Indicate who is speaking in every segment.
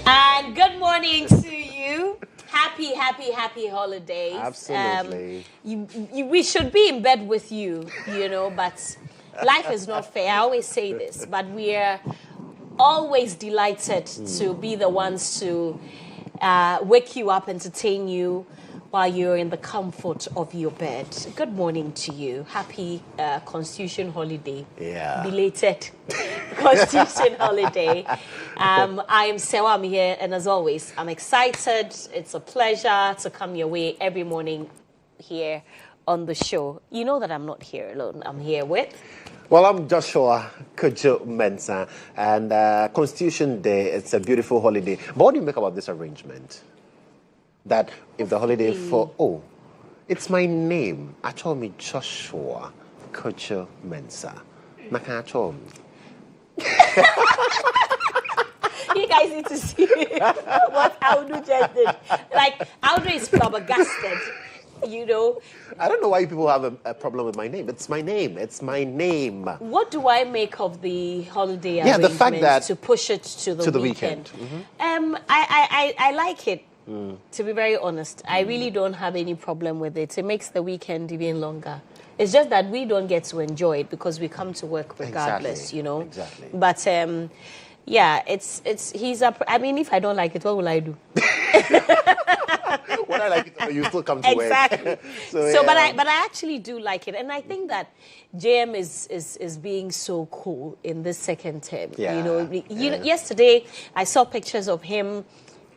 Speaker 1: And good morning to you. Happy holidays.
Speaker 2: Absolutely.
Speaker 1: We should be in bed with you, but life is not fair. I always say this, but we are always delighted to be the ones to wake you up, entertain you while you're in the comfort of your bed. Good morning to you. Happy Constitution holiday.
Speaker 2: Yeah.
Speaker 1: Belated Constitution holiday. I am Serwaa, Amihere, and as always, I'm excited. It's a pleasure to come your way every morning here on the show. You know that I'm not here alone. I'm here with...
Speaker 2: Well, I'm Joshua Kodjo Mensah, and Constitution Day, it's a beautiful holiday. But what do you make about this arrangement? That if the holiday it's my name. I told me Joshua Kodjo Mensah.
Speaker 1: You guys need to see what Audu just did. Like, Audu is flabbergasted,
Speaker 2: I don't know why people have a problem with my name. It's my name. It's my name.
Speaker 1: What do I make of the holiday
Speaker 2: the
Speaker 1: arrangement
Speaker 2: fact that
Speaker 1: to push it to the weekend?
Speaker 2: Mm-hmm.
Speaker 1: I like it, to be very honest. I really don't have any problem with it. It makes the weekend even longer. It's just that we don't get to enjoy it because we come to work regardless,
Speaker 2: Exactly.
Speaker 1: But, I mean, if I don't like it, what will I do?
Speaker 2: When I like it, you still come to work.
Speaker 1: Exactly. But I actually do like it, and I think that GHOne is being so cool in this second term. Yesterday I saw pictures of him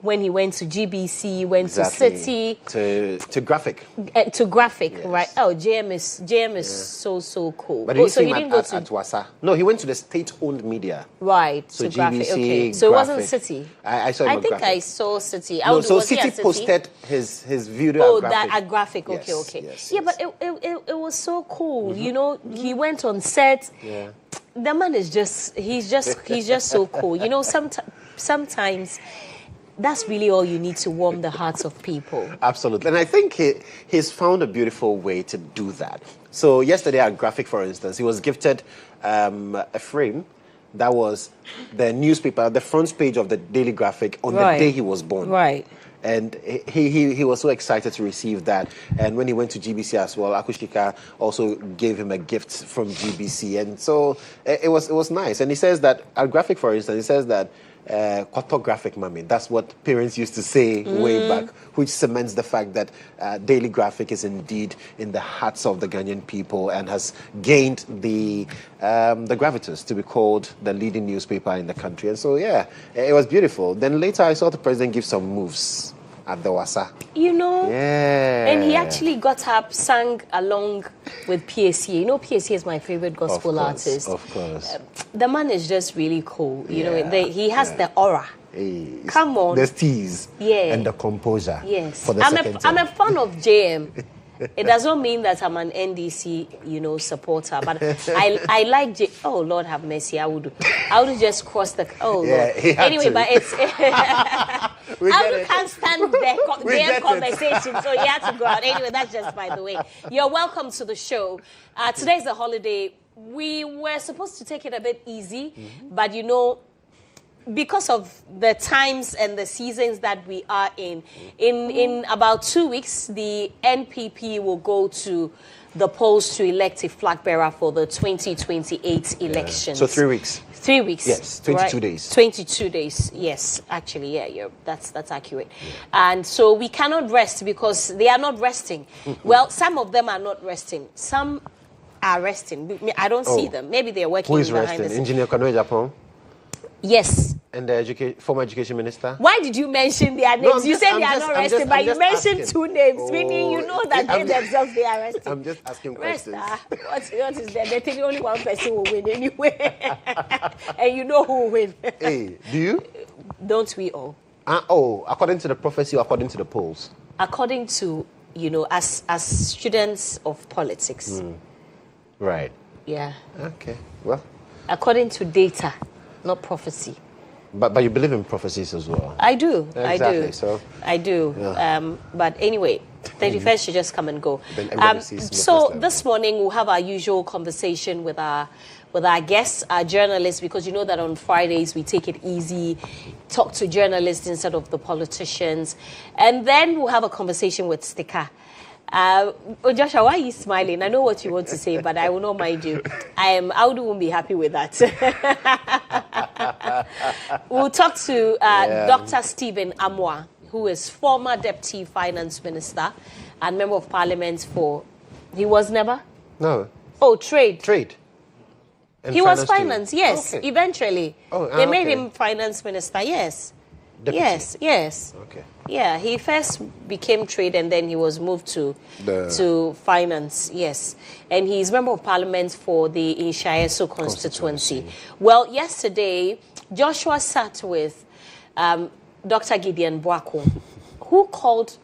Speaker 1: when he went to GBC, went to City,
Speaker 2: to Graphic,
Speaker 1: yes. Right? Oh, GHOne is so cool.
Speaker 2: But
Speaker 1: he
Speaker 2: didn't go to Wasa. No, he went to the state-owned media.
Speaker 1: Right.
Speaker 2: So
Speaker 1: to Graphic.
Speaker 2: GBC,
Speaker 1: okay. So
Speaker 2: Graphic.
Speaker 1: It wasn't City.
Speaker 2: I saw him.
Speaker 1: I think
Speaker 2: Graphic.
Speaker 1: I saw City.
Speaker 2: So City posted his video.
Speaker 1: Oh,
Speaker 2: at Graphic.
Speaker 1: that at Graphic. Okay,
Speaker 2: yes,
Speaker 1: okay.
Speaker 2: Yes,
Speaker 1: yeah, but it was so cool. He went on set.
Speaker 2: Yeah.
Speaker 1: The man is he's just so cool. Sometimes that's really all you need to warm the hearts of people.
Speaker 2: Absolutely. And I think he's found a beautiful way to do that. So yesterday at Graphic, for instance, he was gifted a frame that was the newspaper, the front page of the Daily Graphic on the day he was born.
Speaker 1: Right.
Speaker 2: And he was so excited to receive that. And when he went to GBC as well, Akushika also gave him a gift from GBC. And so it was nice. And he says that at Graphic, for instance, he says that Graphic mommy. That's what parents used to say way back, which cements the fact that Daily Graphic is indeed in the hearts of the Ghanaian people and has gained the gravitas to be called the leading newspaper in the country. And so, yeah, it was beautiful. Then later I saw the president give some moves at the Wasa.
Speaker 1: Yeah. And he actually got up, sang along with PSA. PSA is my favorite gospel artist.
Speaker 2: Of course.
Speaker 1: The man is just really cool. He has the aura.
Speaker 2: Hey,
Speaker 1: come on.
Speaker 2: The steez.
Speaker 1: Yeah.
Speaker 2: And the composure.
Speaker 1: Yes.
Speaker 2: For the
Speaker 1: I'm a fan of JM. It does not mean that I'm an NDC, supporter, but I like oh Lord have mercy, I would just cross the Lord. Anyway, but it's I can't stand their conversation, so you have to go out. Anyway, that's just by the way. You're welcome to the show. Today's a holiday. We were supposed to take it a bit easy, but because of the times and the seasons that we are in about 2 weeks, the NPP will go to the polls to elect a flag bearer for the 2028 elections.
Speaker 2: So 3 weeks.
Speaker 1: 3 weeks.
Speaker 2: Yes, 22 days.
Speaker 1: 22 days, yes. Actually, that's accurate. And so we cannot rest because they are not resting. Well, some of them are not resting. Some are resting. I don't see them. Maybe they're working
Speaker 2: behind
Speaker 1: the scenes.
Speaker 2: Who is resting? Engineer Kanoe Japan?
Speaker 1: Yes.
Speaker 2: And the former education minister?
Speaker 1: Why did you mention their names? You said they are not resting, but you mentioned two names, meaning you know that they themselves they are resting.
Speaker 2: I'm just asking questions.
Speaker 1: What is there? They think only one person will win anyway. And you know who will win.
Speaker 2: Hey, do you?
Speaker 1: Don't we all?
Speaker 2: According to the prophecy or according to the polls?
Speaker 1: According to, as students of politics.
Speaker 2: Right.
Speaker 1: Yeah.
Speaker 2: Okay. Well.
Speaker 1: According to data, not prophecy.
Speaker 2: But you believe in prophecies as well?
Speaker 1: I do.
Speaker 2: Exactly.
Speaker 1: I do.
Speaker 2: So
Speaker 1: I do.
Speaker 2: Yeah.
Speaker 1: But anyway, 31st should just come and go.
Speaker 2: Then everybody sees
Speaker 1: so this morning we'll have our usual conversation with our guests, our journalists, because you know that on Fridays we take it easy, talk to journalists instead of the politicians. And then we'll have a conversation with Sticker. Joshua, why are you smiling? I know what you want to say, but I will not mind you. Audu won't be happy with that. We'll talk to Dr. Stephen Amwa, who is former Deputy Finance Minister and Member of Parliament for... He was never?
Speaker 2: No.
Speaker 1: Oh, Trade.
Speaker 2: Trade.
Speaker 1: He was finance, yes,
Speaker 2: okay.
Speaker 1: Eventually. They made him finance minister, yes. Deputy. Yes.
Speaker 2: Okay.
Speaker 1: Yeah, he first became trade and then he was moved to finance, yes. And he's member of parliament for the Inshaeso constituency. Well, yesterday, Joshua sat with Dr. Gideon Boako, who called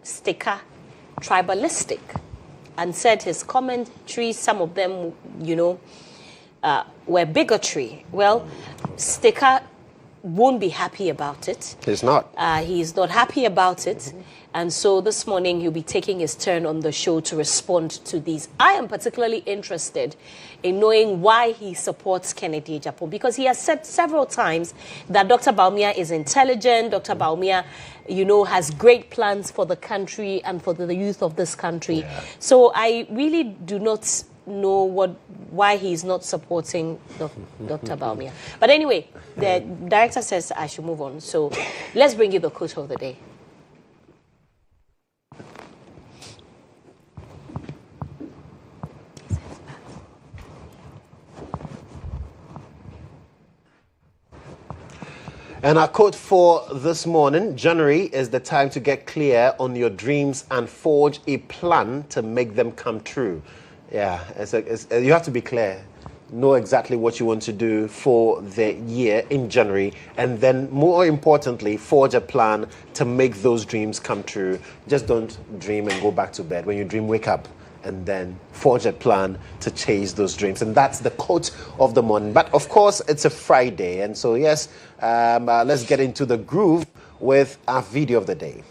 Speaker 1: Sticker tribalistic and said his commentaries, some of them, were bigotry. Well, Sticker won't be happy about it.
Speaker 2: He's not.
Speaker 1: He's not happy about it. And so this morning he'll be taking his turn on the show to respond to these. I am particularly interested in knowing why he supports Kennedy Agyapong, because he has said several times that Dr. Bawumia is intelligent. Dr. Bawumia, has great plans for the country and for the youth of this country. Yeah. So I really do not know why he's not supporting Dr. Bawumia. But anyway, the director says I should move on. So let's bring you the quote of the day.
Speaker 2: And our quote for this morning: January is the time to get clear on your dreams and forge a plan to make them come true. Yeah, you have to be clear. Know exactly what you want to do for the year in January, and then more importantly, forge a plan to make those dreams come true. Just don't dream and go back to bed. When you dream, wake up and then forge a plan to chase those dreams. And that's the quote of the morning. But of course, it's a Friday, and so yes, let's get into the groove with our video of the day.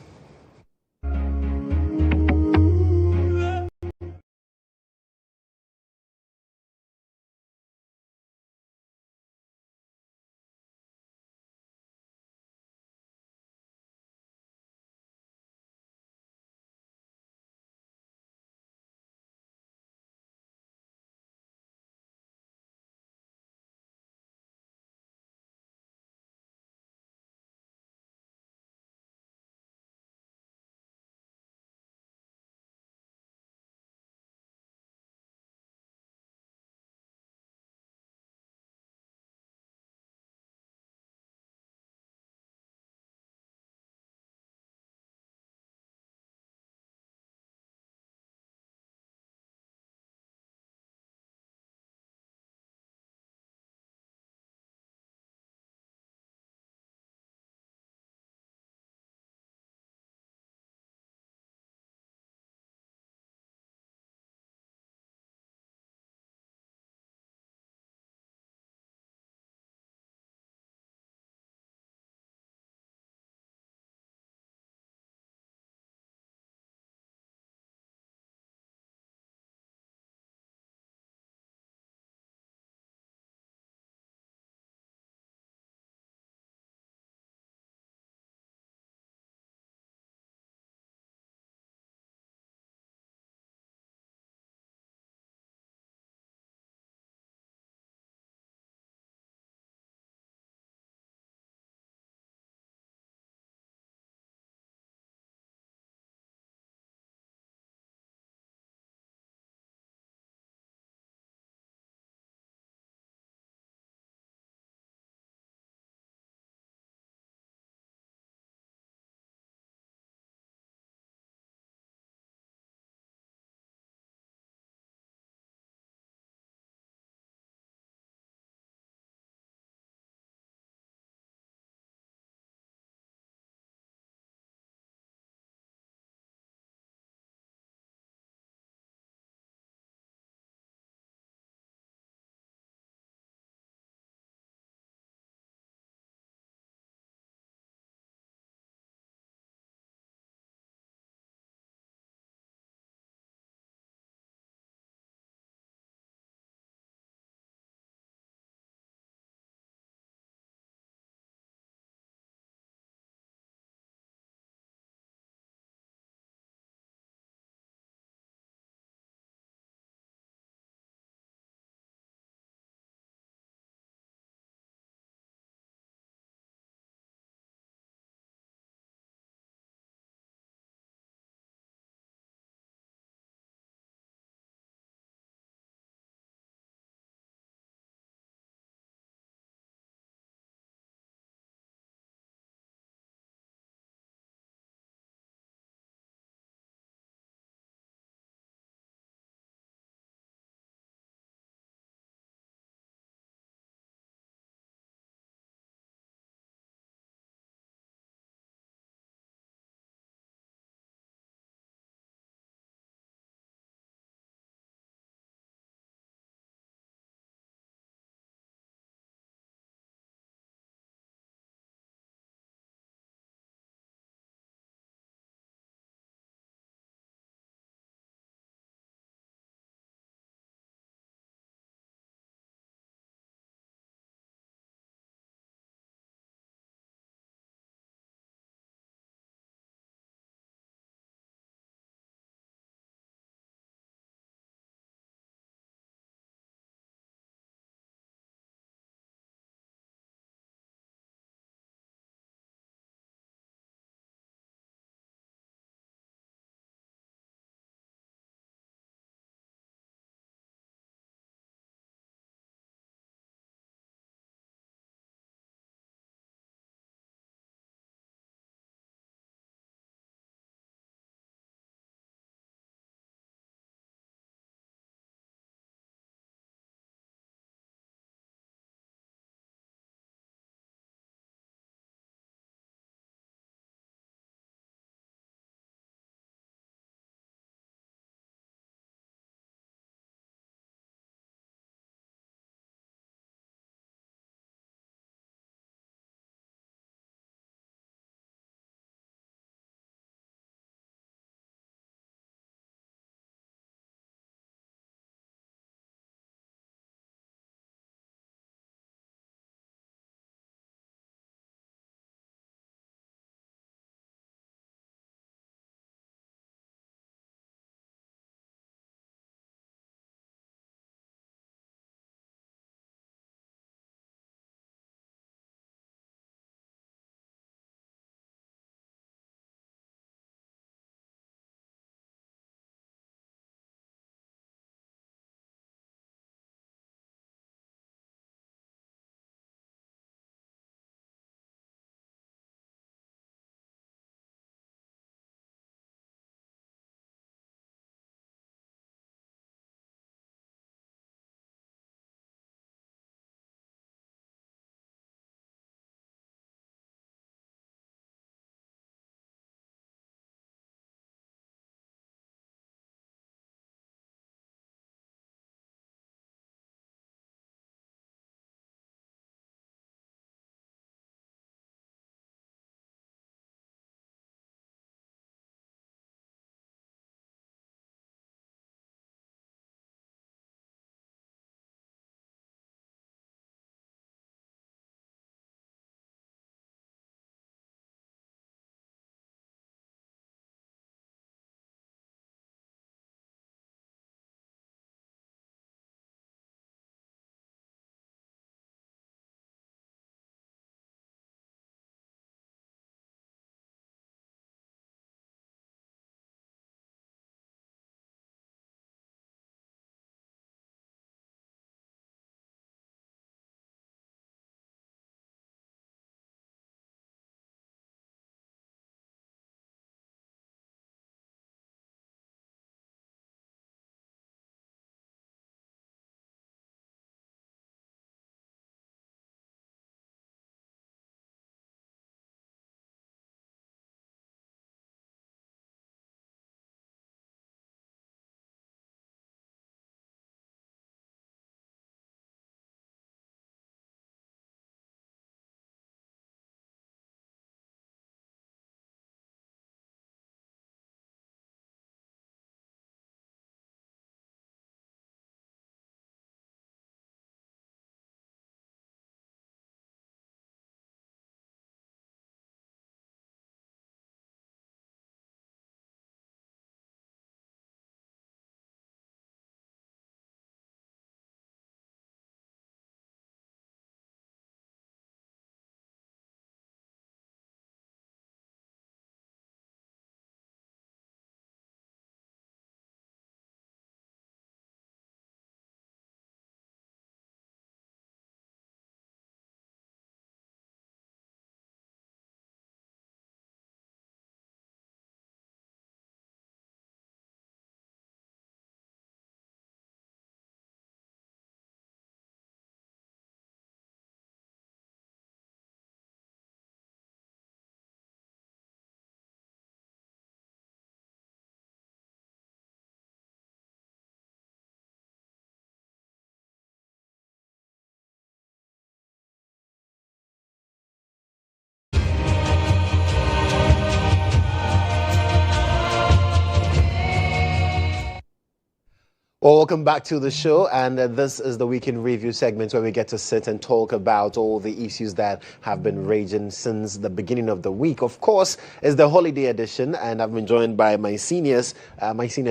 Speaker 2: Well, welcome back to the show, and this is the Weekend Review segment where we get to sit and talk about all the issues that have been raging since the beginning of the week. Of course, it's the holiday edition, and I've been joined by my senior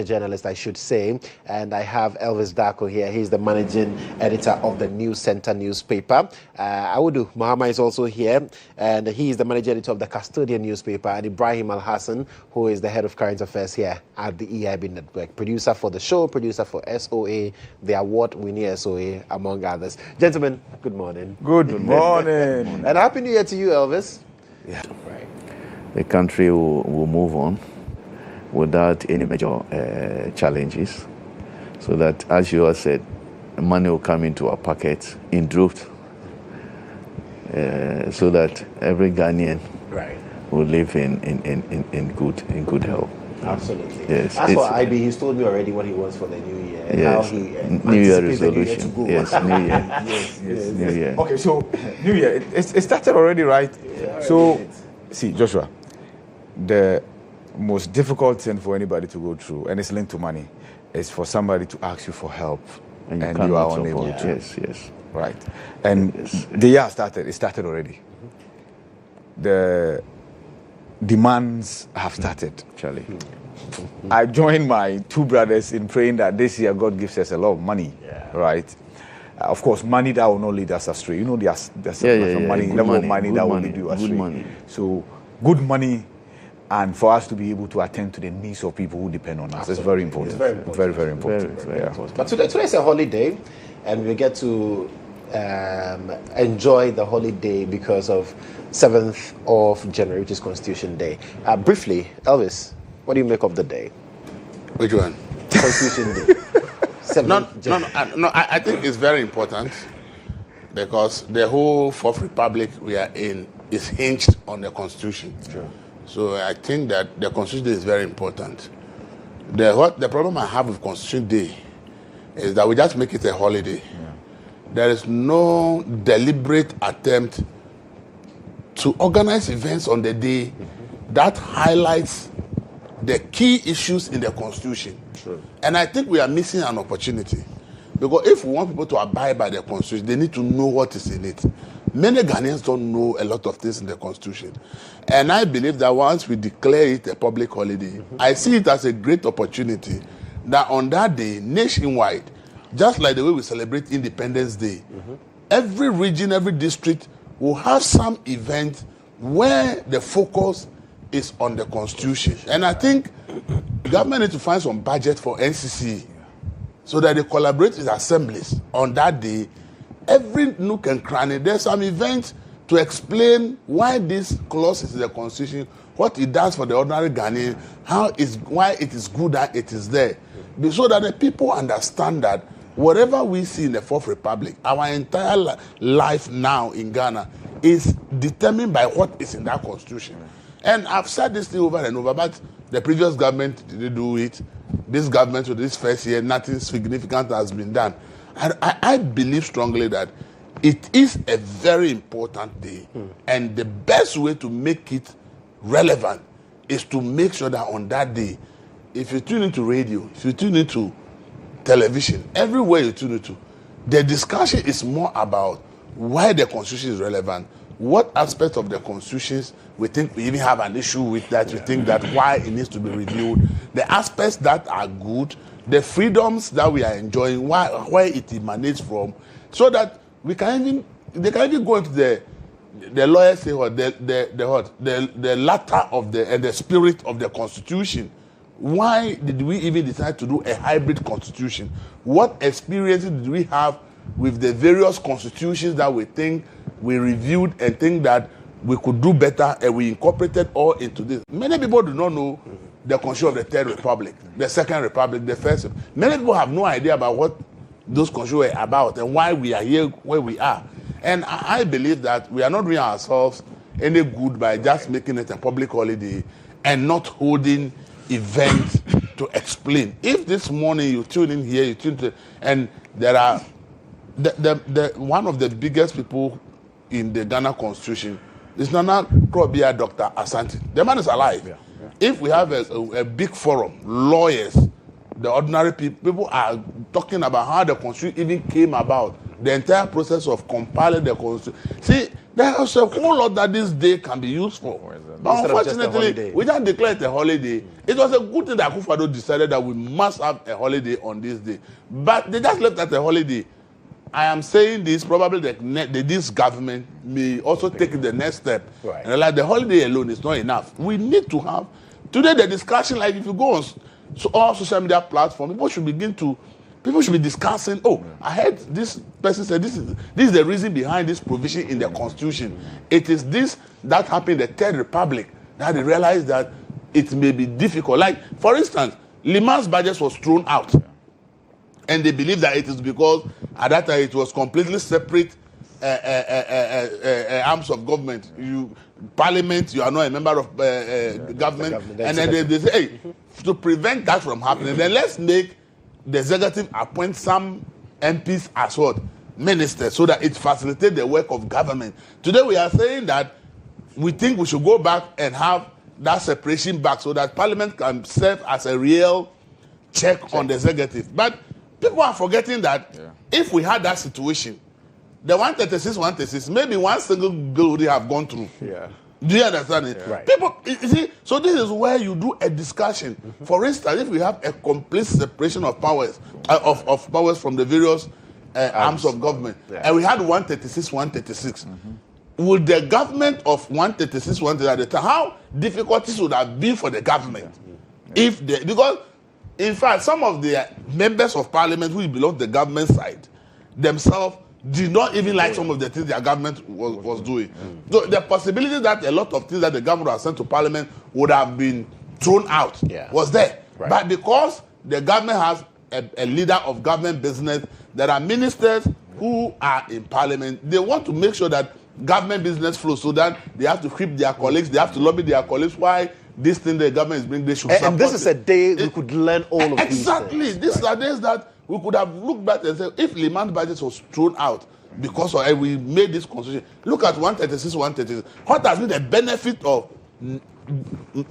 Speaker 2: journalist, I should say, and I have Elvis Darko here. He's the managing editor of the News Center newspaper. Awudu Muhammad is also here, and he is the managing editor of the Custodian newspaper, and Ibrahim Al-Hassan, who is the head of current affairs here at the EIB network, producer for the show, producer for SOA, the award-winning SOA, among others. Gentlemen, good morning.
Speaker 3: Good morning.
Speaker 2: And Happy New Year to you, Elvis.
Speaker 3: Yeah. Right. The country will move on without any major challenges, so that, as you all said, money will come into our pockets in droves, so that every Ghanaian will live in good health.
Speaker 2: Absolutely.
Speaker 3: Yes.
Speaker 2: As for IB, he's told me already what he wants for the new year.
Speaker 3: Yes.
Speaker 2: How he
Speaker 3: New Year resolution. Yes. New Year.
Speaker 2: yes.
Speaker 3: New Year.
Speaker 4: Okay, so New Year, it started already, right?
Speaker 2: Yeah,
Speaker 4: so, see, Joshua, the most difficult thing for anybody to go through, and it's linked to money, is for somebody to ask you for help, and you are unable to.
Speaker 3: Yes.
Speaker 4: Right. And the year started. It started already. The demands have started.
Speaker 3: Charlie.
Speaker 4: I joined my two brothers in praying that this year God gives us a lot of money, right? Of course, money that will not lead us astray. You know, there's money, level of money that will lead you astray.
Speaker 3: Good money.
Speaker 4: So, good money, and for us to be able to attend to the needs of people who depend on us. It's very important. It's very important. Very important.
Speaker 3: Very important.
Speaker 2: But today's a holiday, and we get to enjoy the holiday because of 7th of January, which is Constitution Day. Briefly, Elvis, what do you make of the day?
Speaker 5: Which one?
Speaker 2: Constitution Day.
Speaker 5: No, I think it's very important because the whole Fourth Republic we are in is hinged on the Constitution.
Speaker 2: Sure.
Speaker 5: So I think that the Constitution Day is very important. The problem I have with Constitution Day is that we just make it a holiday. Yeah. There is no deliberate attempt to organize events on the day that highlights the key issues in the Constitution.
Speaker 2: Sure.
Speaker 5: And I think we are missing an opportunity. Because if we want people to abide by the Constitution, they need to know what is in it. Many Ghanaians don't know a lot of things in the Constitution. And I believe that once we declare it a public holiday, I see it as a great opportunity that on that day, nationwide, just like the way we celebrate Independence Day, every region, every district will have some event where the focus is on the Constitution. And I think the government needs to find some budget for NCC so that they collaborate with assemblies on that day. Every nook and cranny, there's some event to explain why this clause is in the Constitution, what it does for the ordinary Ghanaian, why it is good that it is there. So that the people understand that whatever we see in the Fourth Republic, our entire life now in Ghana is determined by what is in that Constitution. And I've said this thing over and over, but the previous government didn't do it. This government, with this first year, nothing significant has been done. And I believe strongly that it is a very important day. And the best way to make it relevant is to make sure that on that day, if you tune into radio, if you tune into television, everywhere you tune into, the discussion is more about why the Constitution is relevant, what aspects of the Constitution we think we even have an issue with, that we think that why it needs to be reviewed, the aspects that are good, the freedoms that we are enjoying, where it emanates from, so that they can even go into the lawyers say what the latter of the spirit of the Constitution. Why did we even decide to do a hybrid constitution? What experiences did we have with the various constitutions that we think we reviewed and think that we could do better, and we incorporated all into this? Many people do not know the Constitution of the Third Republic, the Second Republic, the First. Many people have no idea about what those constitutions were about and why we are here where we are. And I believe that we are not doing ourselves any good by just making it a public holiday and not holding events to explain. If this morning you tune in here, you tune to, and there are the one of the biggest people in the Ghana Constitution is Nana Krobia Dr. Asante. The man is alive. Yeah. If we have a big forum, lawyers the ordinary people are talking about how the Constitution even came about, the entire process of compiling the Constitution. See, there's a whole lot that this day can be used for. But unfortunately, we just declared a holiday. It was a good thing that Akufo-Addo decided that we must have a holiday on this day. But they just left at a holiday. I am saying this, probably this government may also take the next step. Right. And like the holiday alone is not enough. We need to have, today the discussion, like if you go on all social media platforms, people should be discussing, I heard this person said this is the reason behind this provision in the Constitution. It is this that happened in the Third Republic that they realized that it may be difficult. Like, for instance, Liman's budget was thrown out. And they believe that it is because at that time it was completely separate arms of government. Parliament, you are not a member of government. And then they say, hey, to prevent that from happening, then let's make the executive appoint some MPs as what? Ministers, so that it facilitates the work of government. Today we are saying that we think we should go back and have that separation back so that Parliament can serve as a real check on the executive. But people are forgetting that if we had that situation, the 136, maybe one single bill would have gone through. Yeah. Do you understand it? Right. People, you see, so this is where you do a discussion. For instance, if we have a complete separation of powers, of powers from the various arms of government, and we had 136, would the government of 136 at the time, how difficult it would have been for the government if they, because in fact, some of the members of parliament who belong to the government side themselves did not even like some of the things their government was doing. So the possibility that a lot of things that the government has sent to parliament would have been thrown out was there. Right. But because the government has a leader of government business, there are ministers who are in parliament, they want to make sure that government business flows, so that they have to keep their colleagues, they have to lobby their colleagues why this thing the government is bringing, they should support.
Speaker 2: And this is a day we could learn all of these
Speaker 5: exactly. These are days that we could have looked back and said, if Liman's budget was thrown out because of, we made this constitution, look at 136. What has been the benefit of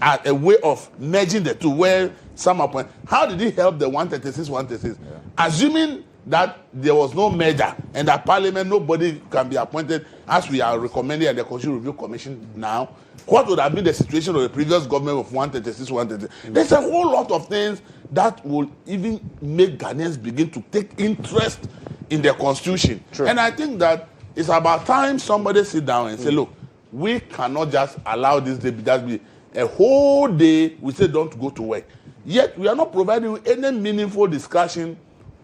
Speaker 5: a way of merging the two, where some appoint? How did it help the 136? Assuming that there was no merger and that parliament, nobody can be appointed as we are recommending at the Constitutional Review Commission now, what would have been the situation of the previous government of 136? There's a whole lot of things that will even make Ghanaians begin to take interest in the Constitution. True. And I think that it's about time somebody sit down and say, look, we cannot just allow this day just be a whole day we say don't go to work. Yet we are not providing any meaningful discussion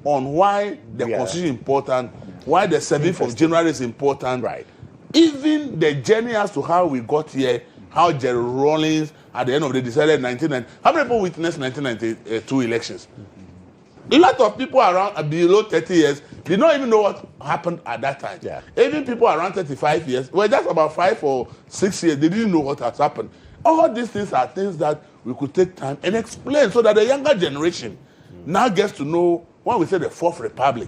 Speaker 5: on why the Constitution is important, why the 7th of January is important. Right. Even the journey as to how we got here, how Jerry Rawlings at the end of the day decided 1990. How many people witnessed 1992 elections? A lot of people around below 30 years did not even know what happened at that time. Yeah. Even people around 35 years, well, just about 5 or 6 years, they didn't know what has happened. All these things are things that we could take time and explain so that the younger generation now gets to know when we say the Fourth Republic.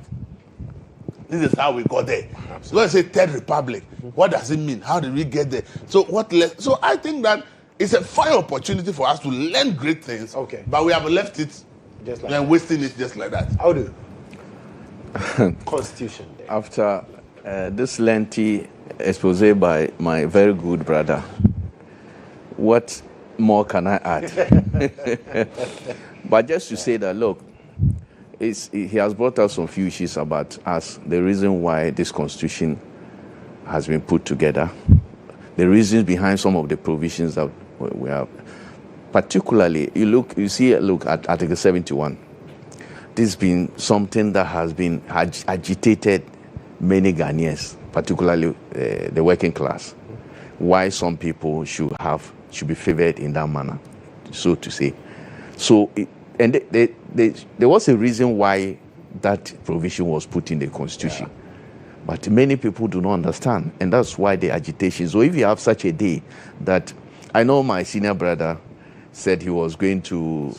Speaker 5: This is how we got there. So let's say Third Republic. What does it mean? How did we get there? So so I think that it's a fine opportunity for us to learn great things. Okay. But we have left it just like and wasting it just like that.
Speaker 2: How do? Constitution Day.
Speaker 3: After this lengthy expose by my very good brother, what more can I add? But just to say that, look, he has brought us some few issues about us, the reason why this constitution has been put together, the reasons behind some of the provisions that we have. Particularly, you see at Article 71. This has been something that has been agitated many Ghanaians, particularly the working class. Why some people should be favored in that manner, so to say. So, there was a reason why that provision was put in the Constitution. Yeah. But many people do not understand, and that's why the agitation. So if you have such a day that, I know my senior brother said he was going to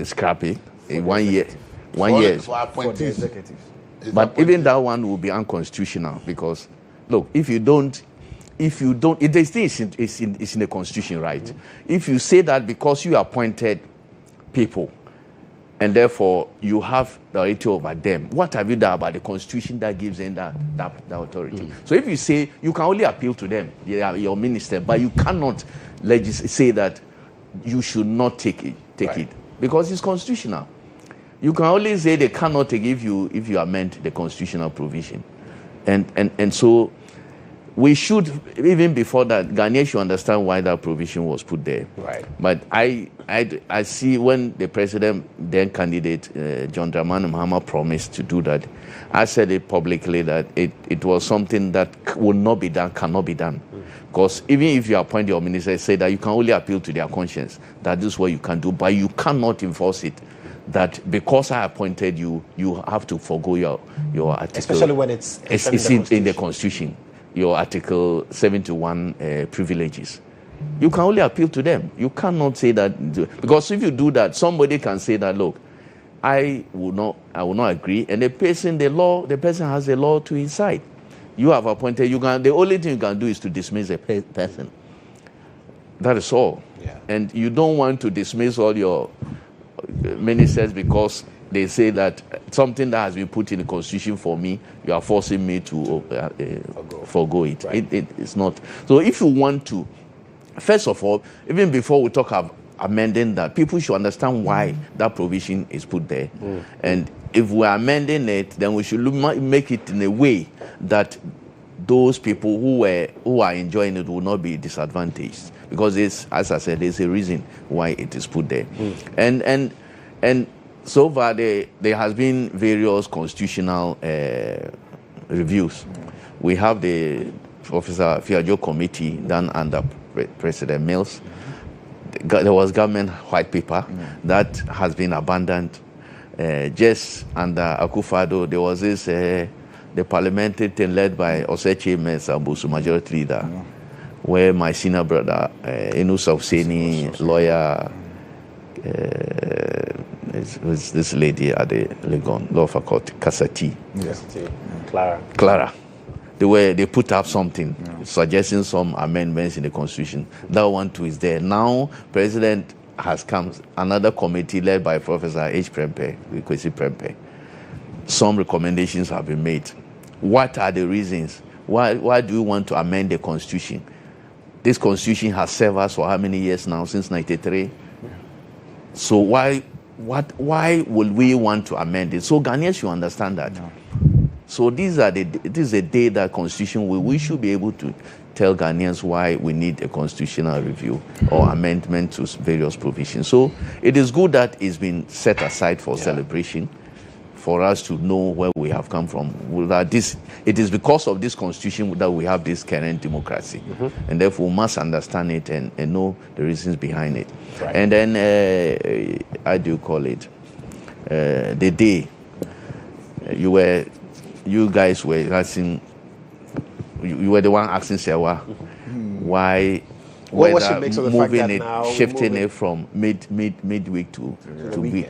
Speaker 3: scrap it in 1 year. 1 year.
Speaker 5: For appointees.
Speaker 3: But even that one will be unconstitutional because, look, if this thing is in the Constitution, right? Mm-hmm. If you say that because you appointed people, and therefore you have the authority over them. What have you done about the constitution that gives them that authority? So if you say you can only appeal to them, they are your minister, but you cannot say that you should not take it because it's constitutional. You can only say they cannot take if you amend the constitutional provision, and so we should, even before that, Ghanaians should understand why that provision was put there.
Speaker 2: Right.
Speaker 3: But I see when the president, then candidate John Dramani Mahama, promised to do that, I said it publicly that it was something that would not be done, cannot be done. Because even if you appoint your minister, say that you can only appeal to their conscience, that this is what you can do, but you cannot enforce it. That because I appointed you, you have to forgo your article.
Speaker 2: Especially when it's
Speaker 3: in the Constitution, your Article 71 privileges. You can only appeal to them. You cannot say that, because if you do that, somebody can say that, look, I will not agree, and the person has the law to his side. You have appointed. The only thing you can do is to dismiss the person. That is all.
Speaker 2: Yeah.
Speaker 3: And you don't want to dismiss all your ministers because they say that something that has been put in the constitution for me, you are forcing me to forgo it.
Speaker 2: Right.
Speaker 3: It's not. So if you want to, first of all, even before we talk about amending that, people should understand why that provision is put there. And if we're amending it, then we should make it in a way that those people who are enjoying it will not be disadvantaged. Because as I said, there's a reason why it is put there. And so far there has been various constitutional reviews. We have the Professor Fiajo committee done under President Mills. There was government white paper that has been abandoned. Just under Akufo-Addo, there was this the parliamentary thing led by Osechi Mensah, majority leader, where my senior brother, Inusa Husseini, lawyer, was this lady at the Legon Law Faculty, Kasati.
Speaker 2: Yes.
Speaker 3: Clara. They put up something suggesting some amendments in the constitution. That one too is there. Now, President has come, another committee led by Professor H. Prempeh, Kwesi Prempeh. Some recommendations have been made. What are the reasons? Why do we want to amend the constitution? This constitution has served us for how many years now? Since 93. So why will we want to amend it? So Ghanaians should understand that. No. So this is a day that constitution we should be able to tell Ghanaians why we need a constitutional review or amendment to various provisions. So it is good that it's been set aside for celebration, for us to know where we have come from. It is because of this constitution that we have this current democracy. And therefore we must understand it and know the reasons behind it. Right. And then, how do you call it? The day you guys were asking, you were the one asking Serwaa why moving it, shifting it from midweek to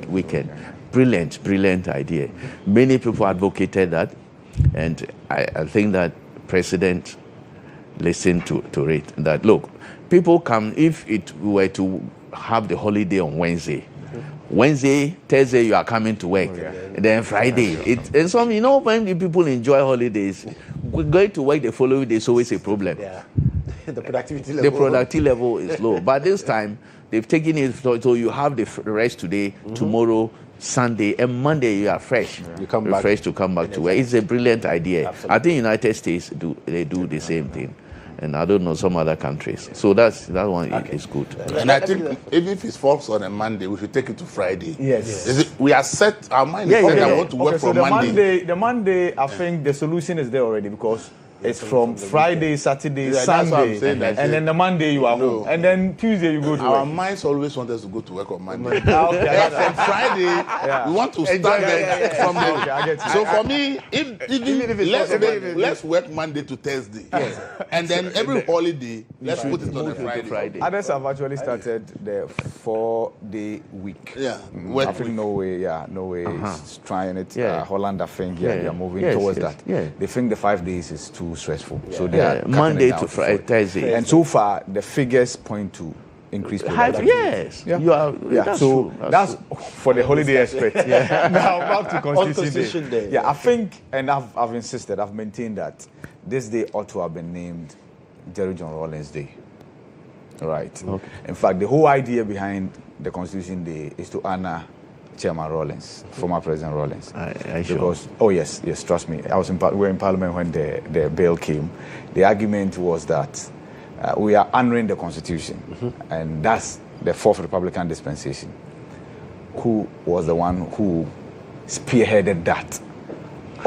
Speaker 3: weekend. Brilliant idea. Many people advocated that, and I think that President listened to it. That look, people come, if it were to have the holiday on Wednesday, Thursday you are coming to work, and then Friday. And some, when people enjoy holidays, going to work the following day is always a problem.
Speaker 2: Yeah. The productivity
Speaker 3: level is low. But this time they've taken it so you have the rest today, tomorrow, Sunday, and Monday you are fresh.
Speaker 2: You come
Speaker 3: refreshed to come back to work. It's a brilliant idea.
Speaker 2: Absolutely.
Speaker 3: I think United States do the same thing. And I don't know some other countries. So that one is good.
Speaker 5: And I think even if it falls on a Monday, we should take it to Friday.
Speaker 4: Yes.
Speaker 5: We are set, our mind is set, I want to work from Monday.
Speaker 4: The Monday, I think the solution is there already because it's from Friday, Saturday, Sunday,
Speaker 5: that's what I'm saying,
Speaker 4: and then the Monday you are home, and then Tuesday you go to
Speaker 5: Our
Speaker 4: work.
Speaker 5: minds always want us to go to work on Monday.
Speaker 4: Okay,
Speaker 5: From Friday, we want to start from the.
Speaker 4: Okay, I get you.
Speaker 5: So for me, let's work Monday to Thursday, and then every holiday let's put it on a Friday.
Speaker 4: Others have actually started the 4-day week.
Speaker 5: Yeah,
Speaker 4: I think Norway is trying it. Holland, I think, they are moving towards that.
Speaker 3: Yeah.
Speaker 4: They think the 5 days is too stressful, so they
Speaker 3: Yeah,
Speaker 4: are cutting
Speaker 3: Monday
Speaker 4: it down
Speaker 3: to Friday, Thursday.
Speaker 4: And so far, the figures point to increase productivity.
Speaker 3: Yes.
Speaker 4: Yeah.
Speaker 3: You are.
Speaker 4: Yeah.
Speaker 3: That's
Speaker 4: so
Speaker 3: true.
Speaker 4: that's for the holiday aspect. Yeah. Now back to Constitution Day. Yeah, I think, and I've insisted, I've maintained that this day ought to have been named GHOne Rawlings Day. Right.
Speaker 3: Okay.
Speaker 4: In fact, the whole idea behind the Constitution Day is to honor Chairman Rawlings, former President Rawlings.
Speaker 3: Because,
Speaker 4: yes, trust me. We were in Parliament when the bill came. The argument was that we are honoring the Constitution, and that's the fourth Republican dispensation. Who was the one who spearheaded that,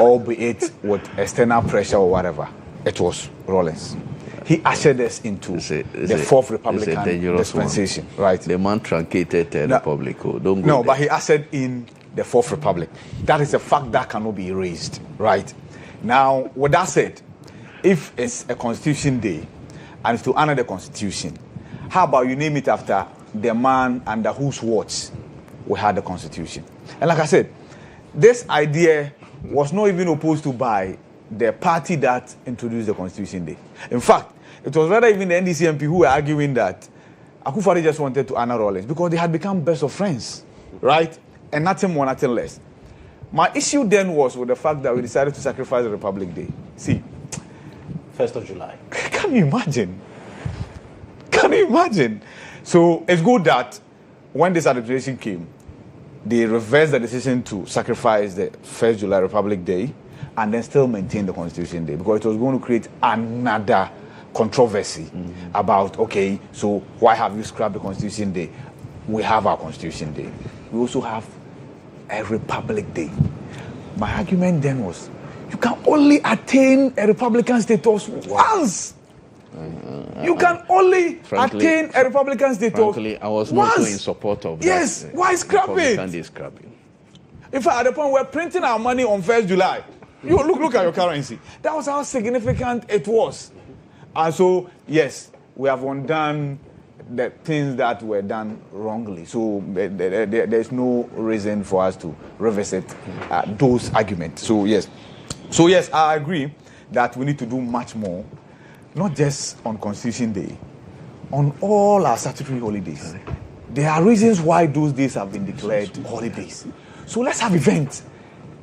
Speaker 4: albeit with external pressure or whatever? It was Rawlings. He ushered us into the fourth Republican dispensation, right?
Speaker 3: The man truncated the Republic.
Speaker 4: But he ushered in the fourth Republic. That is a fact that cannot be erased, right? Now, with that said, if it's a Constitution Day and it's to honor the Constitution, how about you name it after the man under whose watch we had the Constitution? And like I said, this idea was not even opposed to by the party that introduced the Constitution Day. In fact, it was rather even the NDC MP who were arguing that Akufo-Addo just wanted to honor Rawlings because they had become best of friends, right? And nothing more, nothing less. My issue then was with the fact that we decided to sacrifice the Republic Day. See,
Speaker 2: 1st of July.
Speaker 4: Can you imagine? Can you imagine? So it's good that when this administration came, they reversed the decision to sacrifice the 1st July Republic Day and then still maintain the Constitution Day because it was going to create another controversy about, okay, so why have you scrapped the Constitution Day? We have our Constitution Day. We also have a Republic Day. My argument then was, you can only attain a Republican status once. You can only attain a Republican status
Speaker 3: frankly, I was not in support of that.
Speaker 4: Yes, why scrap it? In fact, at the point we're printing our money on 1st July. You look at your currency. That was how significant it was. And so, yes, we have undone the things that were done wrongly. So there's no reason for us to revisit those arguments. So yes, I agree that we need to do much more, not just on Constitution Day, on all our statutory holidays. There are reasons why those days have been declared holidays. So let's have events.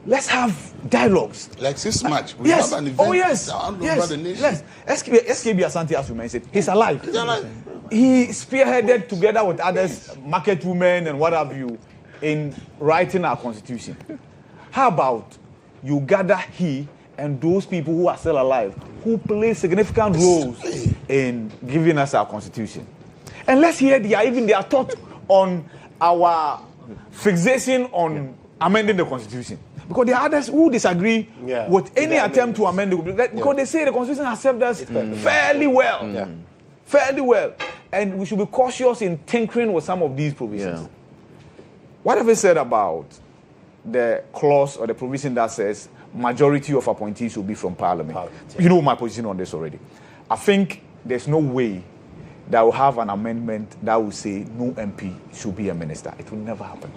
Speaker 4: Let's have dialogues.
Speaker 5: Like this March.
Speaker 4: We have an event. Oh, yes. Yes. SKB Asante, as you mentioned, he's alive. He spearheaded together with others, market women and what have you, in writing our Constitution. How about you gather he and those people who are still alive, who play significant roles in giving us our Constitution? And let's hear their thought on our fixation on amending the Constitution. Because there are others who disagree with any attempt to amend it. Because they say the Constitution has served us fairly well. Fairly well. And we should be cautious in tinkering with some of these provisions. What have you said about the clause or the provision that says majority of appointees will be from Parliament? You know my position on this already. I think there's no way that will have an amendment that will say no MP should be a minister. It will never happen.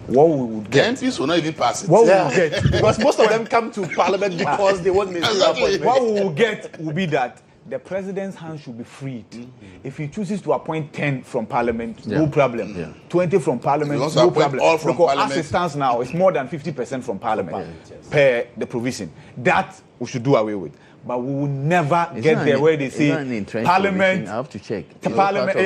Speaker 4: What we would get,
Speaker 5: the MPs will not even pass it.
Speaker 4: What we will get,
Speaker 2: because most of them come to Parliament because they want ministerial appointment.
Speaker 4: What we will get will be that the president's hand should be freed. If he chooses to appoint 10 from Parliament, no problem. 20 from Parliament, no problem.
Speaker 5: All from
Speaker 4: because
Speaker 5: Parliament.
Speaker 4: as it stands now, it's more than 50% from Parliament per the provision. That we should do away with. But we will never get there where they say Parliament.
Speaker 3: I have to check.
Speaker 4: Parliament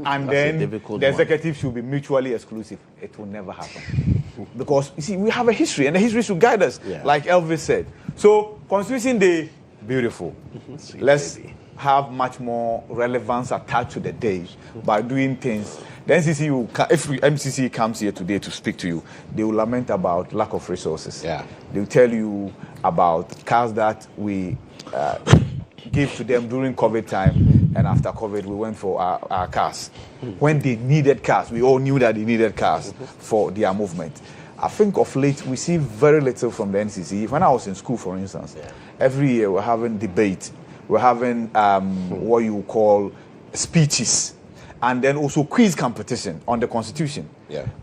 Speaker 4: and then the executive should be mutually exclusive. It will never happen. Because, you see, we have a history, and the history should guide us, like Elvis said. So, Constitution Day, beautiful. Let's have much more relevance attached to the day by doing things. The NCC if MCC comes here today to speak to you, they will lament about lack of resources. They will tell you about cars that we gave to them during COVID time, and after COVID we went for our cars. When they needed cars, we all knew that they needed cars for their movement. I think of late we see very little from the NCC. When I was in school, for instance, every year we're having debate, we're having what you call speeches, and then also quiz competition on the Constitution.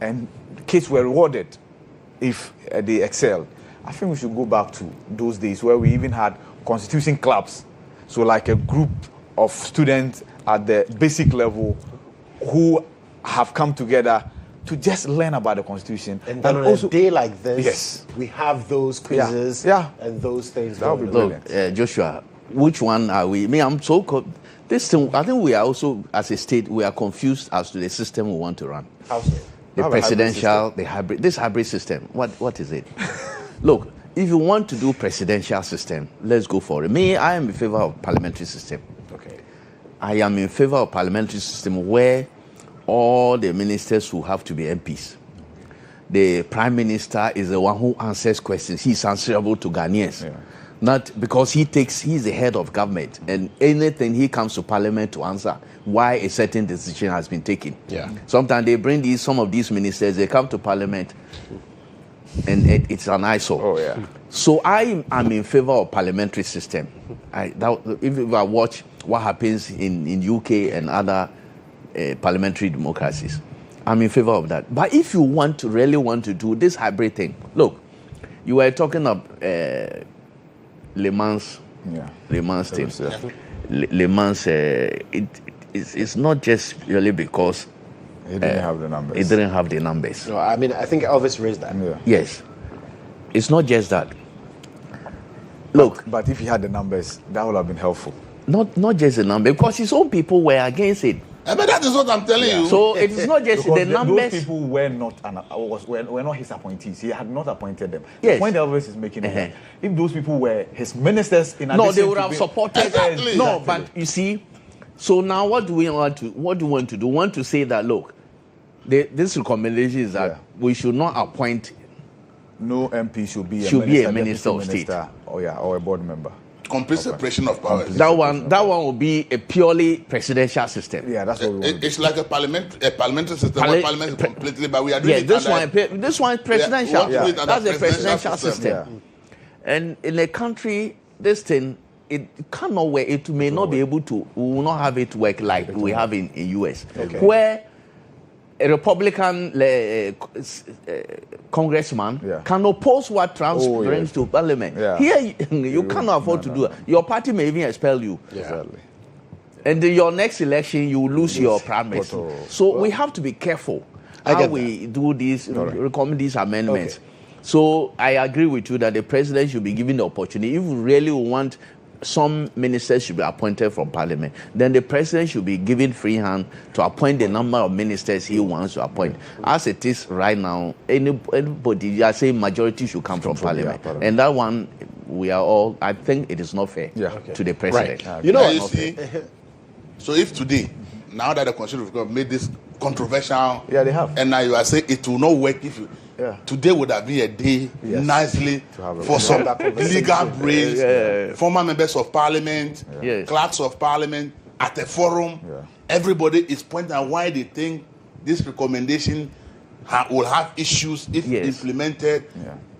Speaker 4: And kids were rewarded if they excelled. I think we should go back to those days where we even had Constitution clubs. So like a group of students at the basic level who have come together to just learn about the Constitution.
Speaker 2: And then on also, a day like this,
Speaker 4: yes,
Speaker 2: we have those quizzes and those things.
Speaker 4: That would be brilliant.
Speaker 3: Look, Joshua, which one are we? Me, I'm so... This thing, I think we are also, as a state, we are confused as to the system we want to run.
Speaker 2: How so?
Speaker 3: The presidential, the hybrid, this hybrid system, what is it? Look, if you want to do presidential system, let's go for it. Me, I am in favor of parliamentary system.
Speaker 2: Okay.
Speaker 3: I am in favor of parliamentary system where all the ministers will have to be MPs. The prime minister is the one who answers questions. He's answerable to Ghanaians. Yeah. Not because he's the head of government, and anything he comes to parliament to answer why a certain decision has been taken.
Speaker 2: Yeah.
Speaker 3: Sometimes they bring some of these ministers, they come to parliament, and it's an eyesore.
Speaker 4: Oh, yeah.
Speaker 3: So I am in favor of parliamentary system. If I watch what happens in UK and other parliamentary democracies, I'm in favor of that. But if you really want to do this hybrid thing, look, you were talking of Le Mans thing. Le Mans, it's not just really because
Speaker 4: it didn't have the numbers.
Speaker 3: It didn't have the numbers.
Speaker 2: No, I mean, I think Elvis raised that.
Speaker 4: Yeah.
Speaker 3: Yes. It's not just that. Look.
Speaker 4: But if he had the numbers, that would have been helpful.
Speaker 3: Not just the number, because his own people were against it.
Speaker 5: But that is what I'm telling you.
Speaker 3: So it is not just the numbers.
Speaker 4: Those people were not his appointees. He had not appointed them.
Speaker 3: Yes.
Speaker 4: The point Elvis is making is that if those people were his ministers, in
Speaker 3: no, they would have supported.
Speaker 5: Exactly.
Speaker 3: No, but you see, so now what do we want to do? We want to say that look, this recommendation is that we should not appoint.
Speaker 4: No MP should be
Speaker 3: a minister of state,
Speaker 4: or a board member.
Speaker 5: Complete separation of powers.
Speaker 3: That one will be a purely presidential system.
Speaker 4: Yeah, that's what we want.
Speaker 5: It's like a parliamentary system. Parliament is completely, but we are doing
Speaker 3: this one is presidential. That's a presidential system.
Speaker 4: Yeah.
Speaker 3: And in a country, this thing, it cannot work. It may not be able to. We will not have it work like we have in US, where a Republican congressman can oppose what Trump brings to parliament. Yeah. Here, you cannot afford to do it. Your party may even expel you.
Speaker 4: Exactly.
Speaker 3: And in your next election, you lose your primaries. So we have to be careful how we do this, recommend these amendments. Okay. So I agree with you that the president should be given the opportunity. If we really want some ministers should be appointed from parliament, then the president should be given free hand to appoint the number of ministers he wants to appoint. As it is right now, anybody, you are saying majority should come from parliament. And that one, I think it is not fair to the president.
Speaker 5: Right. You see, so if today, now that the Constitution have made this controversial,
Speaker 4: they have.
Speaker 5: And now you are saying it will not work if you. Today would have been a day nicely for some legal brains, former members of parliament, clerks of parliament at a forum. Everybody is pointing out why they think this recommendation will have issues if implemented.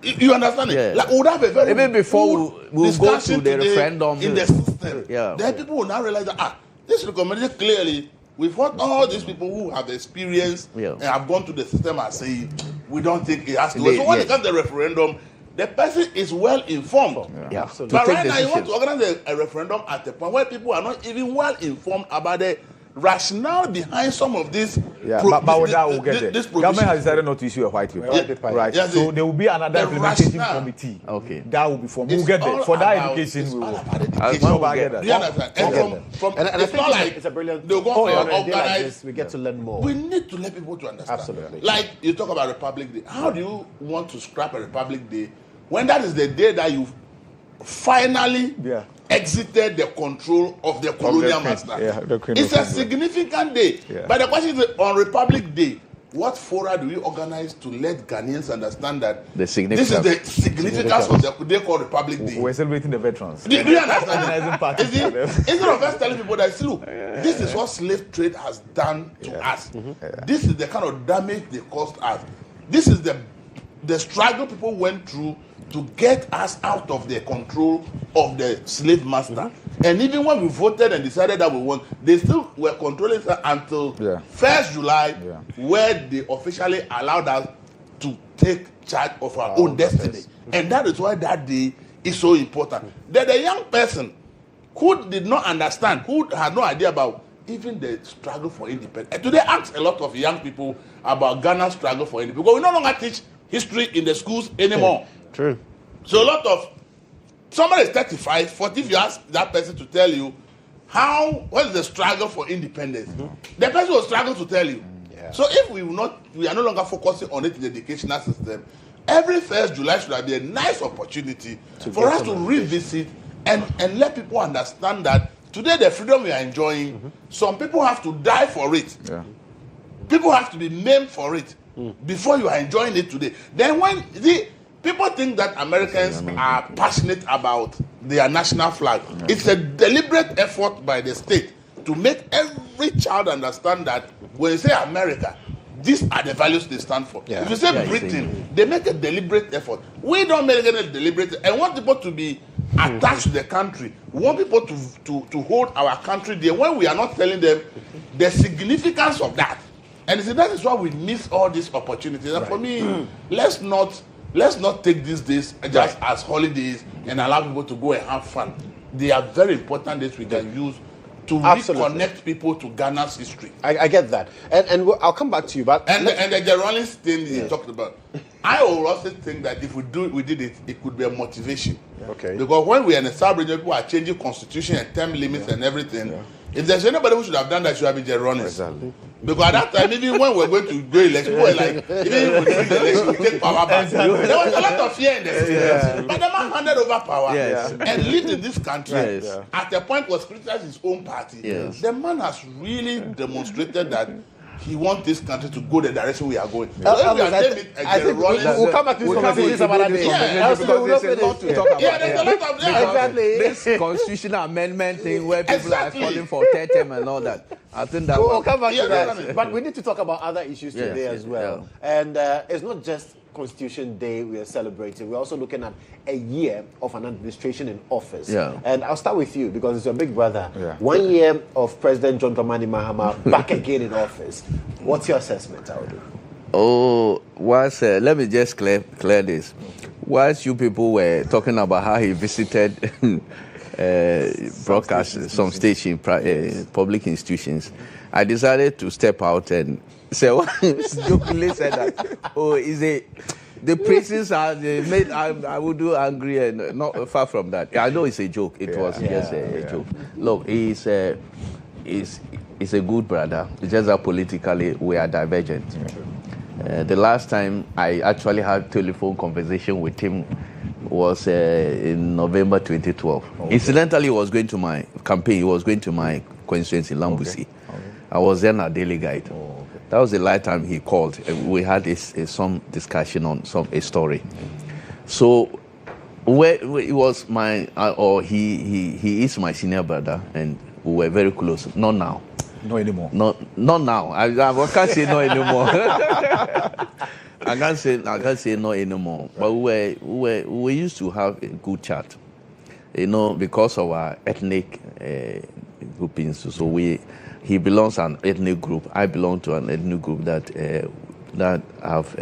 Speaker 5: You understand it? Like, we would have a very
Speaker 3: even before we go to the referendum
Speaker 5: in the system. Then people will now realize that this recommendation clearly. With what all these people who have experience and have gone to the system are saying, we don't think it has to work. So when it comes to the referendum, the person is well informed.
Speaker 3: Absolutely.
Speaker 5: But right now, you want to organize a referendum at the point where people are not even well informed about the rationale behind some of this.
Speaker 4: But with that, we'll get there. Government has decided not to issue a white paper. Right. So there will be another implementation committee. Okay. That will be formed. We'll get there. For that education, we will.
Speaker 5: Do you understand? And it's not like
Speaker 2: it's a brilliant.
Speaker 5: They'll go for organize.
Speaker 2: We get to learn more.
Speaker 5: We need to let people to understand.
Speaker 2: Absolutely.
Speaker 5: Like you talk about Republic Day. How do you want to scrap a Republic Day when that is the day that you finally exited the control of the colonial master? It's a significant day. But the question is, on Republic Day, what fora do we organize to let Ghanaians understand that this is the significance of the day called Republic Day?
Speaker 4: We're celebrating the veterans.
Speaker 5: Do you understand? Instead of us telling people that, look, this is what slave trade has done to us. This is the kind of damage they caused us. This is the struggle people went through to get us out of the control of the slave master. And even when we voted and decided that we want, they still were controlling until 1st July, where they officially allowed us to take charge of our own destiny. And that is why that day is so important. That a young person who did not understand, who had no idea about even the struggle for independence. And today, ask a lot of young people about Ghana's struggle for independence because we no longer teach history in the schools anymore.
Speaker 2: True.
Speaker 5: So a lot of somebody is 35, 40. If you ask that person to tell you what is the struggle for independence, the person will struggle to tell you. So if we are no longer focusing on it in the educational system, every 1st July should be a nice opportunity for us to revisit and let people understand that today the freedom we are enjoying, some people have to die for it. Yeah. People have to be maimed for it before you are enjoying it today. Then when people think that Americans are passionate about their national flag, it's a deliberate effort by the state to make every child understand that when you say America, these are the values they stand for. Yeah. If you say Britain, they make a deliberate effort. We don't make any deliberate effort. I want people to be attached to the country. We want people to hold our country there when we are not telling them the significance of that. And see, that is why we miss all these opportunities. And for me, let's not take these days just as holidays and allow people to go and have fun. They are very important days we can use to reconnect people to Ghana's history.
Speaker 2: I get that. And I'll come back to you. But
Speaker 5: and the GHOne thing you talked about, I will also think that if we did it, it could be a motivation.
Speaker 2: Okay.
Speaker 5: Because when we are in a sub-region, people are changing constitution and term limits and everything. Yeah. If there's anybody who should have done that, should have been GHOne.
Speaker 2: Exactly.
Speaker 5: Because at that time, even when we're going to go election, we were like, even if we take the election, we take power back. There was a lot of fear in the system. But the man handed over power and lived in this country. At a point was criticized his own party. The man has really demonstrated that he wants this country to go the direction we are going. So if we are naming
Speaker 2: we'll come back to this conversation some other day.
Speaker 4: There's a lot to talk about.
Speaker 5: Yeah, there's a lot of
Speaker 3: exactly. This constitutional amendment thing where people are calling for third term and all that. I think that
Speaker 2: we'll come back to that. But we need to talk about other issues today as well. And it's not just Constitution Day we are celebrating. We're also looking at a year of an administration in office. And I'll start with you because it's your big brother. 1 year of President John Dramani Mahama back again in office. What's your assessment, Audu?
Speaker 3: Oh, let me just clear this. Whilst you people were talking about how he visited broadcasters, some station, public institutions, I decided to step out and say, jokingly said that, the praises are made I would do angry and not far from that. I know it's a joke. It was just a joke. Look, he's a good brother. It's just that politically we are divergent. The last time I actually had a telephone conversation with him was in November 2012. Incidentally, he was going to my campaign. He was going to my constituency in Lambusi. I was then a daily guide. That was the last time he called. We had some discussion on a story. So, he was he is my senior brother, and we were very close. Not now.
Speaker 4: No anymore.
Speaker 3: Not now. I can't say no anymore. I can't say no anymore. But we used to have a good chat. Because of our ethnic groupings. So he belongs to an ethnic group. I belong to an ethnic group that have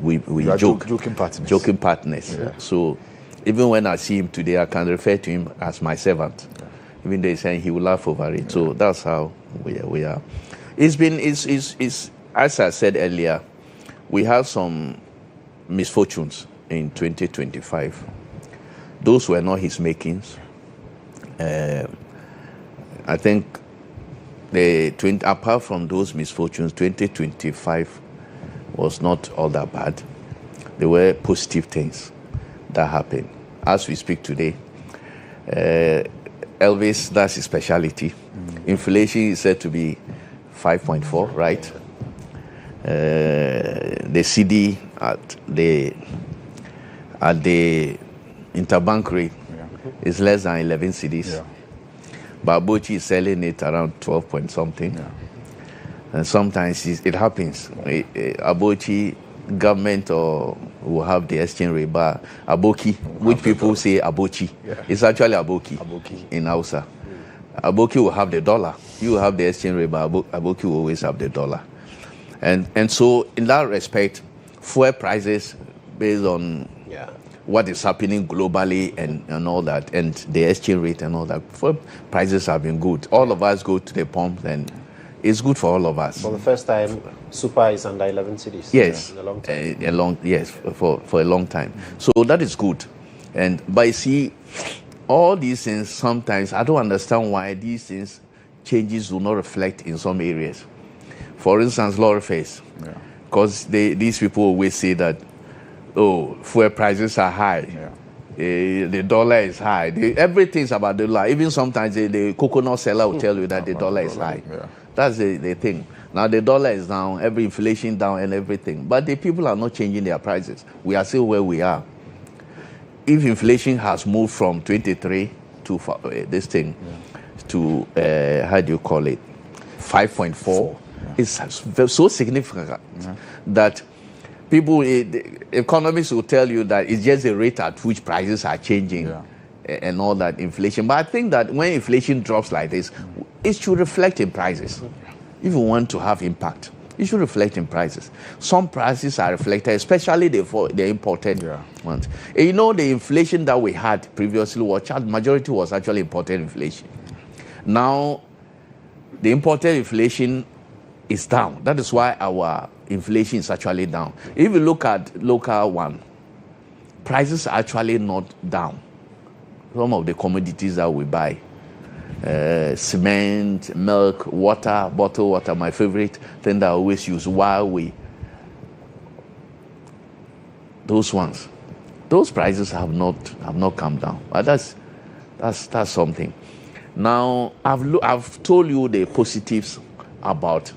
Speaker 3: we joke. Joking partners. Yeah. So even when I see him today, I can refer to him as my servant. Yeah. Even though he's saying he will laugh over it. So that's how we are. It's as I said earlier, we have some misfortunes in 2025. Those were not his makings. I think apart from those misfortunes, 2025 was not all that bad. There were positive things that happened. As we speak today, Elvis, that's his specialty. Inflation is said to be 5.4, right? The CD at the interbank rate is less than 11 cedis. Yeah. But Abochi is selling it around 12 point something. Yeah. And sometimes it happens. Abochi government will have the exchange rate, but Aboki, which people say Abochi, it's actually Aboki in Hausa. Aboki will have the dollar. You will have the exchange rate, but Aboki will always have the dollar. And so in that respect, fuel prices based on what is happening globally and all that, and the exchange rate and all that, fuel prices have been good. All of us go to the pump, and it's good for all of us.
Speaker 2: For the first time, super is under 11 cities.
Speaker 3: Yes,
Speaker 2: in a long time.
Speaker 3: Yes, for a long time. So that is good. But you see, all these things, sometimes I don't understand why these things, changes do not reflect in some areas. For instance, lorry fares. Because these people always say that, oh, fuel prices are high. The dollar is high. Everything's about the dollar. Even sometimes the coconut seller will tell you that the dollar is high. That's the thing. Now the dollar is down, every inflation down and everything. But the people are not changing their prices. We are still where we are. If inflation has moved from 23 to this thing to, how do you call it, 5.4, it's so significant that people, economists will tell you that it's just the rate at which prices are changing and all that inflation. But I think that when inflation drops like this, it should reflect in prices. If you want to have impact, it should reflect in prices. Some prices are reflected, especially the imported ones. And you know, the inflation that we had previously, majority was actually imported inflation. Now, the imported inflation is down. That is why our inflation is actually down. If you look at local one, prices are actually not down. Some of the commodities that we buy, cement, milk, water, bottled water, my favorite thing that I always use, those ones, those prices have not come down. But that's something. Now I've told you the positives about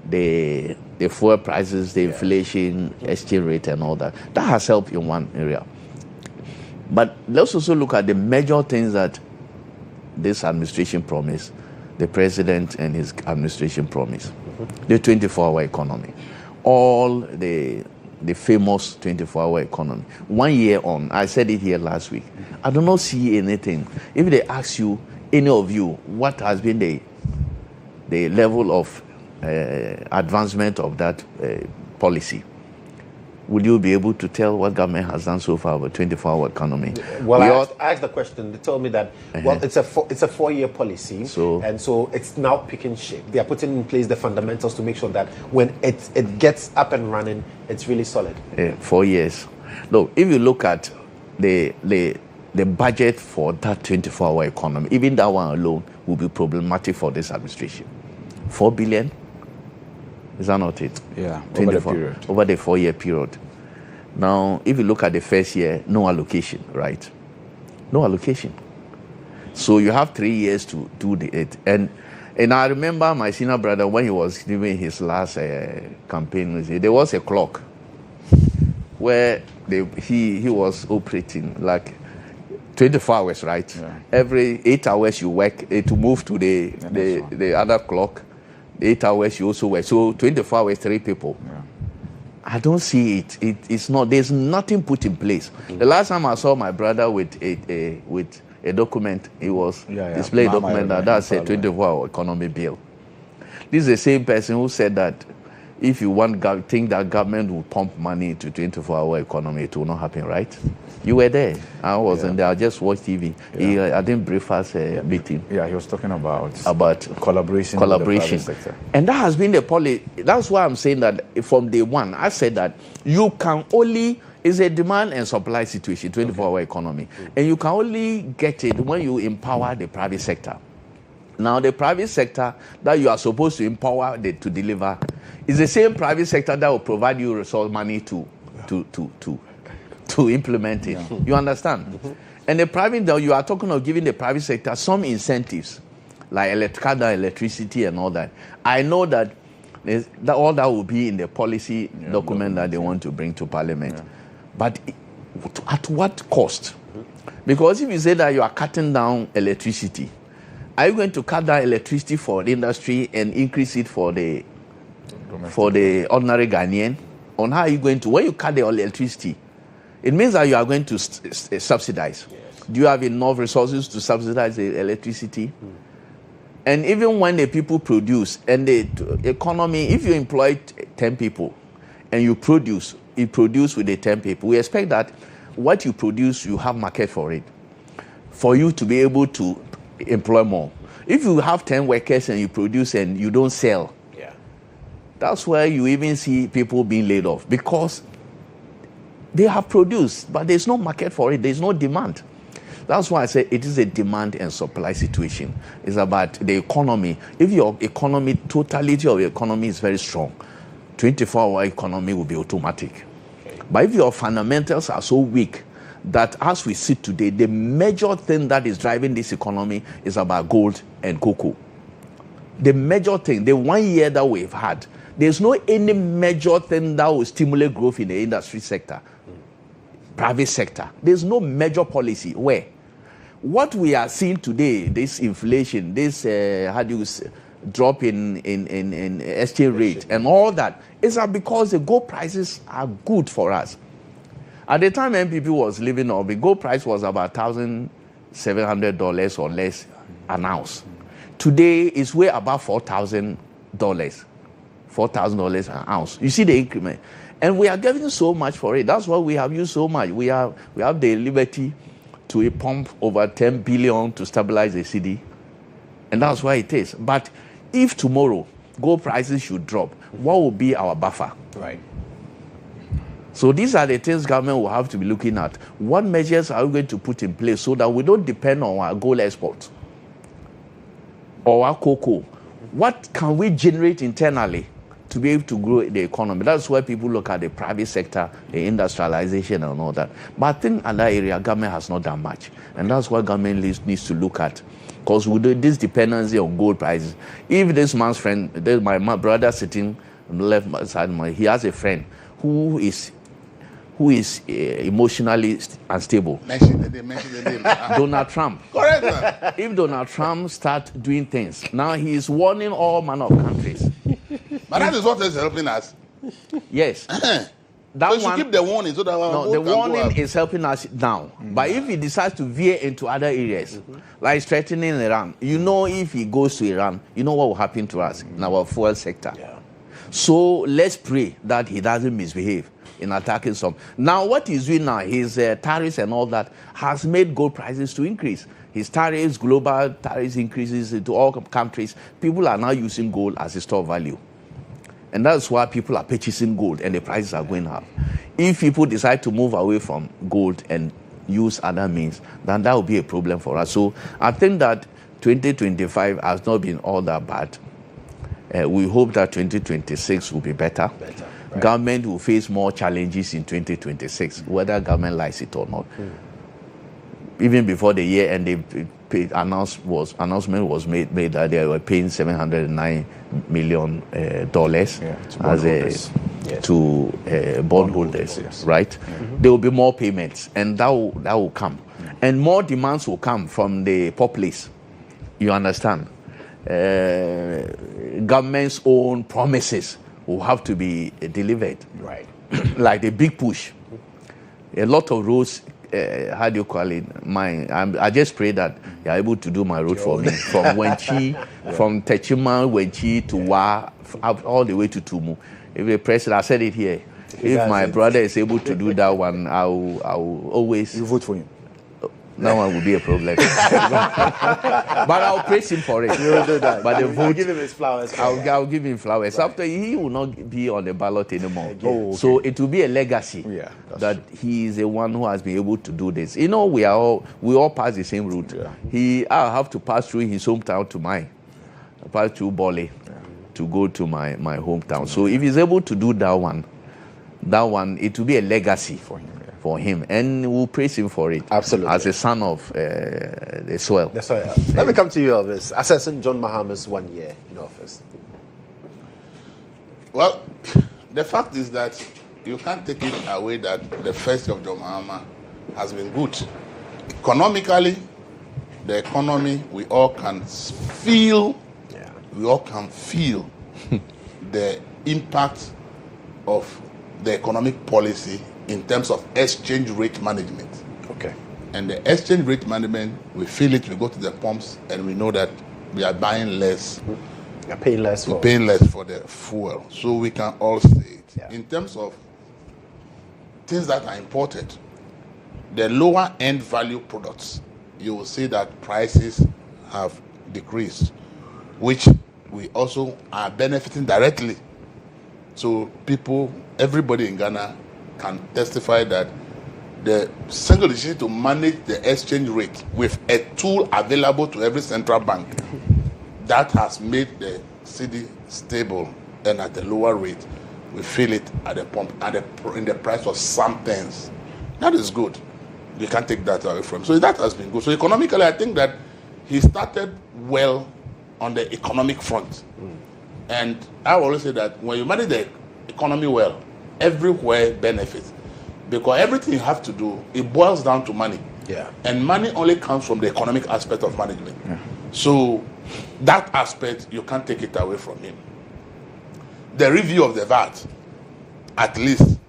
Speaker 3: the fuel prices, the inflation, exchange rate, and all that. That has helped in one area. But let's also look at the major things that this administration promised, the president and his administration promised. The 24-hour economy. All the famous 24-hour economy. 1 year on, I said it here last week, I do not see anything. If they ask you, any of you, what has been the level of advancement of that policy, will you be able to tell what government has done so far about 24-hour economy?
Speaker 2: Well, I asked the question. They told me that, well, it's a 4-year policy, so it's now picking shape. They are putting in place the fundamentals to make sure that when it gets up and running, it's really solid.
Speaker 3: 4 years. No, if you look at the budget for that 24-hour economy, even that one alone will be problematic for this administration. 4 billion. Is that not it?
Speaker 4: Yeah,
Speaker 3: over the 4-year period. Now, if you look at the first year, no allocation, right? No allocation. So you have 3 years to do it. And I remember my senior brother, when he was giving his last campaign, there was a clock where he was operating like 24 hours, right? Yeah. Every 8 hours you work to move to the other clock. 8 hours you also work. So 24 hours, 3 people. Yeah. I don't see it. It's not. There's nothing put in place. The last time I saw my brother with a document, he was displaying a document that said 24-hour economy bill. This is the same person who said that if you think that government will pump money into 24-hour economy, it will not happen, right? You were there. I wasn't there. I just watched TV. I didn't brief us meeting.
Speaker 4: Yeah, he was talking about collaboration.
Speaker 3: With the private sector. And that has been the policy. That's why I'm saying that from day one, I said that you can only, it's a demand and supply situation, 24-hour economy. And you can only get it when you empower the private sector. Now, the private sector that you are supposed to empower to deliver is the same private sector that will provide you resource money to implement it. Yeah. You understand? Mm-hmm. And the private, you are talking of giving the private sector some incentives, like electricity and all that. I know that all that will be in the policy document that they want to bring to Parliament. Yeah. But at what cost? Because if you say that you are cutting down electricity, are you going to cut down electricity for the industry and increase it for the ordinary Ghanaian? On how are you going to, when you cut the electricity, it means that you are going to subsidize. Yes. Do you have enough resources to subsidize the electricity? And even when the people produce, and the economy, if you employ 10 people and you produce with the 10 people, we expect that what you produce, you have market for it, for you to be able to employ more. If you have 10 workers and you produce and you don't sell, that's where you even see people being laid off, because they have produced, but there's no market for it. There's no demand. That's why I say it is a demand and supply situation. It's about the economy. If your economy, totality of your economy is very strong, 24-hour economy will be automatic. Okay. But if your fundamentals are so weak that as we sit today, the major thing that is driving this economy is about gold and cocoa. The major thing, the 1 year that we've had, there's no any major thing that will stimulate growth in the industry sector, private sector. There's no major policy. Where? What we are seeing today, this inflation, this drop in exchange rate and all that, is because the gold prices are good for us. At the time MPP was living off, the gold price was about $1,700 or less an ounce. Today, it's way above $4,000. $4,000 an ounce. You see the increment. And we are getting so much for it. That's why we have used so much. We have the liberty to pump over 10 billion to stabilize the city. And that's why it is. But if tomorrow gold prices should drop, what will be our buffer?
Speaker 4: Right.
Speaker 3: So these are the things government will have to be looking at. What measures are we going to put in place so that we don't depend on our gold exports or our cocoa? What can we generate internally to be able to grow the economy? That's why people look at the private sector, the industrialization and all that. But I think in that area, government has not done much. And that's what government needs to look at. Because with this dependency on gold prices, if this man's friend, my brother sitting on the left side, he has a friend who is emotionally unstable.
Speaker 5: Mention the name.
Speaker 3: Donald Trump.
Speaker 5: Correct, sir.
Speaker 3: If Donald Trump starts doing things, now he is warning all manner of countries.
Speaker 5: But that is what is helping us.
Speaker 3: Yes. That
Speaker 5: so you should keep the warning so that
Speaker 3: the warning is helping us now. But if he decides to veer into other areas, like threatening Iran, you know, if he goes to Iran, you know what will happen to us in our fuel sector. Yeah. So let's pray that he doesn't misbehave in attacking some. Now, what he's doing now, his tariffs and all that has made gold prices to increase. His tariffs, global tariffs increases into all countries. People are now using gold as a store value. And that's why people are purchasing gold and the prices are going up. If people decide to move away from gold and use other means, then that will be a problem for us. So I think that 2025 has not been all that bad. We hope that 2026 will be better. Right. Government will face more challenges in 2026, whether government likes it or not. Even before the year end, the announcement was made that they were paying $709 million to bondholders, yes. Right? Mm-hmm. There will be more payments, and that will come. And more demands will come from the populace. You understand? Government's own promises will have to be delivered.
Speaker 2: Right.
Speaker 3: Like the big push. A lot of roads, how do you call it? I just pray that you are able to do my road for me. From Wenchi, from Techima, Wenchi to Wa, all the way to Tumu. If the president, I said it here, if my brother is able to do that one, I will always...
Speaker 4: You vote for him.
Speaker 3: That one will be a problem. But I'll praise him for it.
Speaker 2: You will do that.
Speaker 3: But
Speaker 2: I'll give him his flowers.
Speaker 3: I'll give him flowers. Right. After he will not be on the ballot anymore. Oh, okay. So it will be a legacy that he is the one who has been able to do this. You know, we all pass the same route. Yeah. I'll have to pass through his hometown to mine. I pass through Bole to go to my hometown. So if he's able to do that one, it will be a legacy for him, and we'll praise him for it.
Speaker 2: Absolutely.
Speaker 3: As a son of the soil.
Speaker 2: The soil. Let me come to you, Elvis. Assessing John Mahama's 1 year in office.
Speaker 5: Well, the fact is that you can't take it away that the first year of John Mahama has been good. Economically, the economy, we all can feel the impact of the economic policy in terms of exchange rate management.
Speaker 2: Okay.
Speaker 5: And the exchange rate management, we feel it, we go to the pumps, and we know that we are buying less.
Speaker 2: We're paying less for
Speaker 5: the fuel. So we can all say it. Yeah. In terms of things that are imported, the lower end value products, you will see that prices have decreased, which we also are benefiting directly. So everybody in Ghana can testify that the single decision to manage the exchange rate with a tool available to every central bank, that has made the cedi stable and at a lower rate. We feel it at the pump in the price of some pence. That is good. We can't take that away from him. So that has been good. So economically, I think that he started well on the economic front. And I always say that when you manage the economy well, everywhere benefits. Because everything you have to do, it boils down to money.
Speaker 2: Yeah.
Speaker 5: And money only comes from the economic aspect of management. Yeah. So that aspect, you can't take it away from him. The review of the VAT, at least,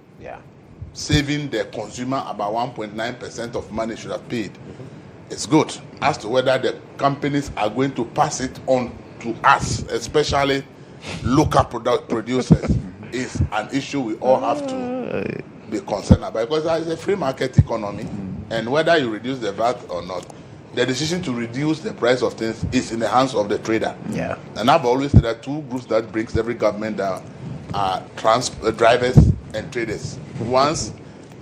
Speaker 5: saving the consumer about 1.9% of money should have paid. It's good. As to whether the companies are going to pass it on to us, especially local producers, is an issue we all have to be concerned about, because it's a free market economy, and whether you reduce the VAT or not, the decision to reduce the price of things is in the hands of the trader. Yeah. And I've always said that two groups that brings every government down are drivers and traders. Once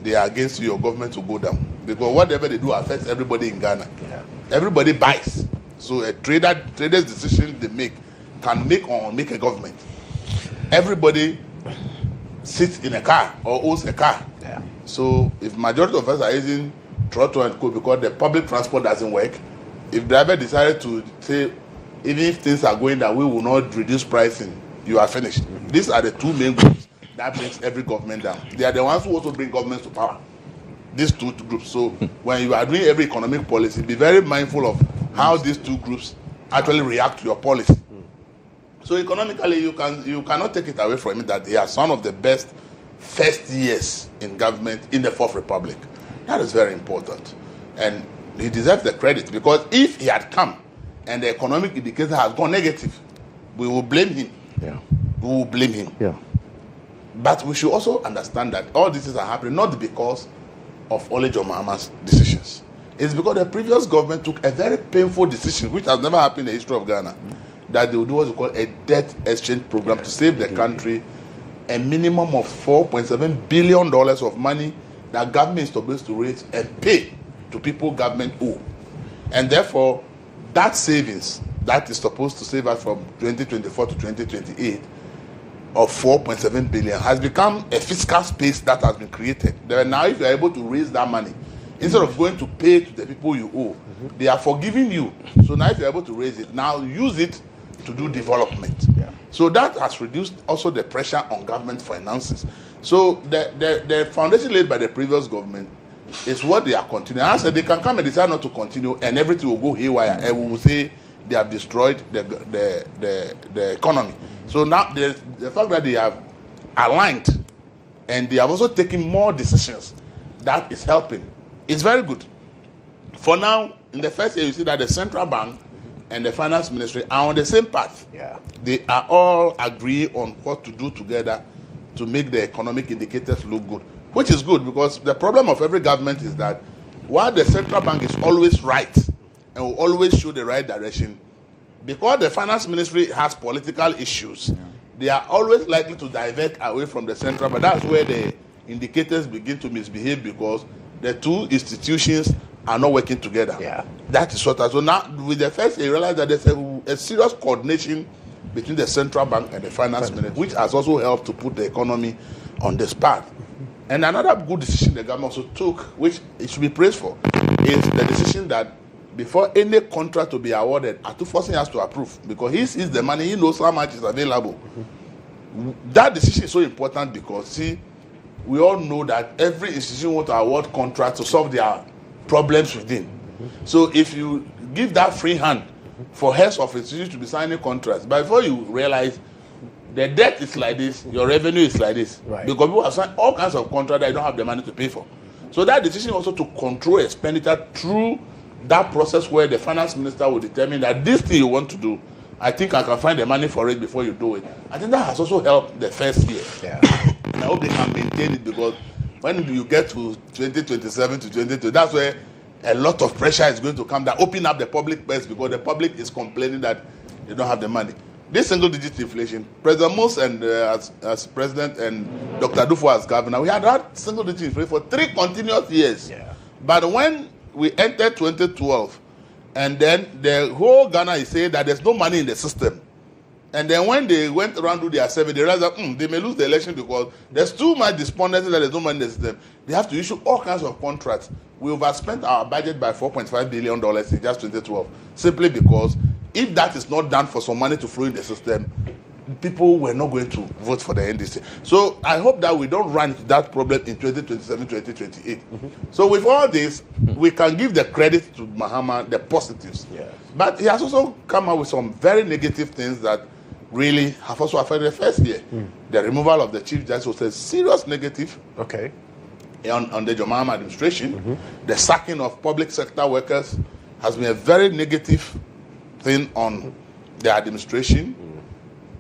Speaker 5: they are against you, your government will go down, because whatever they do affects everybody in Ghana. Yeah. Everybody buys. So a trader's decision they make can make or make a government. Everybody sits in a car or owns a car. Yeah. So if majority of us are using Trotto and Co because the public transport doesn't work, if driver decided to say, even if things are going down, we will not reduce pricing, you are finished. These are the two main groups that brings every government down. They are the ones who also bring governments to power. These two groups. So when you are doing every economic policy, be very mindful of how these two groups actually react to your policy. So economically, you cannot take it away from him that he has one of the best first years in government in the Fourth Republic. That is very important. And he deserves the credit, because if he had come and the economic indicator has gone negative, we will blame him. Yeah. We will blame him. Yeah. But we should also understand that all these things are happening not because of Ole John Mahama's decisions. It's because the previous government took a very painful decision, which has never happened in the history of Ghana, that they will do what we call a debt exchange program to save the country a minimum of $4.7 billion of money that government is supposed to raise and pay to people government owe. And therefore, that savings that is supposed to save us from 2024 to 2028 of 4.7 billion has become a fiscal space that has been created. Now, if you are able to raise that money, instead of going to pay to the people you owe, they are forgiving you. So now if you're able to raise it, now use it to do development. Yeah. So that has reduced also the pressure on government finances. So the foundation laid by the previous government is what they are continuing. I said they can come and decide not to continue, and everything will go haywire, and we will say they have destroyed the economy. So now the fact that they have aligned and they have also taken more decisions, that is helping. It's very good. For now, in the first year, you see that the central bank and the finance ministry are on the same path. Yeah. They are all agree on what to do together to make the economic indicators look good, which is good, because the problem of every government is that while the central bank is always right and will always show the right direction, because the finance ministry has political issues, they are always likely to divert away from the central bank. That's where the indicators begin to misbehave, because the two institutions are not working together. Yeah. That is what. So now, with the first, you realize that there's a serious coordination between the central bank and the finance ministry, which has also helped to put the economy on this path. And another good decision the government also took, which it should be praised for, is the decision that before any contract to be awarded, Atufosin has to approve, because he sees the money, he knows how much is available. That decision is so important because, see, we all know that every institution wants to award contracts to solve their problems within. So if you give that free hand for heads of institutions to be signing contracts, but before you realize the debt is like this, your revenue is like this, right? Because people have signed all kinds of contracts that you don't have the money to pay for. So that decision also to control expenditure through that process, where the finance minister will determine that this thing you want to do, I think I can find the money for it before you do it. I think that has also helped the first year. Yeah. And I hope they can maintain it, because when you get to 2027 to 2020, that's where a lot of pressure is going to come down. Open up the public purse because the public is complaining that they don't have the money. This single-digit inflation, President Mose and as president and Dr. Dufo as governor, we had single-digit inflation for 3 continuous years.
Speaker 2: Yeah.
Speaker 5: But when we entered 2012, and then the whole Ghana is saying that there's no money in the system. And then when they went around to their survey, they realized that they may lose the election because there's too much despondency that there's no money in the system. They have to issue all kinds of contracts. We overspent our budget by $4.5 billion in just 2012, simply because if that is not done for some money to flow in the system, people were not going to vote for the NDC. So I hope that we don't run into that problem in 2027, 2028. So with all this, we can give the credit to Mahama, the positives.
Speaker 2: Yeah.
Speaker 5: But he has also come up with some very negative things that really have also affected the first year. The removal of the chief justice was a serious negative.
Speaker 2: Okay.
Speaker 5: On the Mahama administration. The sacking of public sector workers has been a very negative thing on the administration.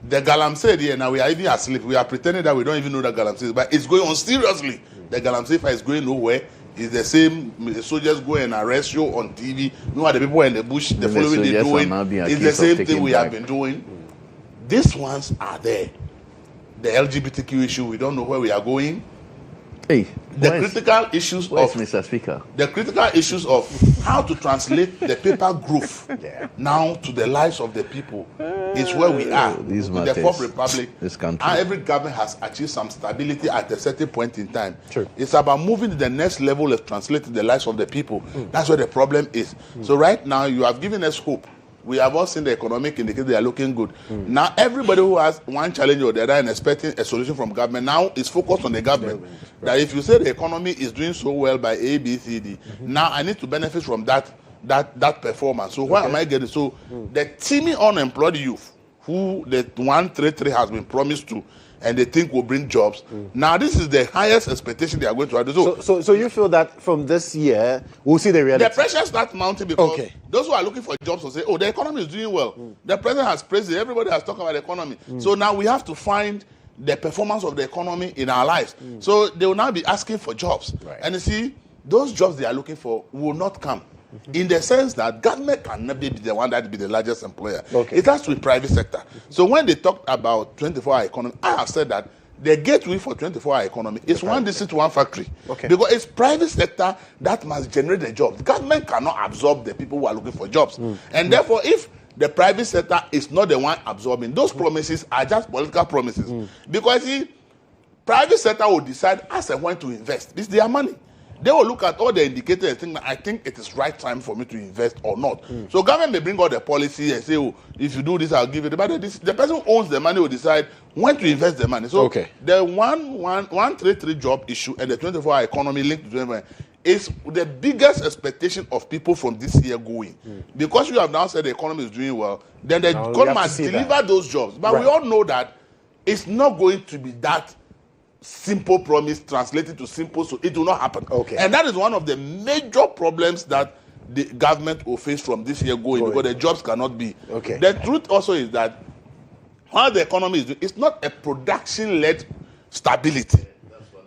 Speaker 5: The Galamsey here, now we are even asleep. We are pretending that we don't even know that Galamsey, but it's going on seriously. The Galamsey fight is going nowhere. It's the same. The soldiers go and arrest you on TV. Meanwhile, the people in the bush, the following they're doing, it's the same thing we have been doing. These ones are there. The LGBTQ issue, we don't know where we are going.
Speaker 3: Hey,
Speaker 5: the critical issues of
Speaker 3: Mr. Speaker.
Speaker 5: The critical issues of how to translate the paper growth now to the lives of the people is where we are.
Speaker 3: These
Speaker 5: in the Fourth Republic,
Speaker 3: this country.
Speaker 5: Every government has achieved some stability at a certain point in time.
Speaker 2: True.
Speaker 5: It's about moving to the next level of translating the lives of the people. That's where the problem is. So right now, you have given us hope. We have all seen the economic indicators, they are looking good. Now, everybody who has one challenge or the other and expecting a solution from government now is focused on the government. That if you say the economy is doing so well by A, B, C, D, now I need to benefit from that performance. So where am I getting? So the teeming unemployed youth, who the 133 has been promised to, and they think will bring jobs. Now, this is the highest expectation they are going to have.
Speaker 2: So you feel that from this year, we'll see the reality?
Speaker 5: The pressure starts mounting because those who are looking for jobs will say, the economy is doing well. The president has praised it. Everybody has talked about the economy. So now we have to find the performance of the economy in our lives. So they will now be asking for jobs.
Speaker 2: Right.
Speaker 5: And you see, those jobs they are looking for will not come. In the sense that government cannot be the one that be the largest employer. It has to be private sector. So when they talked about 24-hour economy, I have said that the gateway for 24-hour economy is one district, one factory. Because it's private sector that must generate the jobs. Government cannot absorb the people who are looking for jobs. And therefore, if the private sector is not the one absorbing, those promises are just political promises. Because see, private sector will decide as and when to invest. This is their money. They will look at all the indicators and think, I think it is right time for me to invest or not. So government may bring all the policy and say, if you do this, I'll give it. But the person who owns the money will decide when to invest the money. So the 133 job issue and the 24-hour economy linked to 24 is the biggest expectation of people from this year going. Because you have now said the economy is doing well, then the economy must deliver those jobs. But we all know that it's not going to be that simple promise translated to simple, so it will not happen. And that is one of the major problems that the government will face from this year going because the jobs cannot be. The truth also is that how the economy is doing, it's not a production-led stability.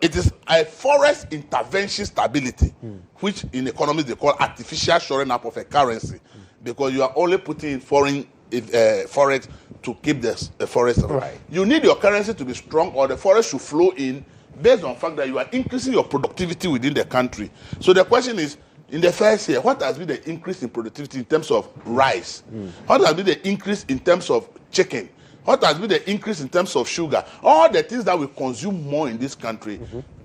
Speaker 5: It is a forest intervention stability, which in economics they call artificial shoring up of a currency, because you are only putting in foreign forex to keep the forest. You need your currency to be strong, or the forest should flow in based on the fact that you are increasing your productivity within the country. So the question is, in the first year, what has been the increase in productivity in terms of rice? What has been the increase in terms of chicken? What has been the increase in terms of sugar? All the things that we consume more in this country.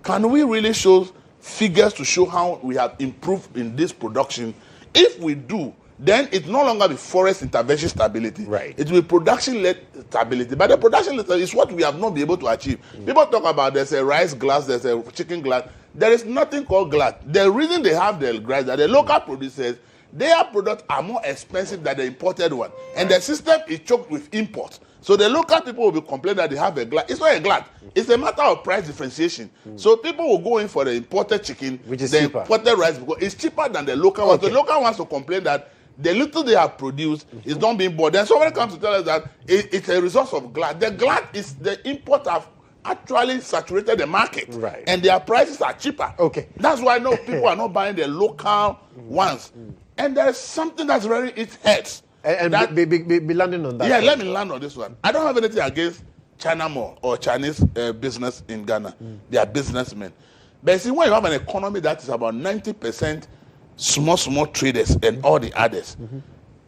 Speaker 5: Can we really show figures to show how we have improved in this production? If we do, then it no longer be forest intervention stability. It will be production-led stability. But the production-led is what we have not been able to achieve. People talk about there's a rice glass, there's a chicken glass. There is nothing called glass. The reason they have the glass that the local producers, their products are more expensive than the imported one. And the system is choked with imports. So the local people will be complaining that they have a glass. It's not a glass. It's a matter of price differentiation. So people will go in for the imported chicken, which is the imported rice, because it's cheaper than the local ones. The local ones will complain that the little they have produced is not being bought. Then somebody comes to tell us that it's a resource of glass. The glass is the import have actually saturated the market.
Speaker 2: Right.
Speaker 5: And their prices are cheaper.
Speaker 2: Okay.
Speaker 5: That's why no people are not buying the local ones. And there's something that's very, it hurts.
Speaker 2: And
Speaker 5: that,
Speaker 2: be landing on that.
Speaker 5: Yeah, let me land on this one. I don't have anything against China Mall or Chinese business in Ghana. They are businessmen. But see, when you have an economy that is about 90% small traders and all the others,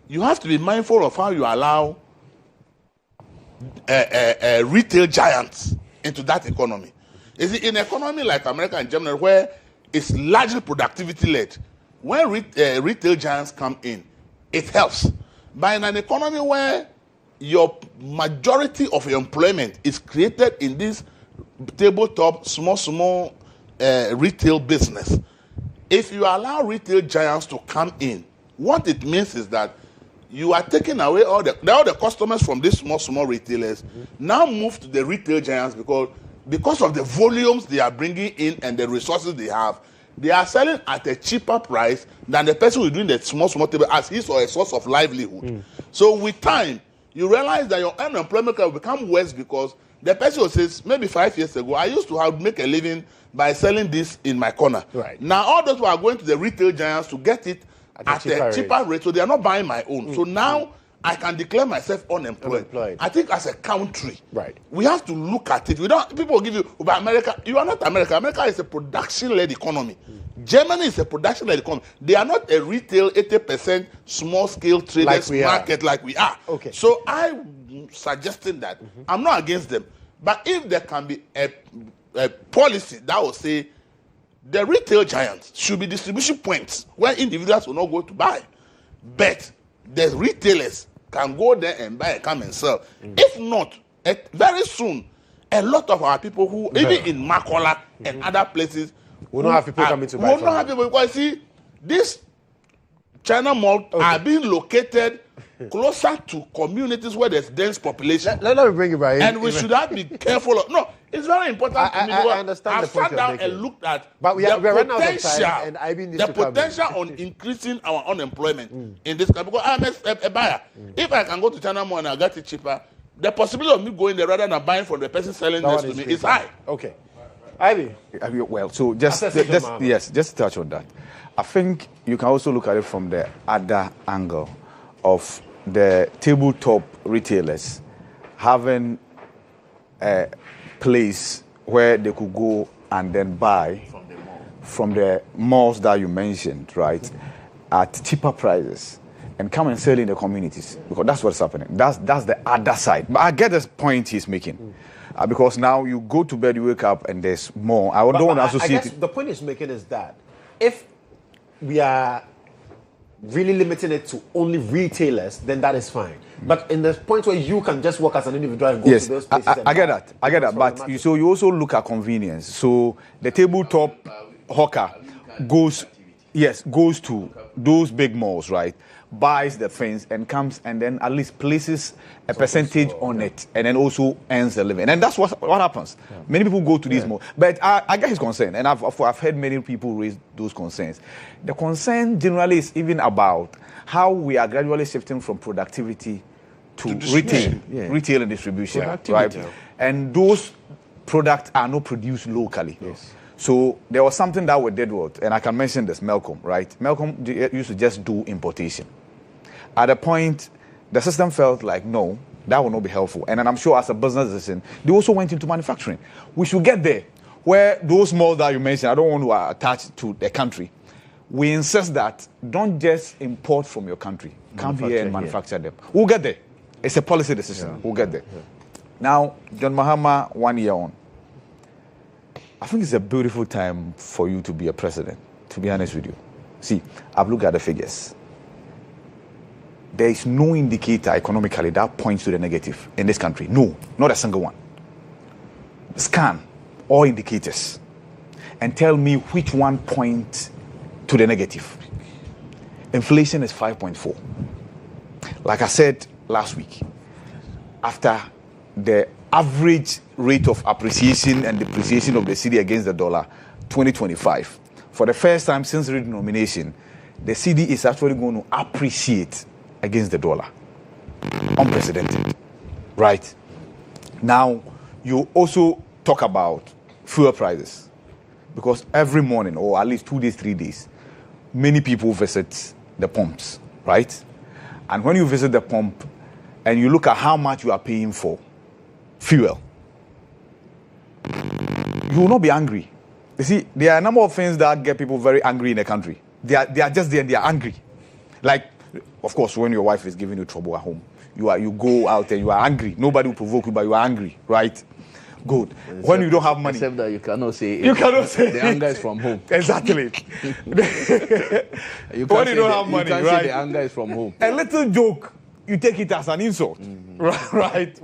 Speaker 5: you have to be mindful of how you allow retail giants into that economy. You see, in an economy like America and Germany, where it's largely productivity-led, when retail giants come in, it helps. But in an economy where your majority of your employment is created in this tabletop, small retail business, if you allow retail giants to come in, what it means is that you are taking away all the customers from these small retailers, now move to the retail giants because of the volumes they are bringing in and the resources they have. They are selling at a cheaper price than the person who is doing the small table as his or a source of livelihood. So with time, you realize that your unemployment will become worse because the person who says, maybe 5 years ago, I used to make a living by selling this in my corner.
Speaker 2: Right.
Speaker 5: Now all those who are going to the retail giants to get it at a cheaper rate, so they are not buying my own. So now I can declare myself unemployed. I think as a country, we have to look at it. People will give you, but America, you are not America. America is a production-led economy. Germany is a production-led economy. They are not a retail 80% small-scale traders market like we are.
Speaker 2: Okay.
Speaker 5: So I'm suggesting that I'm not against them, but if there can be a policy that will say the retail giants should be distribution points where individuals will not go to buy, but the retailers can go there and buy and come and sell. If not, very soon, a lot of our people who, even in Makola and other places,
Speaker 2: will not have people coming to buy.
Speaker 5: Will not have people, because see, this China Mall are being located closer to communities where there's dense population.
Speaker 2: Let me bring it back.
Speaker 5: And we should have to be careful. No, it's very important to me.
Speaker 2: I understand
Speaker 5: I sat down and looked at the potential on increasing our unemployment in this country. Because I'm a buyer. If I can go to China Mall and I get it cheaper, the possibility of me going there rather than buying from the person selling next to me is high.
Speaker 2: Okay. Ivy.
Speaker 4: Well, so just to touch on that. I think you can also look at it from the other angle of the tabletop retailers having a place where they could go and then buy from the malls that you mentioned, right, at cheaper prices and come and sell in the communities, because that's what's happening. That's the other side. But I get the point he's making. Because now you go to bed, you wake up, and there's more. I don't want to associate.
Speaker 2: I guess the point he's making is that if we are really limiting it to only retailers, then that is fine. But in the point where you can just work as an individual and go to those places,
Speaker 4: I get that. But you also look at convenience. So the tabletop hawker goes to those big malls, right? Buys the things and comes and then at least places a percentage on it and then also earns a living. And that's what happens. Yeah. Many people go to these malls. But I get his concern, and I've heard many people raise those concerns. The concern generally is even about how we are gradually shifting from productivity to retail and distribution, right? And those products are not produced locally. Yes. So there was something that we did with, and I can mention this, Malcolm, right? Malcolm used to just do importation. At a point, the system felt like, no, that will not be helpful. And then I'm sure as a business decision, they also went into manufacturing. We should get there, where those malls that you mentioned, I don't want to attach to the country. We insist that don't just import from your country. Come here and manufacture them. We'll get there. It's a policy decision. Yeah. We'll get there. Yeah. Now, John Mahama, 1 year on. I think it's a beautiful time for you to be a president, to be honest with you. See, I've looked at the figures. There is no indicator economically that points to the negative in this country. No, not a single one. Scan all indicators and tell me which one points to the negative. Inflation is 5.4. Like I said last week, after the average rate of appreciation and depreciation of the cedi against the dollar, 2025, for the first time since redenomination, the cedi is actually going to appreciate against the dollar. Unprecedented. Right? Now, you also talk about fuel prices, because every morning, or at least 2 days, 3 days, many people visit the pumps, right? And when you visit the pump and you look at how much you are paying for fuel, you will not be angry. You see, there are a number of things that get people very angry in the country. They are just there, they are angry. Like, of course, when your wife is giving you trouble at home, you go out and you are angry. Nobody will provoke you, but you are angry, right? Good. When you don't have money.
Speaker 3: Except that you cannot say it.
Speaker 4: You cannot say
Speaker 3: the anger is from home.
Speaker 4: Exactly.
Speaker 3: You
Speaker 4: when you don't have money,
Speaker 3: you can't
Speaker 4: right?
Speaker 3: say the anger is from home.
Speaker 4: A little joke, you take it as an insult, right?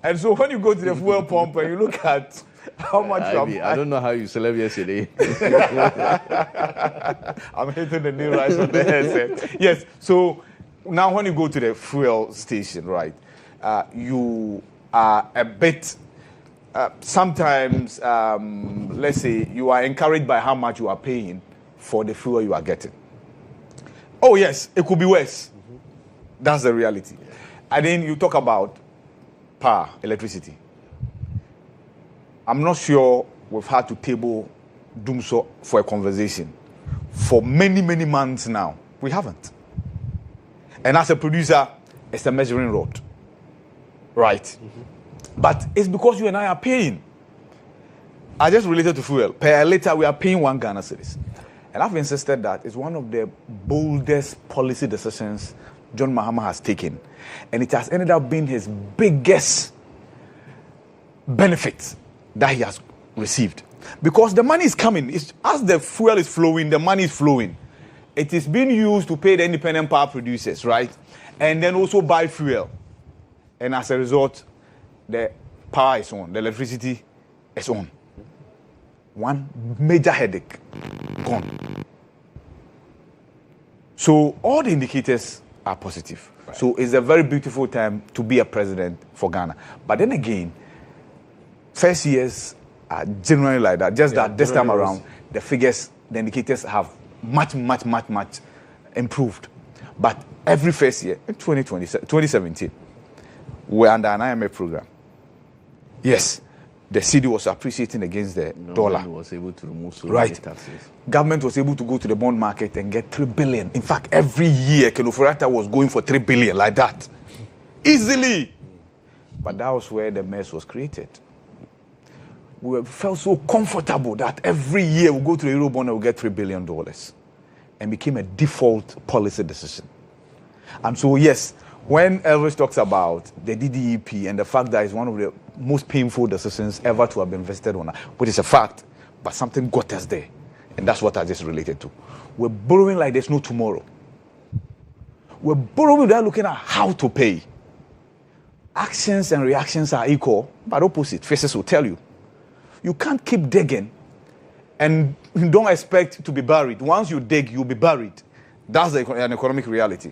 Speaker 4: And so when you go to the fuel pump and you look at how much
Speaker 3: I don't know how you slept yesterday.
Speaker 4: I'm hitting the nail right on the head. Yes, so now when you go to the fuel station, right, you are a bit, sometimes, let's say, you are encouraged by how much you are paying for the fuel you are getting. Oh yes, it could be worse. That's the reality. And then you talk about power, electricity. I'm not sure we've had to table Dumso for a conversation for many, many months now. We haven't. And as a producer, it's a measuring rod. Right? But it's because you and I are paying. I just related to fuel. Per liter, we are paying 1 Ghana cedis. And I've insisted that it's one of the boldest policy decisions John Mahama has taken. And it has ended up being his biggest benefit that he has received. Because the money is coming. As the fuel is flowing, the money is flowing. It is being used to pay the independent power producers, right? And then also buy fuel. And as a result, the power is on. The electricity is on. One major headache gone. So all the indicators are positive. Right. So it's a very beautiful time to be a president for Ghana. But then again, first years are generally like that. Just that this time around, the figures, the indicators have much improved. But every first year, in 2017, we're under an IMF program. Yes, the cedi was appreciating against the dollar.
Speaker 3: Government was able to remove so
Speaker 4: many
Speaker 3: taxes.
Speaker 4: Government was able to go to the bond market and get 3 billion. In fact, every year, Kenofurata was going for 3 billion like that. Easily. But that was where the mess was created. We felt so comfortable that every year we go to the Eurobond and we get $3 billion. And became a default policy decision. And so, yes, when Elvis talks about the DDEP and the fact that it's one of the most painful decisions ever to have been invested on, which is a fact, but something got us there. And that's what I just related to. We're borrowing like there's no tomorrow. We're borrowing without looking at how to pay. Actions and reactions are equal, but opposite. Faces will tell you. You can't keep digging and don't expect to be buried. Once you dig, you'll be buried. That's an economic reality.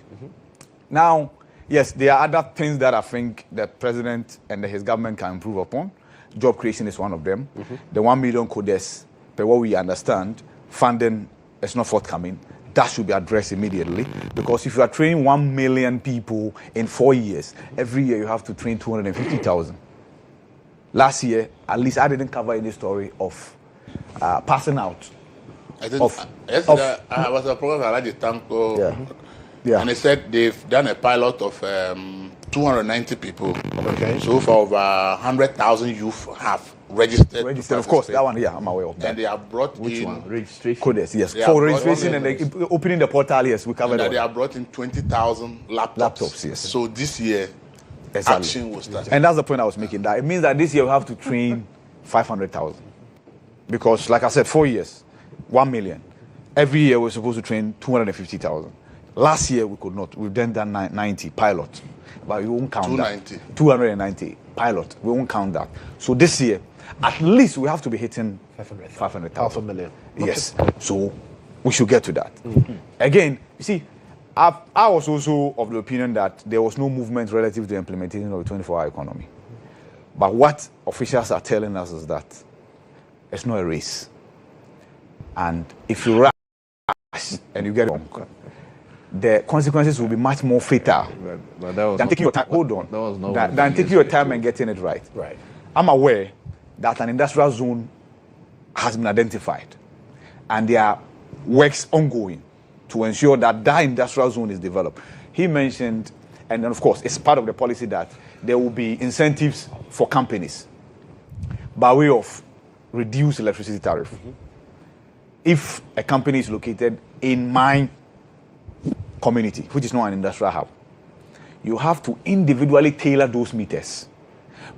Speaker 4: Now, yes, there are other things that I think the president and his government can improve upon. Job creation is one of them. The 1 million coders, per what we understand, funding is not forthcoming. That should be addressed immediately. Because if you are training 1 million people in 4 years, every year you have to train 250,000. Last year, at least I didn't cover any story of passing out.
Speaker 5: I think yesterday I was a program at the Tanko.
Speaker 4: Yeah.
Speaker 5: And they said they've done a pilot of 290 people.
Speaker 2: Okay.
Speaker 5: So for over 100,000 youth have registered.
Speaker 4: Of course, that one, I'm aware of that.
Speaker 5: And they have brought
Speaker 2: Which
Speaker 5: in...
Speaker 2: one? Registration?
Speaker 4: Codes, yes. For registration and opening the portal, yes, we covered that.
Speaker 5: They have brought in 20,000 laptops.
Speaker 4: Yes.
Speaker 5: So this year,
Speaker 4: exactly.
Speaker 5: action will start.
Speaker 4: And that's the point I was making. That it means that this year we have to train 500,000. Because, like I said, 4 years, 1 million. Every year we're supposed to train 250,000. Last year we could not. We've done 90 pilot, but we won't count 290. That. 290 pilot. We won't count that. So this year, at least we have to be hitting 500,000.
Speaker 2: 500,000.
Speaker 4: Yes. So we should get to that. Again, you see, I was also of the opinion that there was no movement relative to the implementation of the 24-hour economy. But what officials are telling us is that it's not a race. And if you rush and you get it wrong, the consequences will be much more fatal
Speaker 3: but that was
Speaker 4: than taking your time. Hold on.
Speaker 3: That was not
Speaker 4: than taking your time and getting it right.
Speaker 2: Right.
Speaker 4: I'm aware that an industrial zone has been identified, and there are works ongoing to ensure that that industrial zone is developed. He mentioned, and then of course, it's part of the policy that there will be incentives for companies by way of reduced electricity tariff. If a company is located in my community, which is not an industrial hub, you have to individually tailor those meters.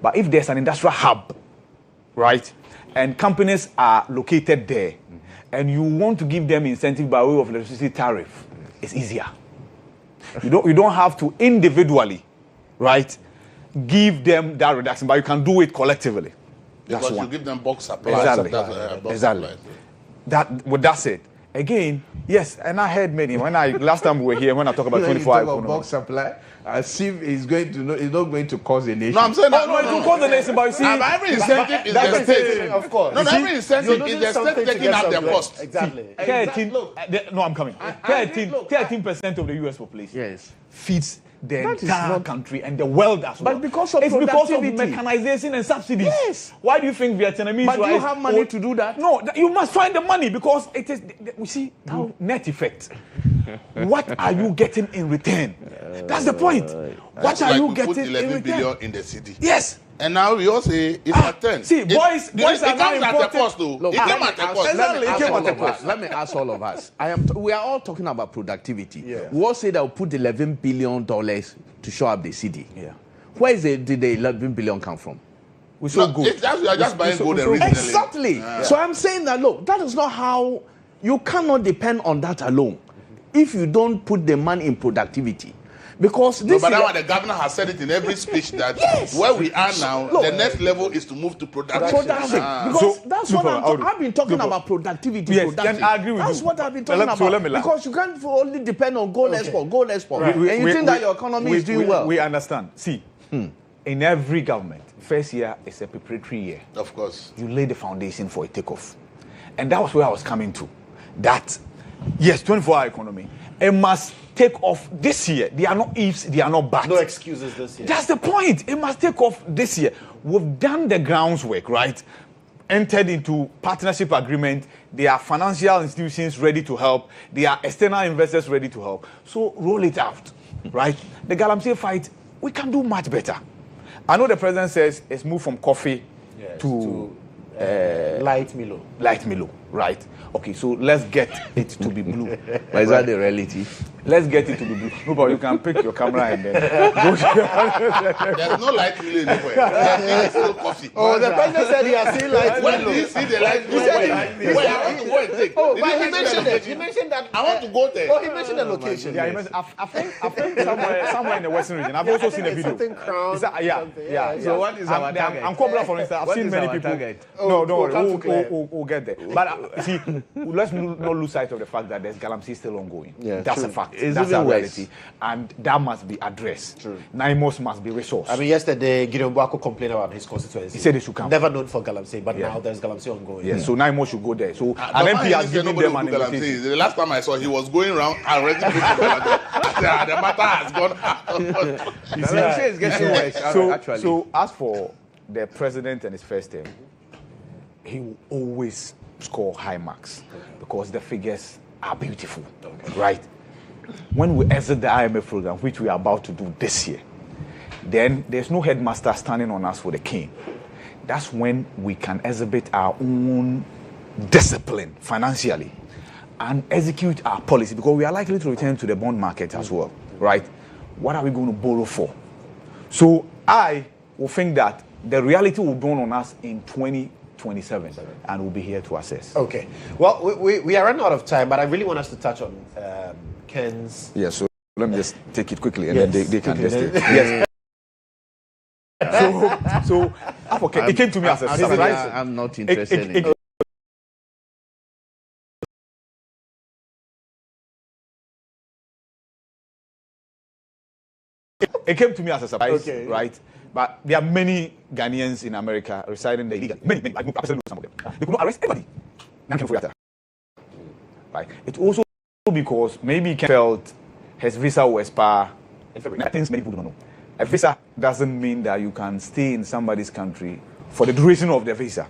Speaker 4: But if there's an industrial hub, right, and companies are located there, and you want to give them incentive by way of electricity tariff, it's easier. You don't have to individually, right, give them that reduction, but you can do it collectively.
Speaker 5: Because you give them bulk supply.
Speaker 4: Exactly. That's it. Again, yes, and I heard many last time we were here when I talk about 24 hour
Speaker 3: bulk supply. As if it's not going to cause a nation.
Speaker 5: No, I'm saying
Speaker 4: it will cause a nation, but you see,
Speaker 5: every incentive is the state.
Speaker 2: Of course.
Speaker 5: No, every incentive is the state taking out their cost.
Speaker 2: Exactly.
Speaker 4: 13% of the U.S. population feeds the entire country and the world as well.
Speaker 3: But because of
Speaker 4: mechanization and subsidies.
Speaker 3: Yes.
Speaker 4: Why do you think Vietnamese
Speaker 3: But do you have money to do that?
Speaker 4: No, you must find the money because it is, we see, now net effect. What are you getting in return? That's the point. What are you getting in return?
Speaker 5: 11 billion in the city.
Speaker 4: Yes.
Speaker 5: And now we all say it's at 10.
Speaker 4: See, boys
Speaker 5: it
Speaker 4: are
Speaker 5: comes
Speaker 4: not
Speaker 5: at the
Speaker 4: important.
Speaker 5: cost, though.
Speaker 3: Look,
Speaker 5: It came at the cost.
Speaker 3: Let me ask all of us. We are all talking about productivity.
Speaker 4: Yeah.
Speaker 3: We all say that we'll put $11 billion to show up the city.
Speaker 4: Yeah.
Speaker 3: Where did the $11 billion come from?
Speaker 4: We're so good.
Speaker 5: We are just buying gold originally.
Speaker 3: Exactly. So I'm saying that, look, that is not how, you cannot depend on that alone if you don't put the money in productivity. Because this
Speaker 5: but now the governor has said it in every speech that where we are now, the next level is to move to production.
Speaker 3: Because that's what I've been talking about, productivity.
Speaker 4: Yes, and I agree with
Speaker 3: that's
Speaker 4: you.
Speaker 3: What I've been talking about. Because you can't only depend on gold export. And you think that your economy is doing well.
Speaker 4: We understand. See, in every government, first year is a preparatory year.
Speaker 5: Of course.
Speaker 4: You lay the foundation for a takeoff. And that was where I was coming to. That, yes, 24-hour economy, it must take off this year. They are not ifs, they are not buts.
Speaker 2: No excuses this year.
Speaker 4: That's the point. It must take off this year. We've done the groundwork, right? Entered into partnership agreement. There are financial institutions ready to help. There are external investors ready to help. So roll it out, right? The Galamsey fight, we can do much better. I know the president says it's moved from coffee to
Speaker 2: light Milo.
Speaker 4: Light Milo, right? Okay, so let's get it to be blue.
Speaker 3: But is that the reality?
Speaker 4: Let's get it to be blue. No, but you can pick your camera and then go.
Speaker 5: There's no light Milo anywhere. There's still coffee.
Speaker 2: Oh, the president said he has seen light
Speaker 5: When
Speaker 2: Milo.
Speaker 5: do you see the light Milo? Where I want to go and take.
Speaker 2: Oh, but he mentioned it. He mentioned that.
Speaker 5: I want to go there.
Speaker 2: Oh, he mentioned the location.
Speaker 4: Yeah, I think somewhere in the Western region. I've also seen a video. Yeah.
Speaker 3: So what is our target?
Speaker 4: I'm Kobla, for instance. I've seen many people. No, don't worry. We'll get there. But see, let's not lose sight of the fact that there's Galamsey still ongoing.
Speaker 2: Yeah,
Speaker 4: that's
Speaker 2: true.
Speaker 4: a fact.
Speaker 3: It's
Speaker 4: That's
Speaker 3: even
Speaker 4: a
Speaker 3: worse.
Speaker 4: reality. And that must be addressed.
Speaker 2: True.
Speaker 4: Naimos must be resourced.
Speaker 2: I mean, yesterday, Gideon Buako complained about his constituency.
Speaker 4: He said they should come.
Speaker 2: Never known for Galamsey, but now there's Galamsey ongoing.
Speaker 4: Yes, so Naimos should go there. So an
Speaker 5: An
Speaker 4: MP has given them an
Speaker 5: invitation.
Speaker 4: invitation.
Speaker 5: The last time I saw, he was going around and ready to the matter has gone out.
Speaker 3: You see, it's getting worse, actually.
Speaker 4: So as for the president and his first term, he will always score high marks because the figures are beautiful, right? When we exit the IMF program, which we are about to do this year, then there's no headmaster standing on us for the cane. That's when we can exhibit our own discipline financially and execute our policy, because we are likely to return to the bond market as well, right? What are we going to borrow for? So I will think that the reality will dawn on us in 2027, and we'll be here to assess.
Speaker 2: Okay. Well, we are running out of time, but I really want us to touch on Ken's.
Speaker 4: Yeah, so let me just take it quickly, and
Speaker 2: Yes,
Speaker 4: then they can
Speaker 2: quickly.
Speaker 4: just take Yes. So okay, it came to me as a surprise.
Speaker 3: I'm not interested in it.
Speaker 4: It came to me as a surprise,
Speaker 2: Okay.
Speaker 4: right? But there are many Ghanaians in America residing there illegally. Many. I absolutely know some of them. They could not arrest anybody. Right? It's also because maybe Ken felt his visa will expire in February. Things many people don't know. A visa doesn't mean that you can stay in somebody's country for the duration of the visa.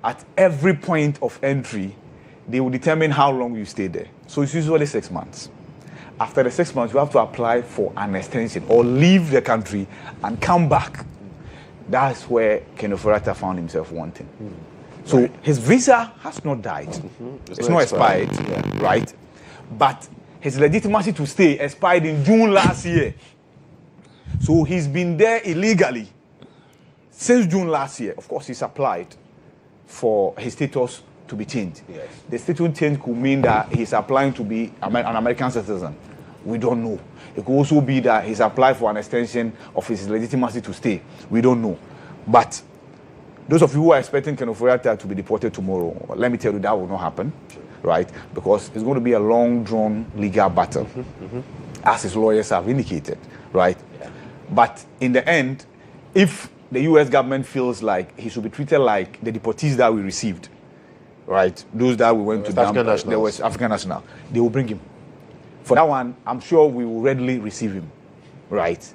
Speaker 4: At every point of entry, they will determine how long you stay there. So it's usually 6 months. After the 6 months, you have to apply for an extension or leave the country and come back. That's where Ken Ofori-Atta found himself wanting. So his visa has not died. It's not expired, right? But his legitimacy to stay expired in June last year. So he's been there illegally since June last year. Of course, he's applied for his status to be changed.
Speaker 2: Yes.
Speaker 4: The status change could mean that he's applying to be an American citizen. We don't know. It could also be that he's applied for an extension of his legitimacy to stay. We don't know. But those of you who are expecting Ken Ofori-Atta to be deported tomorrow, let me tell you that will not happen, right? Because it's going to be a long-drawn legal battle, as his lawyers have indicated, right? Yeah. But in the end, if the U.S. government feels like he should be treated like the deportees that we received, right? Those that we went to dump, there was African national. They will bring him. For that one, I'm sure we will readily receive him, right?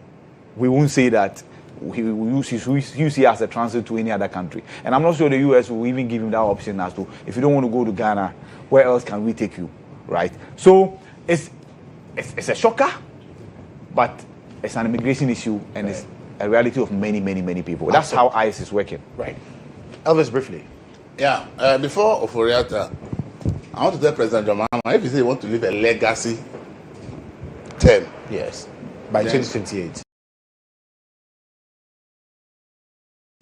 Speaker 4: We won't say that we use it as a transit to any other country. And I'm not sure the U.S. will even give him that option as to, if you don't want to go to Ghana, where else can we take you, right? So it's a shocker, but it's an immigration issue, and it's a reality of many, many, many people. That's how ICE is working.
Speaker 2: Right. Elvis, briefly.
Speaker 5: Yeah, before Ofori-Atta, I want to tell President John Mahama, if you say you want to leave a legacy term,
Speaker 2: yes, by 2028,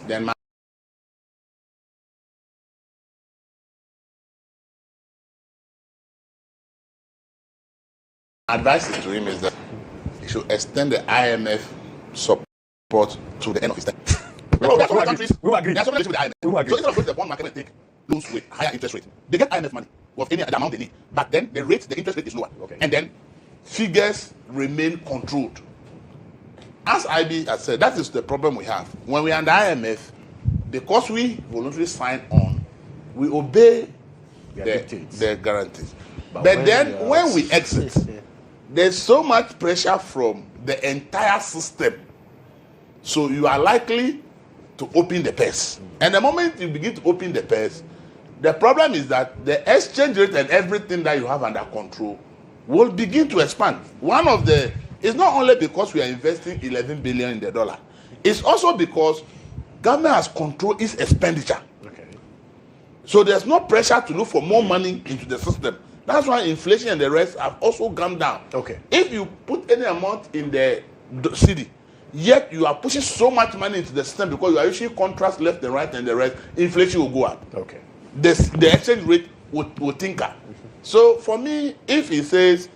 Speaker 5: then my advice to him is that he should extend the IMF support to the end of his term. We agree. There are so many with the IMF. So instead of going to the bond market and take loans with higher interest rate, they get IMF money of any amount they need. But then the interest rate is lower. Okay. And then figures remain controlled. As IB has said, that is the problem we have. When we are under IMF, because we voluntarily sign on, we obey the guarantees. But then when we exit, there's so much pressure from the entire system. So you are likely to open the purse. And the moment you begin to open the purse, the problem is that the exchange rate and everything that you have under control will begin to expand. It's not only because we are investing 11 billion in the dollar. It's also because government has controlled its expenditure. Okay. So there's no pressure to look for more money into the system. That's why inflation and the rest have also gone down. Okay. If you put any amount in the city, yet you are pushing so much money into the system because you are issuing contracts left and right and the rest, inflation will go up. Okay. The exchange rate will tinker. So for me, if he says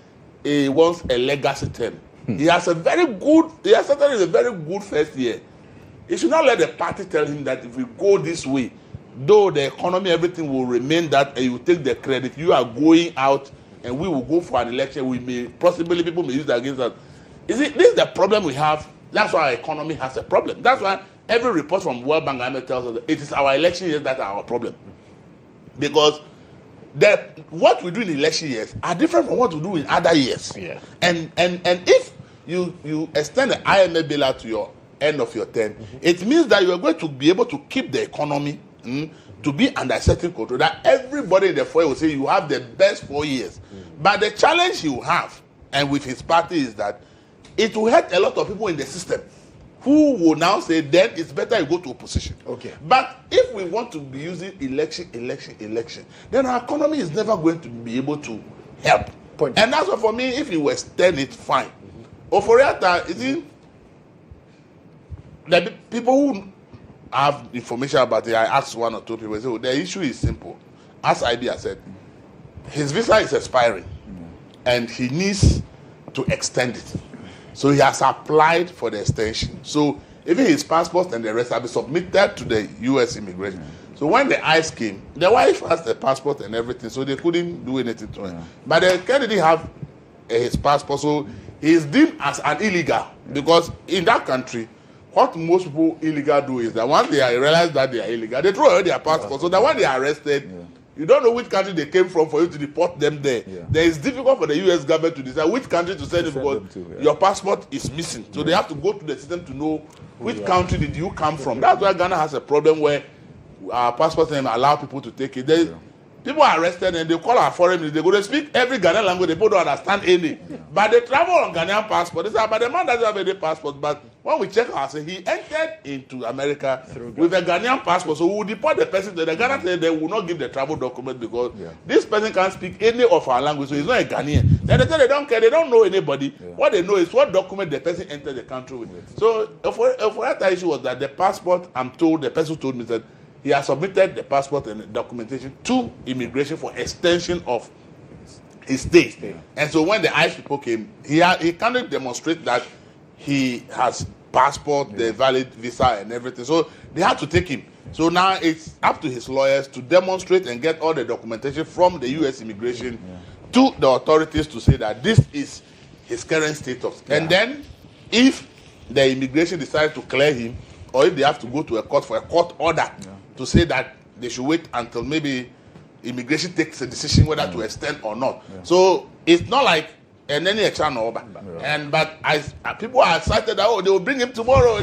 Speaker 5: he wants a legacy term, he has certainly a very good first year. He should not let the party tell him that if we go this way, though the economy, everything will remain that, and you take the credit, you are going out and we will go for an election. People may use that against us. This is the problem we have. That's why our economy has a problem. That's why every report from World Bank tells us that it is our election years that are our problem. Because what we do in election years are different from what we do in other years. Yeah. And if you extend the IMF bailout to your end of your term, it means that you are going to be able to keep the economy to be under certain control. That everybody in the foyer will say you have the best 4 years. But the challenge you have, and with his party, is that it will hurt a lot of people in the system who will now say then it's better you go to opposition. Okay. But if we want to be using election, then our economy is never going to be able to help. Point. And that's why for me, if you extend it, fine. Ofori-Atta, the people who have information about it, I asked one or two people, say, the issue is simple. As IB has said, his visa is expiring and he needs to extend it. So he has applied for the extension. So even his passport and the rest have been submitted to the U.S. immigration. So when the ICE came, the wife has the passport and everything, so they couldn't do anything to him. But the Kennedy didn't have his passport, so he's deemed as an illegal. Because in that country, what most people illegal do is that once they realize that they are illegal, they throw away their passport. So that when they are arrested, You don't know which country they came from for you to deport them there. Yeah. Then it's difficult for the U.S. government to decide which country to send you because your passport is missing. So they have to go to the system to know which country did you come from. That's why Ghana has a problem where our passports don't allow people to take it. People are arrested and they call our foreign minister. They go to speak every Ghanaian language. People don't understand any. But they travel on Ghanaian passport. They say, but the man doesn't have any passport. But when we check our say he entered into America with a Ghanaian passport. So we will deport the person. The Ghana said they will not give the travel document because this person can't speak any of our language. So he's not a Ghanaian. Then they say they don't care. They don't know anybody. What they know is what document the person entered the country with. So for that issue was that the passport, I'm told, the person told me that he has submitted the passport and the documentation to immigration for extension of his stay. And so when the ICE people came, he cannot demonstrate that he has passport, the valid visa and everything. So they had to take him. So now it's up to his lawyers to demonstrate and get all the documentation from the U.S. immigration to the authorities to say that this is his current status. And then if the immigration decides to clear him, or if they have to go to a court for a court order to say that they should wait until maybe immigration takes a decision whether to extend or not. So it's not like any extra over. But people are excited that they will bring him tomorrow.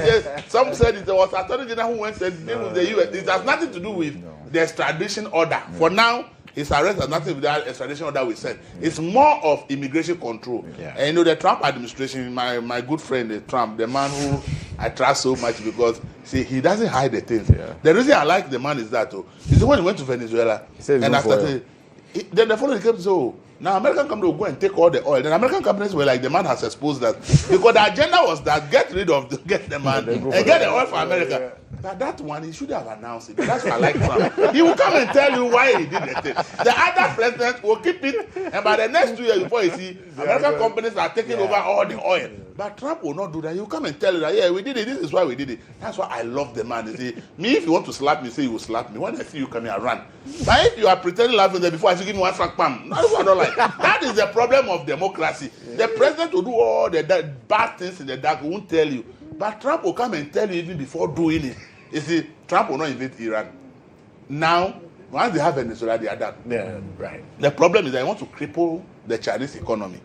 Speaker 5: Some said it was Attorney General who went and deal with the U.S. It has nothing to do with the extradition order. For now, his arrest has nothing to do with that extradition order we sent. It's more of immigration control. And the Trump administration, my good friend Trump, the man who I trust so much because see he doesn't hide the things. The reason I like the man is that is when he went to Venezuela and after then the following came so now American companies will go and take all the oil. Then American companies were like the man has exposed that because the agenda was that get the man and get the oil for America. But that one, he should have announced it. That's what I like Trump. He will come and tell you why he did the thing. The other president will keep it, and by the next 2 years before you see, American companies are taking over all the oil. But Trump will not do that. He will come and tell you that, we did it. This is why we did it. That's why I love the man. You see, me, if you want to slap me, say you will slap me. When I see you coming, I run. But if you are pretending laughing there before I say, give me one franc palm, that's what I don't like. That is the problem of democracy. The president will do all the bad things in the dark. He won't tell you. But Trump will come and tell you even before doing it. You see, Trump will not invade Iran. Now, once they have Venezuela, they are done. The problem is that they want to cripple the Chinese economy.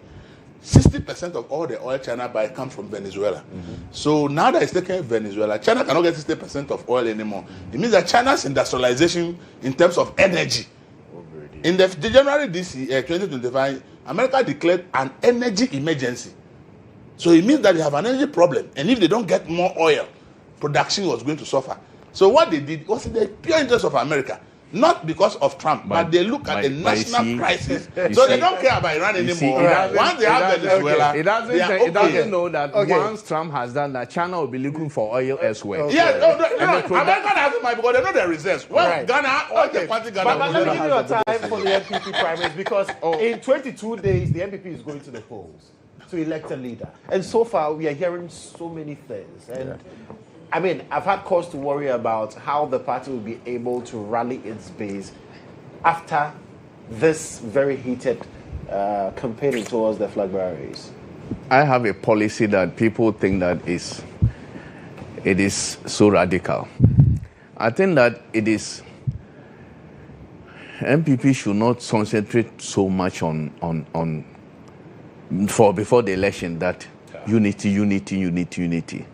Speaker 5: 60% of all the oil China buys comes from Venezuela. So now that it's taken Venezuela, China cannot get 60% of oil anymore. It means that China's industrialization in terms of energy. In the January this year, 2025, America declared an energy emergency. So it means that they have an energy problem. And if they don't get more oil, production was going to suffer. So what they did was in the pure interest of America, not because of Trump, but they look at the national crisis. So they don't care about Iran anymore. Once they have Venezuela,
Speaker 4: it doesn't know that once Trump has done that, China will be looking for oil elsewhere.
Speaker 5: America doesn't mind because they know the reserves. Well, Ghana, all the party Ghana.
Speaker 6: But let me give you a time for the MPP primaries because in 22 days, the MPP is going to the polls to elect a leader. And so far, we are hearing so many things. And I mean, I've had cause to worry about how the party will be able to rally its base after this very heated campaigning towards the flag bearers.
Speaker 3: I have a policy that people think that it is so radical. I think that it is MPP should not concentrate so much on before the election that unity.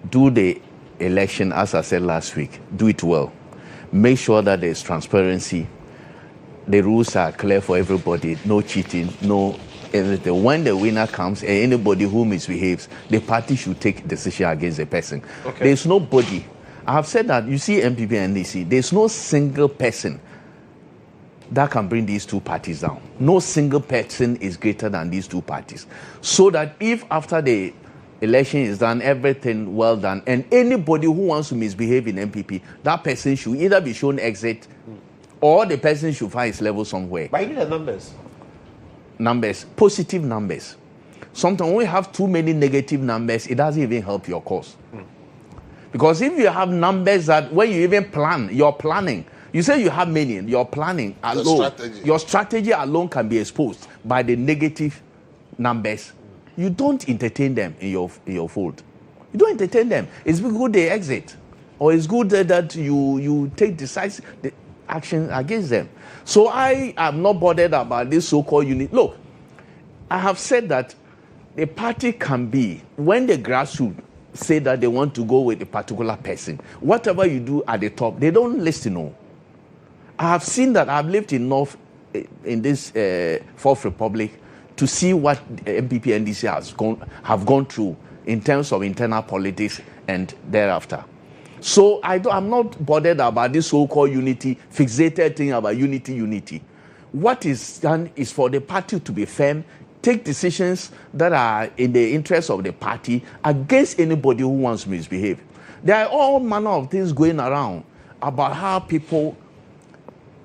Speaker 3: Do the election, as I said last week, do it well. Make sure that there's transparency. The rules are clear for everybody. No cheating, no everything. When the winner comes and anybody who misbehaves, the party should take decision against the person. There's nobody. I have said that, you see MPP and NDC, there's no single person that can bring these two parties down. No single person is greater than these two parties. So that if after the election is done, everything well done, and anybody who wants to misbehave in MPP, that person should either be shown exit or the person should find his level somewhere.
Speaker 6: But you need the numbers.
Speaker 3: Numbers, positive numbers. Sometimes when we have too many negative numbers, it doesn't even help your cause. Because if you have numbers that when you even plan, you're planning, you say you have many, you're planning alone, your strategy alone can be exposed by the negative numbers. You don't entertain them in your fold. You don't entertain them. It's good they exit. Or it's good that you take decisive. action against them. So I am not bothered about this so-called unit. Look, I have said that the party can be, when the grassroots say that they want to go with a particular person, whatever you do at the top, they don't listen. No. I have seen that. I've lived in this Fourth Republic to see what MPP NDC have gone through in terms of internal politics and thereafter. So I'm not bothered about this so-called unity, fixated thing about unity. What is done is for the party to be firm, take decisions that are in the interest of the party against anybody who wants to misbehave. There are all manner of things going around about how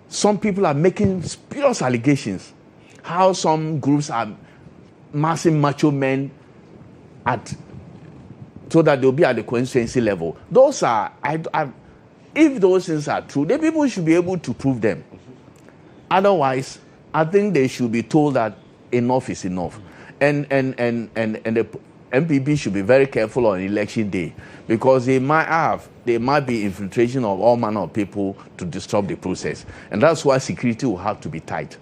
Speaker 3: some people are making spurious allegations, how some groups are massing macho men so that they'll be at the constituency level. Those are, if those things are true, then people should be able to prove them. Otherwise, I think they should be told that enough is enough. And the MPP should be very careful on election day, because there might be infiltration of all manner of people to disrupt the process. And that's why security will have to be tight.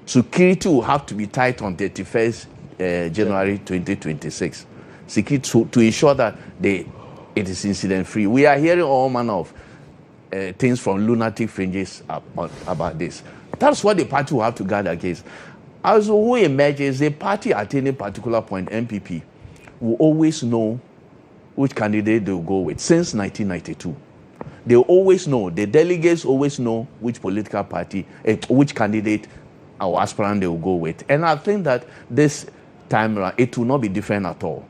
Speaker 3: Security will have to be tight on 31st January 2026. Security to ensure that it is incident-free. We are hearing all manner of things from lunatic fringes about this. That's what the party will have to guard against. As who emerges, the party at any particular point, MPP, will always know which candidate they will go with since 1992. They always know, the delegates always know which political party, which candidate or aspirant they will go with. And I think that this time around, it will not be different at all.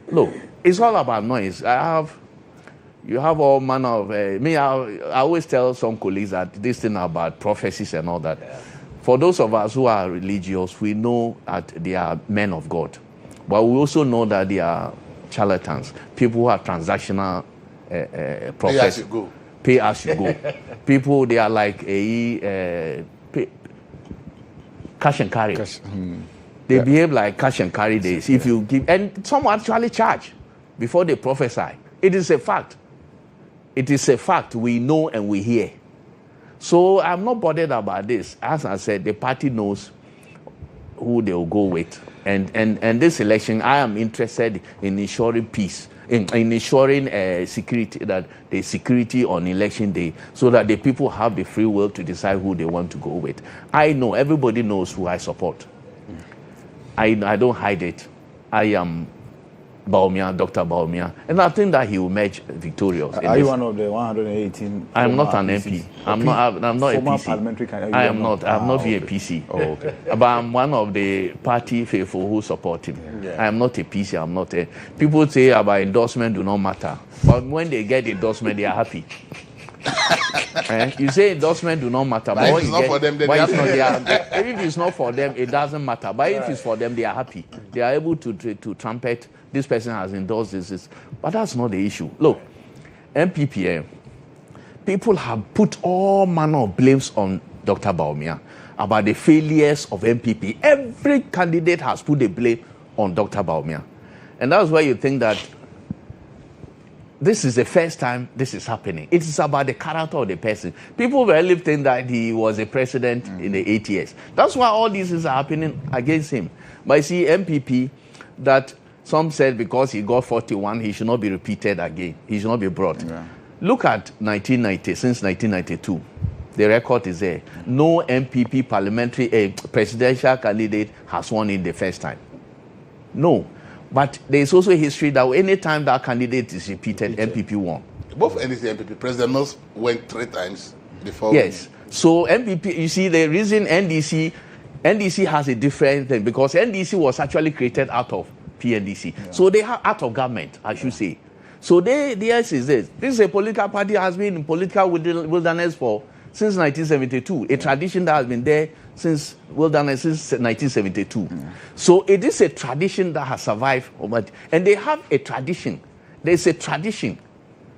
Speaker 3: Look, it's all about noise. You have all manner of, I always tell some colleagues that this thing about prophecies and all that. Yeah. For those of us who are religious, we know that they are men of God. But we also know that they are charlatans, people who are transactional prophets. Pay as you go. People, they are like cash and carry. They behave like cash and carry days. If you give, and some actually charge before they prophesy. It is a fact. It is a fact. We know and we hear. So I'm not bothered about this. As I said, the party knows who they will go with. And this election, I am interested in ensuring peace, in ensuring security, that the security on election day, so that the people have the free will to decide who they want to go with. I know, everybody knows who I support. I don't hide it. I am Bawumia, Dr. Bawumia, and I think that he will emerge victorious.
Speaker 4: Are you one of the 118?
Speaker 3: I am not an MP. I'm not a PC. I am not. I am not be a PC.
Speaker 4: Oh, okay.
Speaker 3: But I'm one of the party faithful who support him. Yeah. I am not a PC. I'm not a. People say about endorsement do not matter, but when they get endorsement, they are happy. You say endorsement do not matter, but when you get, for them, if it's not for them, it doesn't matter. But if it's for them, they are happy. They are able to trumpet. This person has endorsed this. But that's not the issue. Look, MPPM, people have put all manner of blames on Dr. Bawumia about the failures of MPP. Every candidate has put the blame on Dr. Bawumia. And that's why you think that this is the first time this is happening. It is about the character of the person. People really think that he was a president in the 80s. That's why all this is happening against him. But you see, MPP, that some said because he got 41, he should not be repeated again. He should not be brought. Yeah. Look at 1990, since 1992. The record is there. No MPP presidential candidate has won in the first time. No. But there is also a history that any time that candidate is repeated, MPP won.
Speaker 5: Both NDC and MPP, President Mills went 3 times before.
Speaker 3: Yes. So MPP, you see, the reason NDC has a different thing, because NDC was actually created out of PNDC. Yeah. So they are out of government, I should say. So theirs is this. This is a political party that has been in political wilderness since 1972. A tradition that has been there since 1972. So it is a tradition that has survived. And they have a tradition. There's a tradition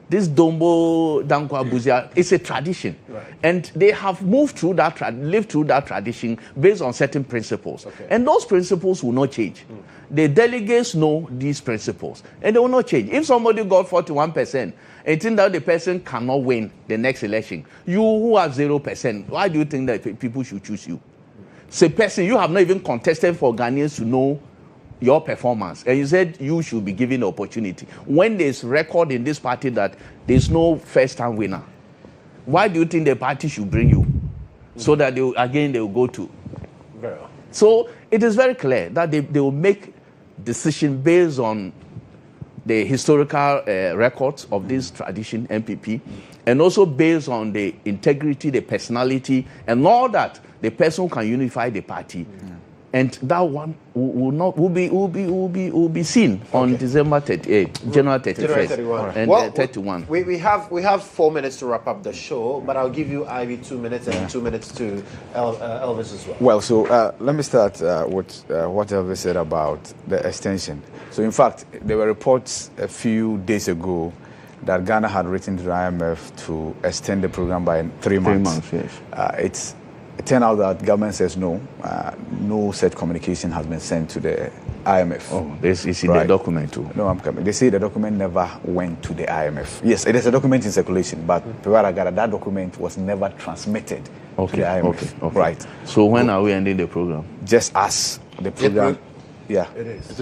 Speaker 3: this Dombo Dankwa Buzia is a tradition.
Speaker 6: Right.
Speaker 3: And they have moved through that, lived through that tradition based on certain principles.
Speaker 6: Okay.
Speaker 3: And those principles will not change. The delegates know these principles, and they will not change. If somebody got 41%, and think that the person cannot win the next election, you who have 0%, why do you think that people should choose you? Say, person, you have not even contested for Ghanaians to know your performance, and you said you should be given the opportunity. When there's record in this party that there's no first-time winner, why do you think the party should bring you? So that they will go to.
Speaker 6: Very well.
Speaker 3: So it is very clear that they will make decision based on the historical records of this tradition, MPP, and also based on the integrity, the personality, and all that the person can unify the party. And that one will be seen on December 38, January 31st,
Speaker 6: 31.
Speaker 3: and 31.
Speaker 6: We have 4 minutes to wrap up the show, but I'll give you Ivy 2 minutes and 2 minutes to Elvis as well.
Speaker 4: Well, so let me start with what Elvis said about the extension. So, in fact, there were reports a few days ago that Ghana had written to the IMF to extend the program by 3 months.
Speaker 3: 3 months, yes.
Speaker 4: It turned out that government says no. No said communication has been sent to the IMF.
Speaker 3: Oh, this is in the document too.
Speaker 4: No, I'm coming. They say the document never went to the IMF. Yes, it is a document in circulation, but that document was never transmitted to the IMF.
Speaker 3: Okay.
Speaker 4: Right.
Speaker 3: So when are we ending the program?
Speaker 4: Just as the program.
Speaker 5: April.
Speaker 4: Yeah.
Speaker 5: It is.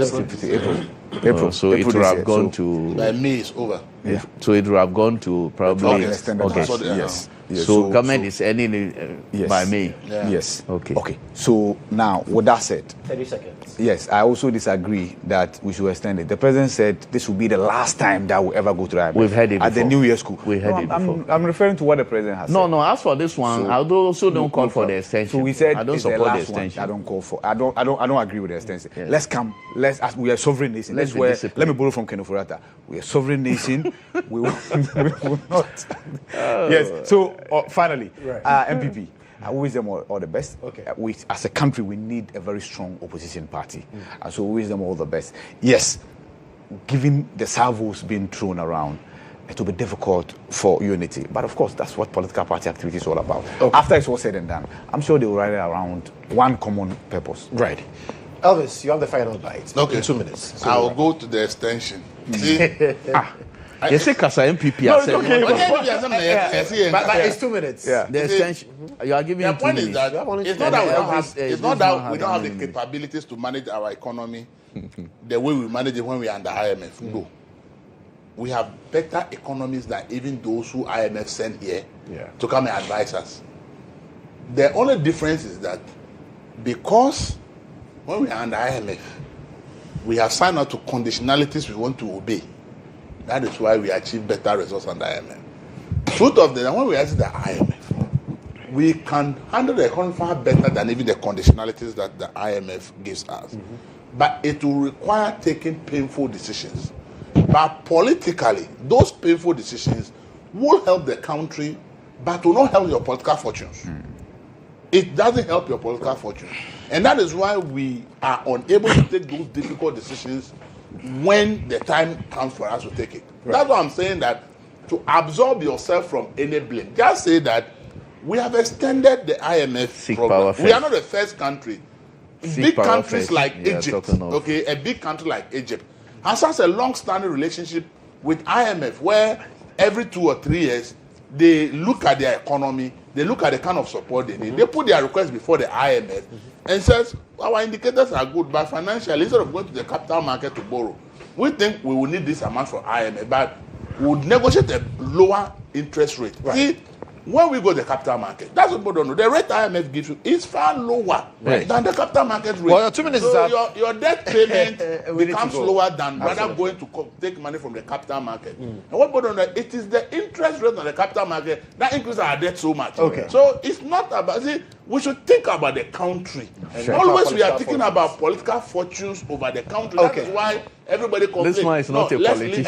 Speaker 4: April.
Speaker 3: So it would have gone to.
Speaker 5: By May is over.
Speaker 4: Yeah.
Speaker 3: So it would have gone to probably
Speaker 5: August.
Speaker 3: August.
Speaker 4: Yes. Yes.
Speaker 3: So government is ending by May.
Speaker 5: Yeah.
Speaker 4: Yes.
Speaker 3: Okay.
Speaker 4: So now, with that said,
Speaker 6: 30 seconds.
Speaker 4: yes, I also disagree that we should extend it. The president said this will be the last time that we'll ever go to the IMF.
Speaker 3: We've heard it
Speaker 4: at the
Speaker 3: before.
Speaker 4: New Year school.
Speaker 3: We heard it before.
Speaker 4: I'm referring to what the president has said.
Speaker 3: No. As for this one, I also don't call for the extension.
Speaker 4: So we said
Speaker 3: I don't
Speaker 4: it's
Speaker 3: support
Speaker 4: the
Speaker 3: the
Speaker 4: last
Speaker 3: extension.
Speaker 4: one. I don't call for. I don't agree with the extension.
Speaker 3: Yes.
Speaker 4: As we are a sovereign nation.
Speaker 3: Let's be
Speaker 4: Let
Speaker 3: disciplined.
Speaker 4: me borrow from Kenneth Furata. We are a sovereign nation. we will not. Yes. So finally, MPP. I wish them all the best.
Speaker 6: Okay.
Speaker 4: We, as a country, we need a very strong opposition party. So we wish them all the best. Yes, given the salvos being thrown around, it will be difficult for unity. But of course, that's what political party activity is all about.
Speaker 6: Okay.
Speaker 4: After it's all said and done, I'm sure they will rally around one common purpose.
Speaker 6: Right. Elvis, you have the final bite.
Speaker 5: Okay.
Speaker 6: In 2 minutes. So
Speaker 5: I'll go to the extension. See,
Speaker 3: You say Kasa MPP.
Speaker 6: No, it's okay.
Speaker 5: but
Speaker 6: it's 2 minutes.
Speaker 4: Yeah.
Speaker 3: The extension. You are giving
Speaker 5: The
Speaker 3: him 2
Speaker 5: point is
Speaker 3: minutes.
Speaker 5: that it's not that we don't have, it's not that we don't have the
Speaker 3: minutes.
Speaker 5: capabilities to manage our economy the way we manage it when we are under IMF. No. We have better economies than even those who IMF sent here to come and advise us. The only difference is that because when we are under IMF, we have signed up to conditionalities we want to obey. That is why we achieve better results under IMF. Truth of the matter, when we enter the IMF, we can handle the economy far better than even the conditionalities that the IMF gives us. But it will require taking painful decisions. But politically, those painful decisions will help the country, but will not help your political fortunes. It doesn't help your political fortunes. And that is why we are unable to take those difficult decisions when the time comes for us to take it. Right. That's why I'm saying that to absorb yourself from any blame, just say that we have extended the IMF program. We are not the first country. Big countries like Egypt, okay, a big country like Egypt has such a long-standing relationship with IMF where every 2 or 3 years they look at their economy, they look at the kind of support they need, they put their request before the IMF and says, our indicators are good, but financially, instead of going to the capital market to borrow, we think we will need this amount from IMF, but we would negotiate a lower interest rate. Right. See, when we go to the capital market, that's what people don't know. The rate IMF gives you is far lower than the capital market rate.
Speaker 6: Well, your 2 minutes
Speaker 5: so
Speaker 6: is up.
Speaker 5: Your debt payment becomes lower than rather going to take money from the capital market. And what people don't know, it is the interest rate on the capital market that increases our debt so much.
Speaker 6: Okay.
Speaker 5: So it's not about, see, we should think about the country. Sure. Always we are thinking about political fortunes over the country.
Speaker 6: Okay.
Speaker 5: That is why everybody complains.
Speaker 3: This one is not a politician.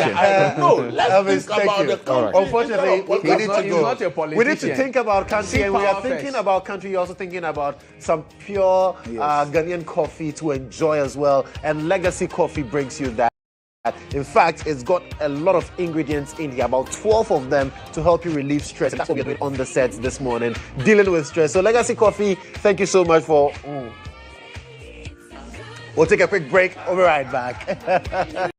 Speaker 5: Let's think about the country.
Speaker 6: Right. Unfortunately, we need to
Speaker 3: He's
Speaker 6: go.
Speaker 3: not a politician.
Speaker 6: We need to think about country, and we are
Speaker 3: power
Speaker 6: thinking
Speaker 3: first.
Speaker 6: about country. You're also thinking about some pure Ghanaian coffee to enjoy as well. And Legacy Coffee brings you that.
Speaker 2: In fact, it's got a lot of ingredients in here, about 12 of them to help you relieve stress. And that's what we're doing on the set this morning, dealing with stress. So Legacy Coffee, thank you so much for... We'll take a quick break. We'll be right back.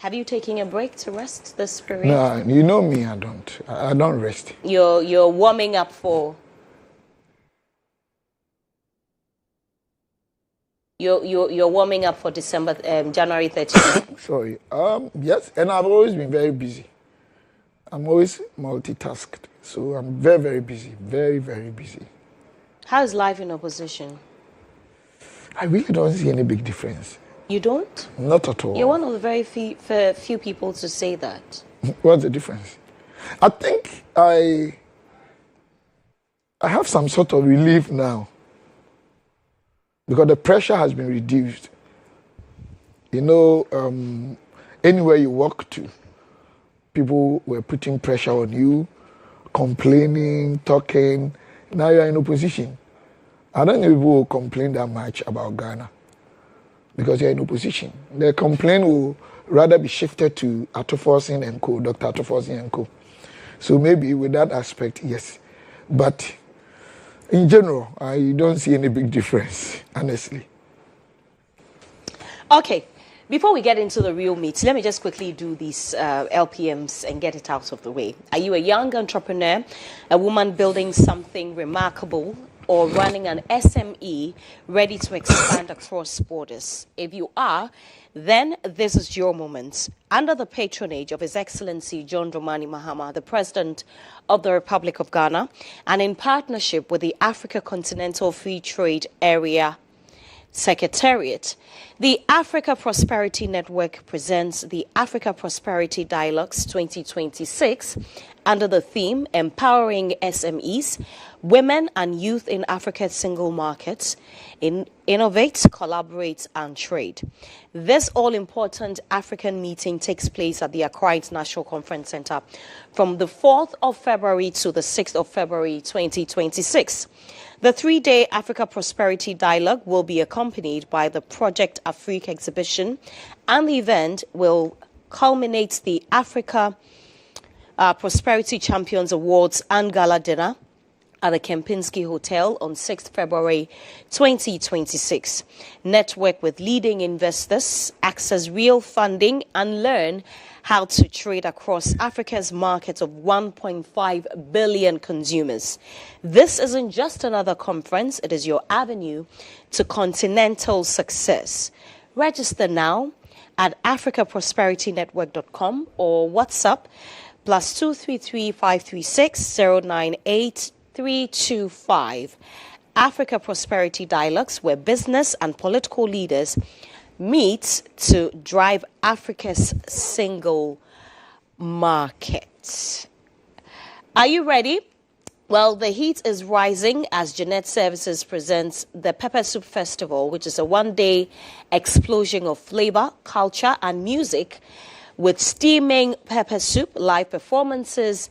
Speaker 1: Have you taken a break to rest this period?
Speaker 7: No, you know me, I don't rest.
Speaker 1: You're warming up for... You're warming up for January 13th.
Speaker 7: Sorry. Yes, and I've always been very busy. I'm always multitasked, so I'm very, very busy. Very, very busy.
Speaker 1: How is life in opposition?
Speaker 7: I really don't see any big difference.
Speaker 1: You don't?
Speaker 7: Not at all.
Speaker 1: You're one of the very few people to say that.
Speaker 7: What's the difference? I think I have some sort of relief now because the pressure has been reduced. You know, anywhere you walk to, people were putting pressure on you, complaining, talking. Now you're in opposition. I don't know if people will complain that much about Ghana because you're in opposition. The complaint will rather be shifted to Atoforsin and Co., Dr. Atoforsin and Co. So maybe with that aspect, yes. But in general, I don't see any big difference, honestly.
Speaker 1: Okay. Before we get into the real meat, let me just quickly do these LPMs and get it out of the way. Are you a young entrepreneur, a woman building something remarkable, or running an SME ready to expand across borders? If you are, then this is your moment. Under the patronage of His Excellency John Dramani Mahama, the President of the Republic of Ghana, and in partnership with the Africa Continental Free Trade Area Secretariat, the Africa Prosperity Network presents the Africa Prosperity Dialogues 2026 under the theme Empowering SMEs, Women and Youth in Africa's Single Markets, Innovate, Collaborate and Trade. This all-important African meeting takes place at the Accra International Conference Center from the 4th of February to the 6th of February 2026. The three-day Africa Prosperity Dialogue will be accompanied by the Project Afrique exhibition, and the event will culminate the Africa Prosperity Champions Awards and Gala Dinner at the Kempinski Hotel on 6th February 2026. Network with leading investors, access real funding, and learn how to trade across Africa's market of 1.5 billion consumers. This isn't just another conference, it is your avenue to continental success. Register now at africaprosperitynetwork.com or WhatsApp +233 536 098 325. Africa Prosperity Dialogues, where business and political leaders meet to drive Africa's single market. Are you ready? Well, the heat is rising as Jeanette Services presents the Pepper Soup Festival, which is a one-day explosion of flavor, culture, and music with steaming pepper soup, live performances,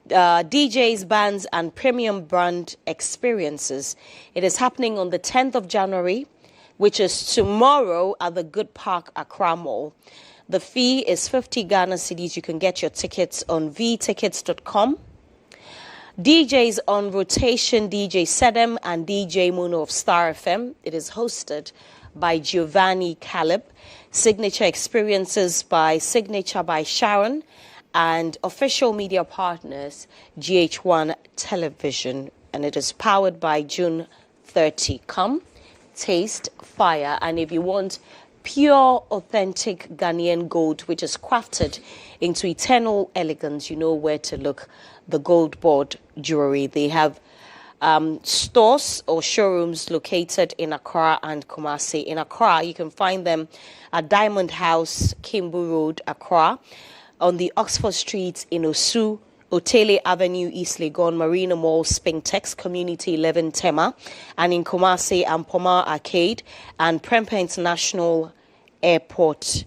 Speaker 1: DJs, bands, and premium brand experiences. It is happening on the 10th of January, which is tomorrow at the Good Park Accra Mall. The fee is 50 Ghana cedis. You can get your tickets on vtickets.com. DJs on rotation, DJ Sedem and DJ Muno of Star FM. It is hosted by Giovanni Caleb. Signature experiences by Signature by Sharon. And official media partners, GHOne Television. And it is powered by June 30. Come, taste fire. And if you want pure, authentic Ghanaian gold, which is crafted into eternal elegance, you know where to look. The Gold Board Jewelry. They have stores or showrooms located in Accra and Kumasi. In Accra, you can find them at Diamond House, Kimbu Road, Accra, on the Oxford Street in Osu, Otele Avenue, East Legon, Marina Mall, Spintex, Community 11, Tema, and in Kumasi, Ampoma Arcade, and Prempeh International Airport,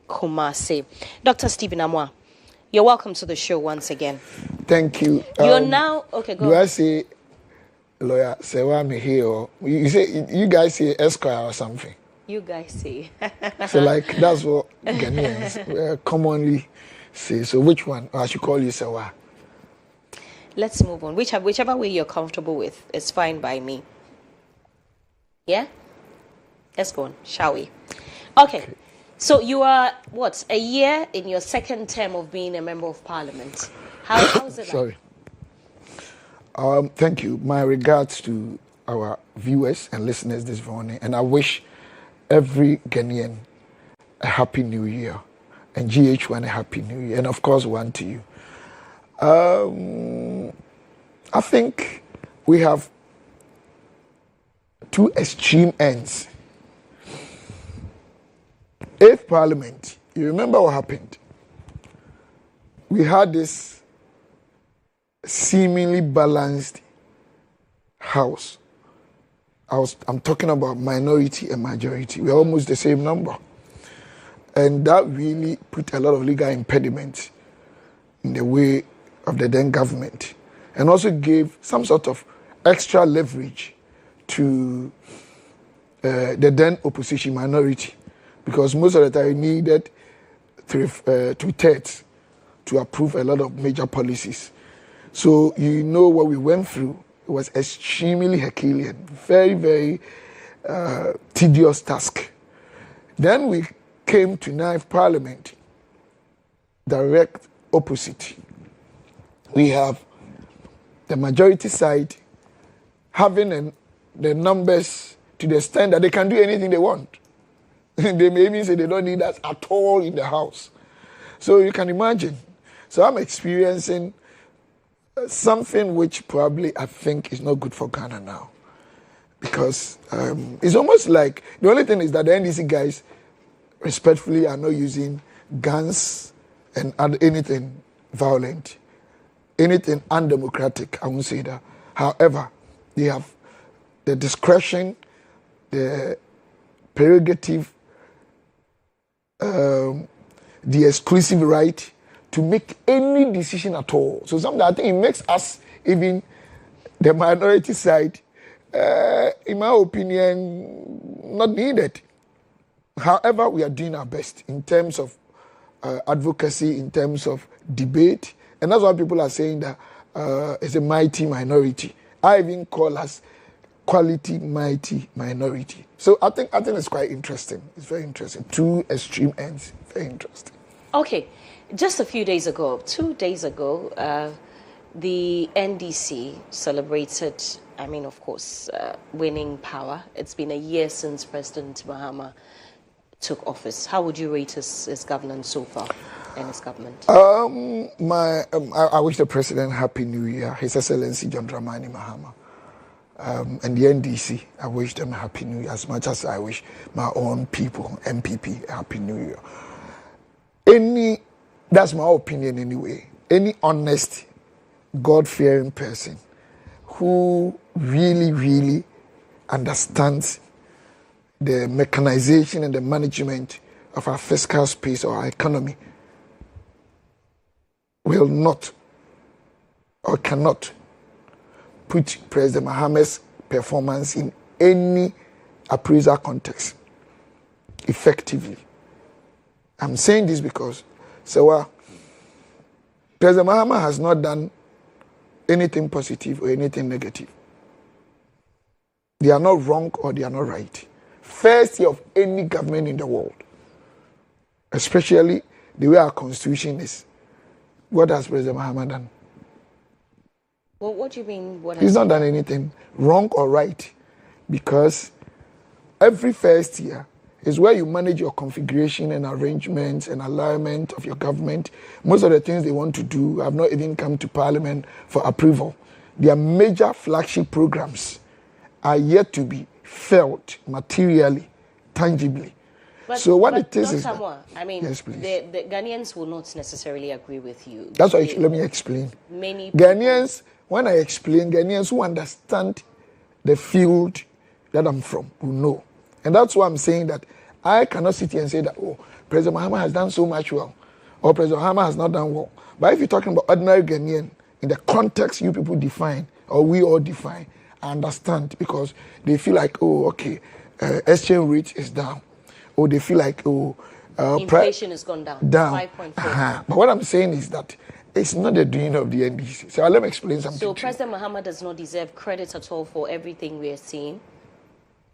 Speaker 1: Kumasi. Dr. Stephen Amwa, you're welcome to the show once again.
Speaker 7: Thank you.
Speaker 1: You're now... Okay, go on.
Speaker 7: Do I say lawyer Serwaa Amihere, or you say, you guys say Esquire or something?
Speaker 1: You guys say.
Speaker 7: So like, that's what Ghanaians commonly say. So which one? Or I should call you Serwaa?
Speaker 1: Let's move on. Whichever way you're comfortable with is fine by me. Yeah? Let's go on, shall we? Okay. So you are, what, a year in your second term of being a member of parliament. How's it
Speaker 7: Sorry. Thank you. My regards to our viewers and listeners this morning, and I wish every Ghanaian a happy new year, and GHOne a happy new year, and of course one to you. I think we have two extreme ends. Eighth Parliament, you remember what happened? We had this seemingly balanced house. I'm talking about minority and majority. We're almost the same number. And that really put a lot of legal impediments in the way of the then government, and also gave some sort of extra leverage to the then opposition minority, because most of the time we needed 2/3 to approve a lot of major policies. So you know what we went through. It was extremely Herculean, very, very tedious task. Then we came to ninth Parliament, direct opposite. We have the majority side having the numbers to the extent that they can do anything they want. They may even say they don't need us at all in the house. So you can imagine. So I'm experiencing something which probably I think is not good for Ghana now. Because it's almost like, the only thing is that the NDC guys respectfully are not using guns and anything violent, anything undemocratic, I won't say that. However, they have the discretion, the prerogative, the exclusive right to make any decision at all. So something I think it makes us, even the minority side, in my opinion, not needed. However, we are doing our best in terms of advocacy, in terms of debate, and that's why people are saying that it's a mighty minority. I even call us quality mighty minority. So I think it's quite interesting. It's very interesting. Two extreme ends. Very interesting.
Speaker 1: Okay, just a few days ago, 2 days ago, the NDC celebrated, of course, winning power. It's been a year since President Mahama took office. How would you rate his governance so far and his government?
Speaker 7: I wish the president Happy New Year, His Excellency John Dramani Mahama. And the NDC, I wish them a Happy New Year as much as I wish my own people, MPP, a Happy New Year. That's my opinion anyway, any honest, God-fearing person who really, really understands the mechanization and the management of our fiscal space or our economy will not or cannot put President Mahama's performance in any appraisal context effectively. I'm saying this because Serwaa, President Mahama has not done anything positive or anything negative. They are not wrong or they are not right. First year of any government in the world, especially the way our constitution is. What has President Mahama done?
Speaker 1: Well, what do you mean?
Speaker 7: He's not done anything wrong or right, because every first year is where you manage your configuration and arrangements and alignment of your government. Most of the things they want to do have not even come to Parliament for approval. Their major flagship programs are yet to be felt materially, tangibly. So what it is
Speaker 1: Samoa,
Speaker 7: yes, please.
Speaker 1: The Ghanaians will not necessarily agree with you.
Speaker 7: That's why let me explain.
Speaker 1: Many
Speaker 7: Ghanaians, when I explain, Ghanaians who understand the field that I'm from will know. And that's why I'm saying that I cannot sit here and say that, oh, President Mahama has done so much well, or President Mahama has not done well. But if you're talking about ordinary Ghanaian, in the context you people define, or we all define, I understand, because they feel like, oh, okay, exchange rate is down. Or they feel like,
Speaker 1: inflation has gone down. 5.4.
Speaker 7: But what I'm saying is that it's not the doing of the NDC. So let me explain something.
Speaker 1: So President Mahama does not deserve credit at all for everything we are seeing?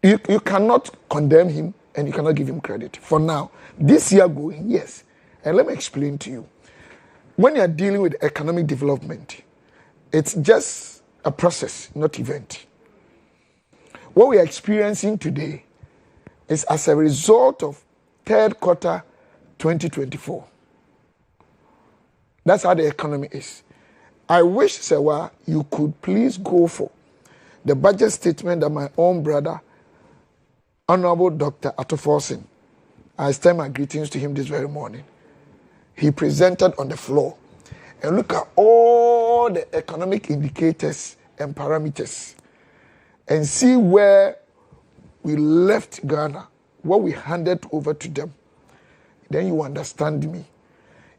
Speaker 7: You cannot condemn him and you cannot give him credit. For now, this year going, yes. And let me explain to you. When you are dealing with economic development, it's just a process, not event. What we are experiencing today is as a result of third quarter 2024. That's how the economy is. I wish, Serwaa, you could please go for the budget statement that my own brother, Honorable Dr. Atoforsen, I extend my greetings to him this very morning. He presented on the floor. And look at all the economic indicators and parameters and see where we left Ghana, what we handed over to them. Then you understand me.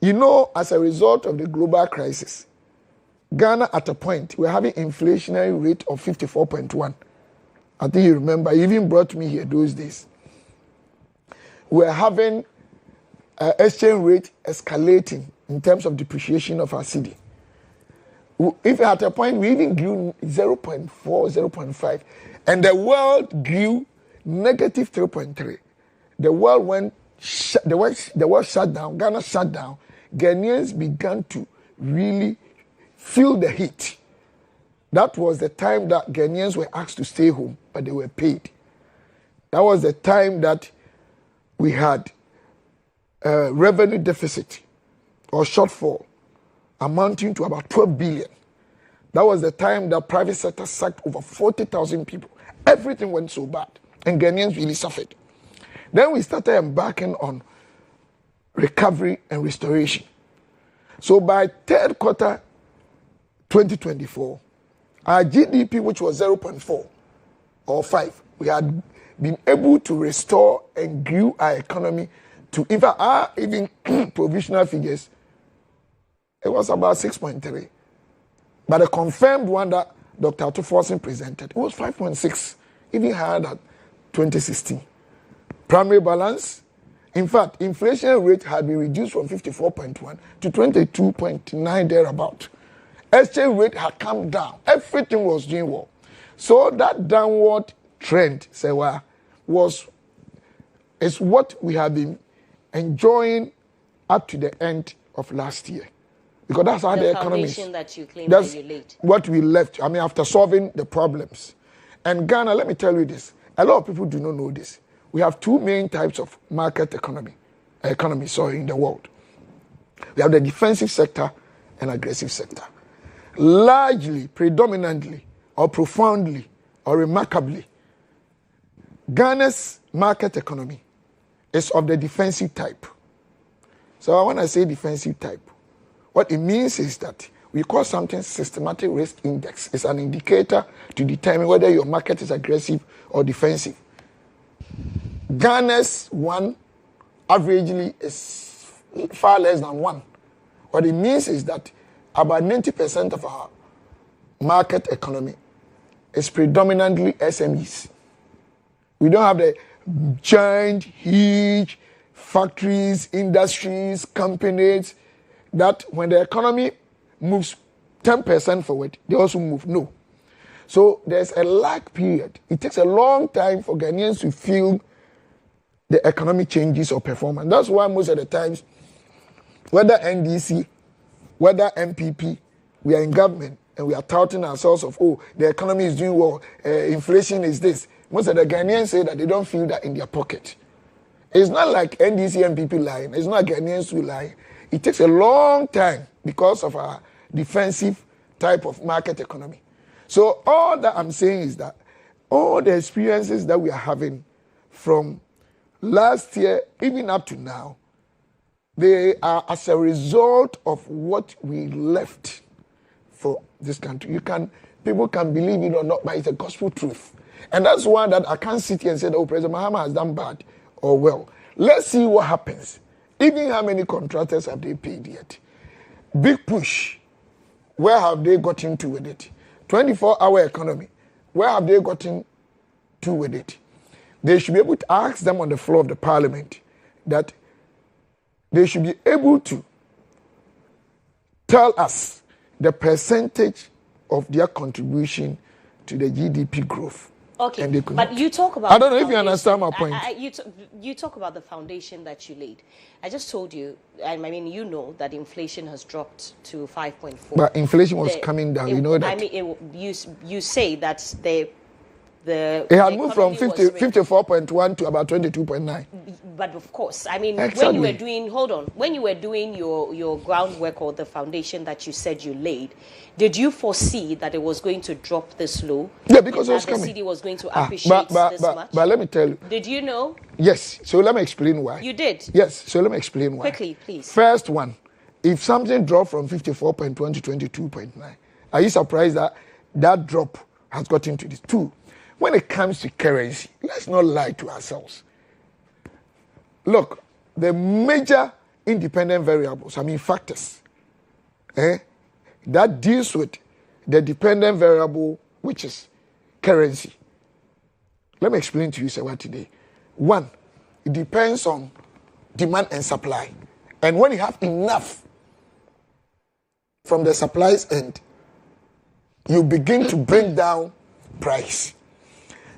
Speaker 7: You know, as a result of the global crisis, Ghana at a point, we're having inflationary rate of 54.1. I think you remember, you even brought me here those days. We're having exchange rate escalating in terms of depreciation of our cedi. If at a point we even grew 0.4, 0.5, and the world grew negative 3.3, the world shut down, Ghana shut down, Ghanaians began to really feel the heat. That was the time that Ghanaians were asked to stay home, but they were paid. That was the time that we had revenue deficit or shortfall amounting to about 12 billion. That was the time that private sector sacked over 40,000 people. Everything went so bad, and Ghanaians really suffered. Then we started embarking on recovery and restoration. So by third quarter 2024, our GDP, which was 0.4 or 5, we had been able to restore and grew our economy to, in fact, our even provisional figures, it was about 6.3. But the confirmed one that Dr. Atoforsen presented, it was 5.6, even higher than 2016. Primary balance, in fact, inflation rate had been reduced from 54.1 to 22.9 thereabout. Exchange rate had come down. Everything was doing well. So that downward trend, Serwaa, is what we have been enjoying up to the end of last year. Because that's how the economy is.
Speaker 1: That you claim
Speaker 7: that's
Speaker 1: that you laid.
Speaker 7: What we left, after solving the problems. And Ghana, let me tell you this. A lot of people do not know this. We have two main types of market economy in the world. We have the defensive sector and aggressive sector. Largely, predominantly, or profoundly, or remarkably, Ghana's market economy is of the defensive type. So when I say defensive type, what it means is that we call something systematic risk index. It's an indicator to determine whether your market is aggressive or defensive. Ghana's one averagely is far less than 1. What it means is that about 90% of our market economy is predominantly SMEs. We don't have the giant, huge factories, industries, companies that when the economy moves 10% forward, they also move. No. So there's a lag period. It takes a long time for Ghanaians to feel the economic changes or performance. That's why most of the times, whether NDC, whether MPP, we are in government and we are touting ourselves of, the economy is doing well, inflation is this. Most of the Ghanaians say that they don't feel that in their pocket. It's not like NDC and MPP lying. It's not Ghanaians who lie. It takes a long time because of our defensive type of market economy. So all that I'm saying is that all the experiences that we are having from last year, even up to now, they are as a result of what we left for this country. People can believe it or not, but it's a gospel truth. And that's why that I can't sit here and say, President Mahama has done bad or well. Let's see what happens. Even how many contractors have they paid yet? Big push. Where have they gotten to with it? 24-hour economy. Where have they gotten to with it? They should be able to ask them on the floor of the parliament that they should be able to tell us the percentage of their contribution to the GDP growth.
Speaker 1: Okay,
Speaker 7: And they could
Speaker 1: but
Speaker 7: not.
Speaker 1: you talk about...
Speaker 7: I don't know if you understand my point.
Speaker 1: You talk about the foundation that you laid. I just told you, I mean, you know that inflation has dropped to 5.4.
Speaker 7: But inflation was coming down, you know that.
Speaker 1: I mean, you say that it
Speaker 7: had moved from 54.1 to about 22.9.
Speaker 1: But of course, I mean,
Speaker 7: exactly.
Speaker 1: when you were doing your groundwork or the foundation that you said you laid, did you foresee that it was going to drop this low?
Speaker 7: Yeah, because it was
Speaker 1: coming. The city was going to appreciate this much?
Speaker 7: But let me tell you.
Speaker 1: Did you know?
Speaker 7: Yes. So let me explain why.
Speaker 1: You did?
Speaker 7: Yes. So let me explain why.
Speaker 1: Quickly, please.
Speaker 7: First one, if something dropped from 54.1 to 22.9, are you surprised that that drop has gotten to this? Two, when it comes to currency, let's not lie to ourselves. Look, the major independent variables, I mean factors, that deals with the dependent variable, which is currency. Let me explain to you, Serwaa, today. One, it depends on demand and supply. And when you have enough from the supply's end, you begin to bring down price.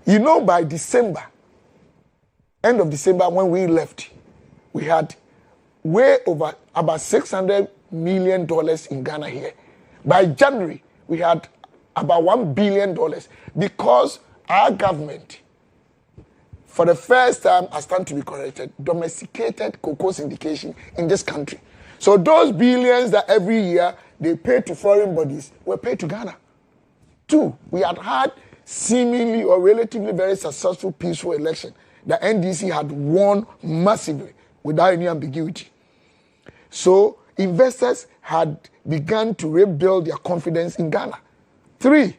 Speaker 7: You know, by December, end of December, when we left, we had way over about $600 million in Ghana here. By January, we had about $1 billion because our government, for the first time, I stand to be corrected, domesticated cocoa syndication in this country. So those billions that every year they pay to foreign bodies were paid to Ghana. Two, we had seemingly or relatively very successful peaceful election. The NDC had won massively without any ambiguity. So investors had begun to rebuild their confidence in Ghana. Three,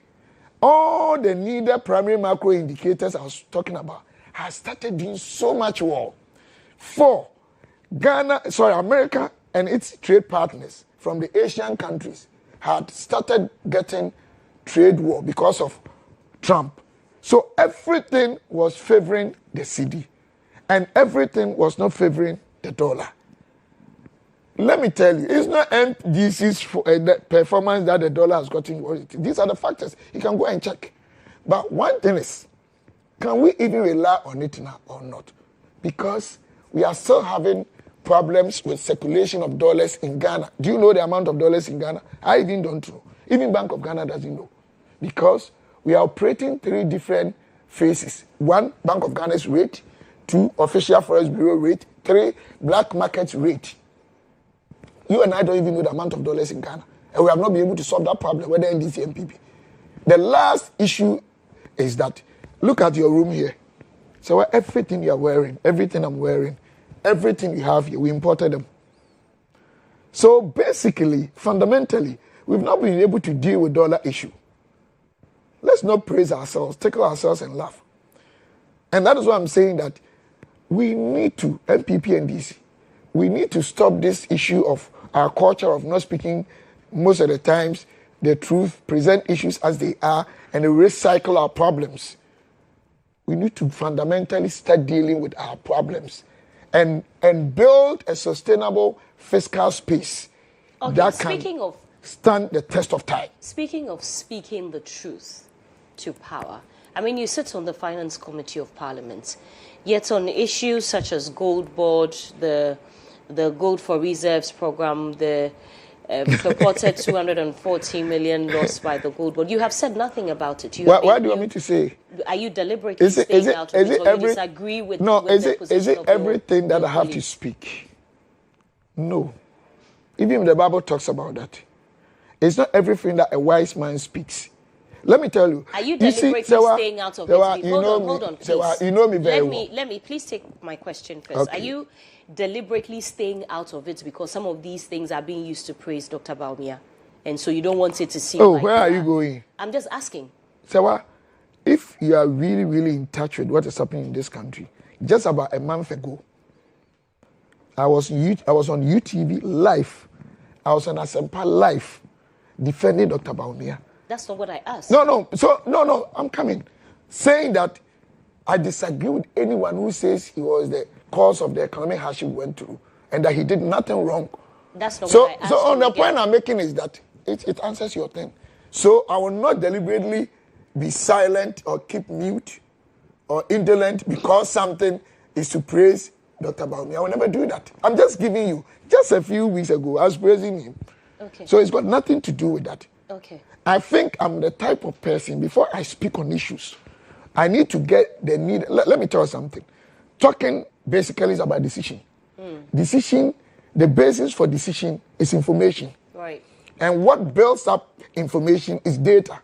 Speaker 7: all the needed primary macro indicators I was talking about have started doing so much well. Four, America and its trade partners from the Asian countries had started getting trade war because of Trump. So everything was favoring the cedi, and everything was not favoring the dollar. Let me tell you, it's not MDC's performance that the dollar has gotten. These are the factors. You can go and check. But one thing is, can we even rely on it now or not? Because we are still having problems with circulation of dollars in Ghana. Do you know the amount of dollars in Ghana? I even don't know. Even Bank of Ghana doesn't know. Because we are operating three different phases. One, Bank of Ghana's rate. Two, Official Forex Bureau rate. Three, black market rate. You and I don't even know the amount of dollars in Ghana. And we have not been able to solve that problem, whether NDC and PP. The last issue is that, look at your room here. So everything you're wearing, everything I'm wearing, everything you have here, we imported them. So basically, fundamentally, we've not been able to deal with dollar issue. Let's not praise ourselves, tickle ourselves and laugh. And that is why I'm saying that we need to, MPP and DC, we need to stop this issue of our culture of not speaking most of the times the truth, present issues as they are, and recycle our problems. We need to fundamentally start dealing with our problems and build a sustainable fiscal space that can stand the test of time.
Speaker 1: Speaking of speaking the truth to power, I mean, you sit on the Finance Committee of Parliament, yet on issues such as Gold Board, the Gold for Reserves program, the purported 240 million lost by the Gold Board, you have said nothing about it.
Speaker 7: Why do you want me to say?
Speaker 1: Are you deliberately staying out of it, or you disagree with
Speaker 7: No,
Speaker 1: with the position
Speaker 7: is it
Speaker 1: of
Speaker 7: everything that I have
Speaker 1: colleagues?
Speaker 7: to speak? No. Even the Bible talks about that. It's not everything that a wise man speaks. Let me tell you.
Speaker 1: Are you deliberately staying out of it? Hold on, please.
Speaker 7: Serwaa, you know me very well.
Speaker 1: Let me please take my question first.
Speaker 7: Okay.
Speaker 1: Are you deliberately staying out of it because some of these things are being used to praise Dr. Bawumia, and so you don't want it to seem like
Speaker 7: where are you going?
Speaker 1: I'm just asking.
Speaker 7: Serwaa, if you are really, really in touch with what is happening in this country, just about a month ago, I was on UTV live. I was on Asempa live defending Dr. Bawumia.
Speaker 1: That's not what I asked.
Speaker 7: No, I'm coming. Saying that I disagree with anyone who says he was the cause of the economic hardship we went through and that he did nothing wrong.
Speaker 1: That's not what I asked.
Speaker 7: So on the point I'm making is that it answers your thing. So I will not deliberately be silent or keep mute or indolent because something is to praise Dr. Bawumia. I will never do that. I'm just giving you, just a few weeks ago, I was praising him.
Speaker 1: Okay.
Speaker 7: So it's got nothing to do with that.
Speaker 1: Okay.
Speaker 7: I think I'm the type of person, before I speak on issues, I need to get the need. Let me tell you something. Talking basically is about decision. Decision, the basis for decision is information.
Speaker 1: Right.
Speaker 7: And what builds up information is data.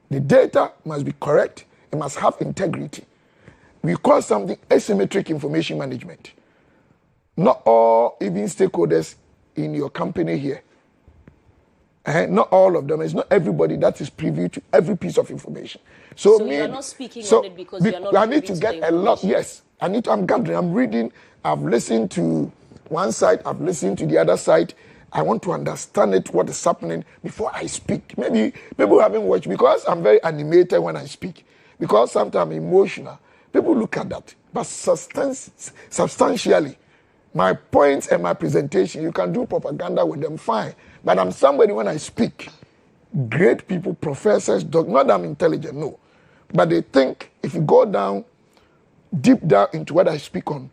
Speaker 7: The data must be correct. It must have integrity. We call something asymmetric information management. Not all even stakeholders in your company here. Not all of them. It's not everybody that is privy to every piece of information.
Speaker 1: So you're not speaking on it because you're not
Speaker 7: I need to get a lot. Yes, I'm gathering. I'm reading. I've listened to one side. I've listened to the other side. I want to understand it, what is happening before I speak. Maybe people haven't watched because I'm very animated when I speak. Because sometimes I'm emotional. People look at that. But substantially, my points and my presentation, you can do propaganda with them, fine. But I'm somebody when I speak, great people, professors, not that I'm intelligent, no. But they think if you go down, deep down into what I speak on,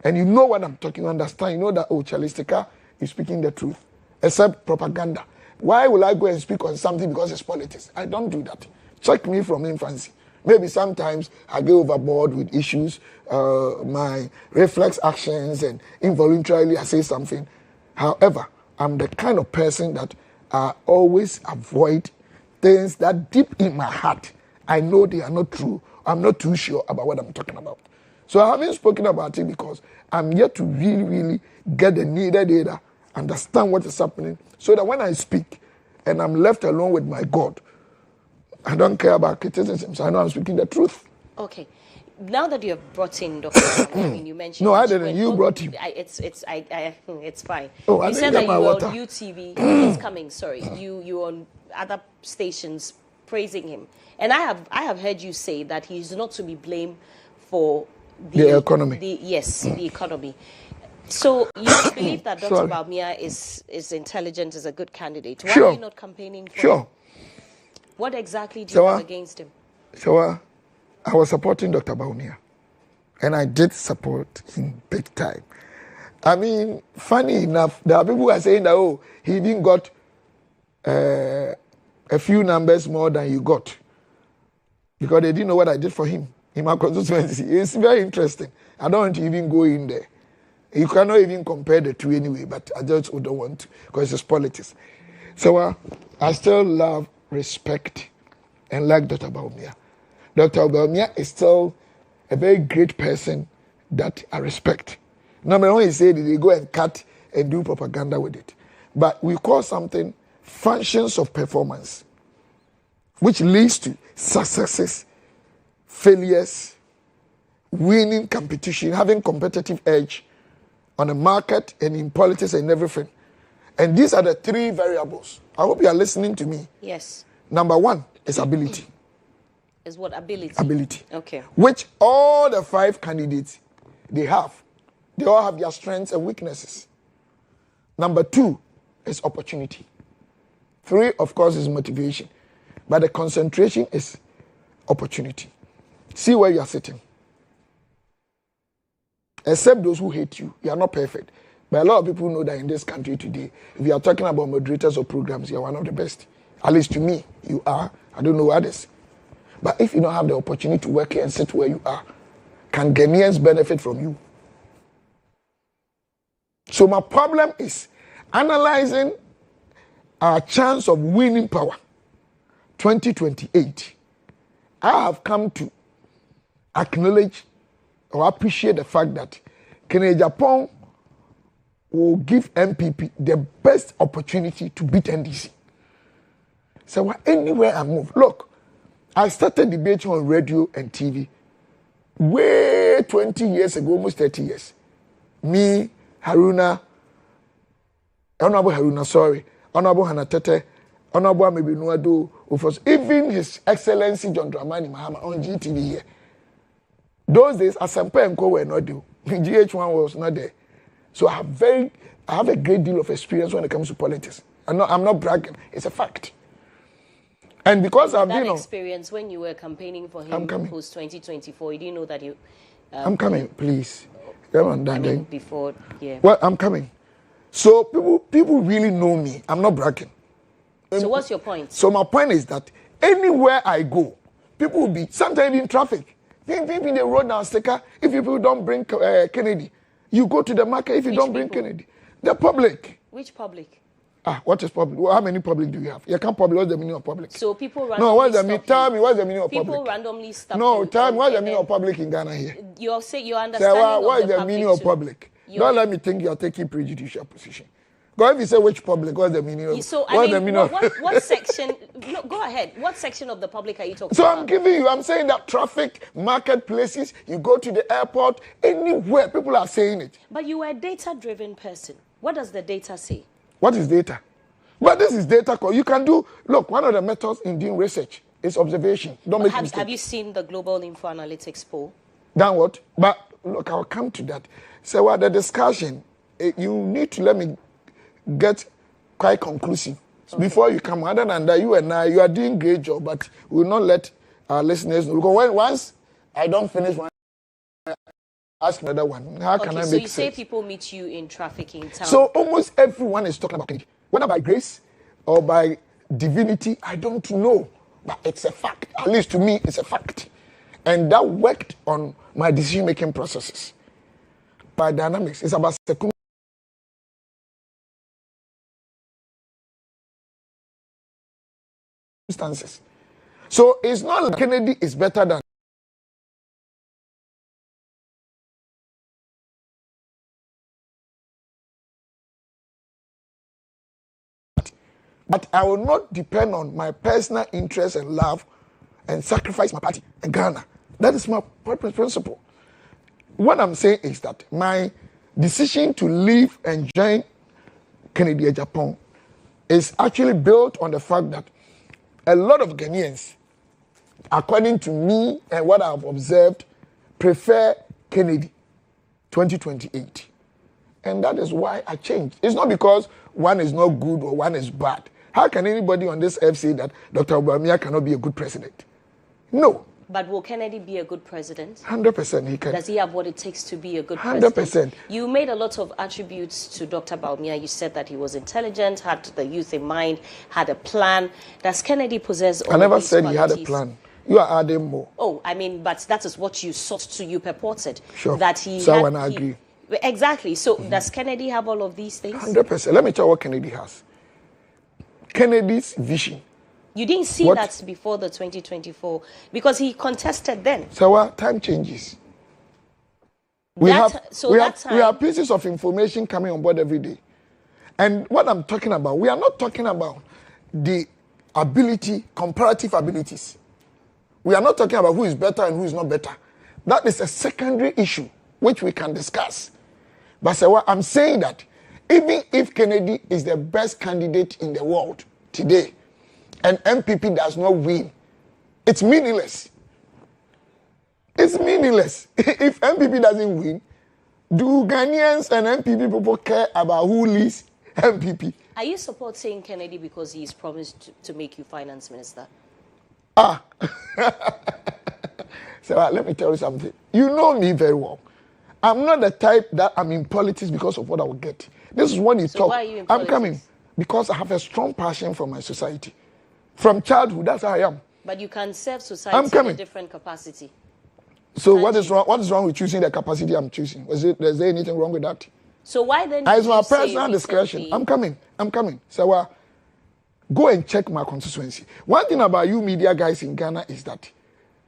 Speaker 7: and you know what I'm talking, understand, you know that, Chalistica is speaking the truth, except propaganda. Why will I go and speak on something because it's politics? I don't do that. Check me from infancy. Maybe sometimes I go overboard with issues, my reflex actions, and involuntarily I say something. However, I'm the kind of person that I always avoid things that deep in my heart, I know they are not true. I'm not too sure about what I'm talking about. So I haven't spoken about it because I'm yet to really, really get the needed data, understand what is happening, so that when I speak and I'm left alone with my God, I don't care about criticism, so I know I'm speaking the truth.
Speaker 1: Okay. Now that you have brought in Dr. I mean, you mentioned...
Speaker 7: No, I didn't. You brought him.
Speaker 1: It's fine.
Speaker 7: Oh,
Speaker 1: you said that you were on UTV. It's coming, sorry. You on other stations praising him. And I have heard you say that he's not to be blamed for
Speaker 7: the economy.
Speaker 1: The economy. So you believe that Dr. Bawumia is intelligent, is a good candidate. Why are you not campaigning for him? What exactly do you have against him?
Speaker 7: Serwaa, I was supporting Dr. Bawumia. And I did support him big time. I mean, funny enough, there are people who are saying that, he even got a few numbers more than you got. Because they didn't know what I did for him in my constituency. It's very interesting. I don't want to even go in there. You cannot even compare the two anyway, but I just don't want to because it's politics. So I still love, respect, and like Dr. Bawumia. Dr. Bawumia is still a very great person that I respect. Number one, he said they go and cut and do propaganda with it. But we call something functions of performance, which leads to successes, failures, winning competition, having competitive edge on the market and in politics and everything. And these are the three variables. I hope you are listening to me.
Speaker 1: Yes.
Speaker 7: Number one is ability.
Speaker 1: Is what ability?
Speaker 7: Ability.
Speaker 1: Okay. Which
Speaker 7: all the five candidates, they have. They all have their strengths and weaknesses. Number two is opportunity. Three, of course, is motivation. But the concentration is opportunity. See where you are sitting. Except those who hate you. You are not perfect. But a lot of people know that in this country today, if you are talking about moderators or programs, you are one of the best. At least to me, you are. I don't know others. But if you don't have the opportunity to work here and sit where you are, can Ghanaians benefit from you? So my problem is analyzing our chance of winning power, 2028. I have come to acknowledge or appreciate the fact that Kenya Japan will give MPP the best opportunity to beat NDC. So anywhere I move, look, I started debating on radio and TV way 20 years ago, almost 30 years. Me, Honorable Haruna, Honorable Hanatete, Honorable Amebinuado, even His Excellency John Dramani Mahama on GTV here. Those days, Asampa and Co were not there. GHOne was not there. So I have a great deal of experience when it comes to politics. I'm not bragging. It's a fact. And because I've
Speaker 1: that
Speaker 7: been
Speaker 1: experience when you were campaigning for him post 2024, you didn't know that you.
Speaker 7: I'm coming, please. Come on, Dan.
Speaker 1: Before, yeah.
Speaker 7: Well, I'm coming. So people really know me. I'm not bragging.
Speaker 1: So what's your point?
Speaker 7: So my point is that anywhere I go, people will be sometimes in traffic. People in the road now, sticker. If people don't bring Kennedy, you go to the market. If you don't bring Kennedy, the public.
Speaker 1: Which public?
Speaker 7: What is public? Well, how many public do you have? You can't public. What's the meaning of public?
Speaker 1: So people randomly.
Speaker 7: No, what's the meaning? Tell me what's the meaning of public?
Speaker 1: People randomly stop.
Speaker 7: No, tell me what's the meaning of public in Ghana here.
Speaker 1: You understand.
Speaker 7: What is the meaning of public? Don't let me think you're taking prejudicial position. Go if you say which public, what's the meaning of?
Speaker 1: So what section? No, go ahead. What section of the public are you talking about?
Speaker 7: So I'm saying that traffic, marketplaces, you go to the airport, anywhere, people are saying it.
Speaker 1: But you are a data-driven person. What does the data say?
Speaker 7: What is data? But this is data. You can do, look, one of the methods in doing research is observation. Don't make mistakes.
Speaker 1: Have you seen the Global Info Analytics poll?
Speaker 7: Then what? But look, I'll come to that. So what the discussion, you need to let me get quite conclusive before you come. Other than that, you and I, you are doing a great job, but we will not let our listeners know. Because once I don't finish one, ask another one. How can I make sense?
Speaker 1: So you say people meet you in traffic in town.
Speaker 7: So almost everyone is talking about Kennedy. Whether by grace or by divinity, I don't know. But it's a fact. At least to me, it's a fact. And that worked on my decision-making processes. By dynamics, it's about circumstances. So it's not like Kennedy is better than. But I will not depend on my personal interest and love and sacrifice my party and Ghana. That is my principle. What I'm saying is that my decision to leave and join Kennedy Japan is actually built on the fact that a lot of Ghanaians, according to me and what I've observed, prefer Kennedy 2028. And that is why I changed. It's not because one is not good or one is bad. How can anybody on this earth say that Dr. Obama cannot be a good president? No.
Speaker 1: But will Kennedy be a good president?
Speaker 7: 100% he can.
Speaker 1: Does he have what it takes to be a good president?
Speaker 7: 100%.
Speaker 1: You made a lot of attributes to Dr. Bawumia. You said that he was intelligent, had the youth in mind, had a plan. Does Kennedy possess all
Speaker 7: I never
Speaker 1: of these
Speaker 7: said
Speaker 1: qualities?
Speaker 7: he had a plan. You are adding more.
Speaker 1: Oh, I mean, but that is what you sought to, you purported.
Speaker 7: Sure.
Speaker 1: That he
Speaker 7: so
Speaker 1: had,
Speaker 7: I agree.
Speaker 1: Exactly. So does Kennedy have all of these things?
Speaker 7: 100%. Let me tell you what Kennedy has. Kennedy's vision.
Speaker 1: You didn't see that before the 2024 because he contested then.
Speaker 7: So what? Time changes. We have pieces of information coming on board every day. And what I'm talking about, we are not talking about the ability, comparative abilities. We are not talking about who is better and who is not better. That is a secondary issue which we can discuss. But so I'm saying that even if Kennedy is the best candidate in the world today, and MPP does not win, it's meaningless. It's meaningless. If MPP doesn't win, do Ghanaians and MPP people care about who leads MPP?
Speaker 1: Are you supporting Kennedy because he's promised to make you finance minister?
Speaker 7: So let me tell you something. You know me very well. I'm not the type that I'm in politics because of what I will get. This is when you talk.
Speaker 1: Why are you in
Speaker 7: I'm
Speaker 1: politics?
Speaker 7: coming because I have a strong passion for my society. From childhood, that's how I am.
Speaker 1: But you can serve society in a different capacity.
Speaker 7: So what is wrong? What is wrong with choosing the capacity I'm choosing? Is there anything wrong with that?
Speaker 1: So why then?
Speaker 7: It's my personal discretion. I'm coming. So go and check my constituency. One thing about you media guys in Ghana is that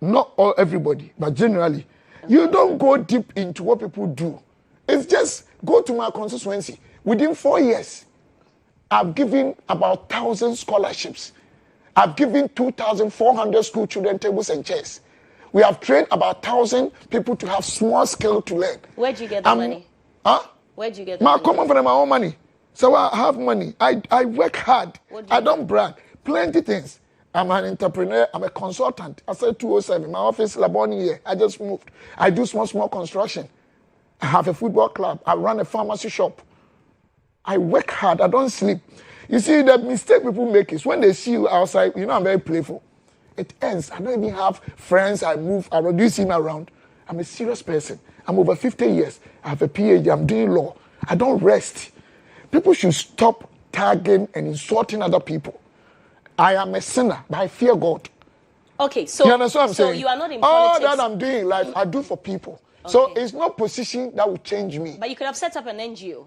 Speaker 7: not everybody, but generally, you don't go deep into what people do. It's just go to my constituency. Within 4 years, I've given about 1,000 scholarships. I've given 2,400 school children tables and chairs. We have trained about 1,000 people to have small skill to learn.
Speaker 1: Where'd you get the money? Where'd you get the
Speaker 7: money?
Speaker 1: money?
Speaker 7: Come from my own money. So I have money. I work hard. I don't brag. Plenty things. I'm an entrepreneur. I'm a consultant. I said 207. My office, Laboni here. I just moved. I do small construction. I have a football club. I run a pharmacy shop. I work hard. I don't sleep. You see, the mistake people make is when they see you outside, you know, I'm very playful. It ends. I don't even have friends. I move around. Do you see me around? I'm a serious person. I'm over 50 years. I have a PhD. I'm doing law. I don't rest. People should stop tagging and insulting other people. I am a sinner, but I fear God.
Speaker 1: Okay, so
Speaker 7: you understand what I'm saying?
Speaker 1: You are not in
Speaker 7: all
Speaker 1: politics.
Speaker 7: that I'm doing, like I do for people.
Speaker 1: Okay.
Speaker 7: So it's not position that will change me.
Speaker 1: But you could have set up an NGO.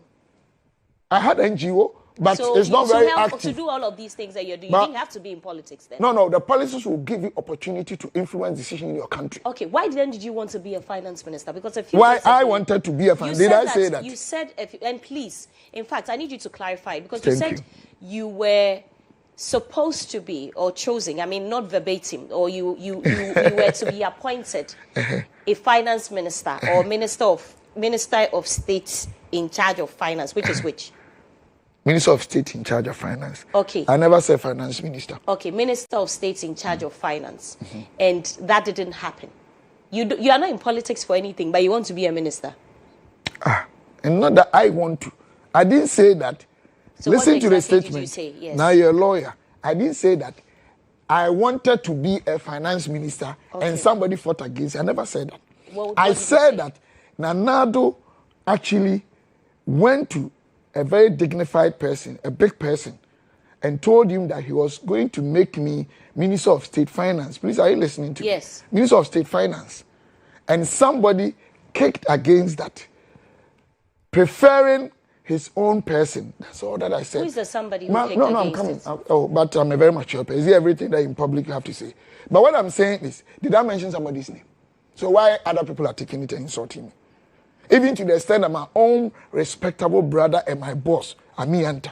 Speaker 7: I had NGO, but
Speaker 1: so
Speaker 7: it's not very active.
Speaker 1: To do all of these things that you're doing, you didn't have to be in politics then.
Speaker 7: No, the politics will give you opportunity to influence decisions in your country.
Speaker 1: Okay, why then did you want to be a finance minister? Because a few
Speaker 7: why I wanted to be a finance minister? Did I say that?
Speaker 1: You said, and please, in fact, I need you to clarify because you said you were supposed to be or chosen, I mean not verbatim, or you were to be appointed a finance minister or minister of state in charge of finance, which is which?
Speaker 7: Minister of State in charge of finance.
Speaker 1: Okay.
Speaker 7: I never said finance minister.
Speaker 1: Okay, Minister of State in charge of finance. And that didn't happen. You are not in politics for anything, but you want to be a minister.
Speaker 7: And not that I want to. I didn't say that.
Speaker 1: So
Speaker 7: listen to the statement.
Speaker 1: Did you say? Yes.
Speaker 7: Now you're a lawyer. I didn't say that. I wanted to be a finance minister and somebody fought against it. I never said that. I said that Nanado actually went to a very dignified person, a big person, and told him that he was going to make me Minister of State Finance. Please, are you listening to me?
Speaker 1: Yes.
Speaker 7: Minister of State Finance. And somebody kicked against that, preferring his own person. That's all that I said.
Speaker 1: Who is the somebody who kicked against
Speaker 7: I'm coming. But I'm a very mature person. Is everything that in public you have to say? But what I'm saying is, did I mention somebody's name? So why other people are taking it and insulting me? Even to the extent that my own respectable brother and my boss, Amihere,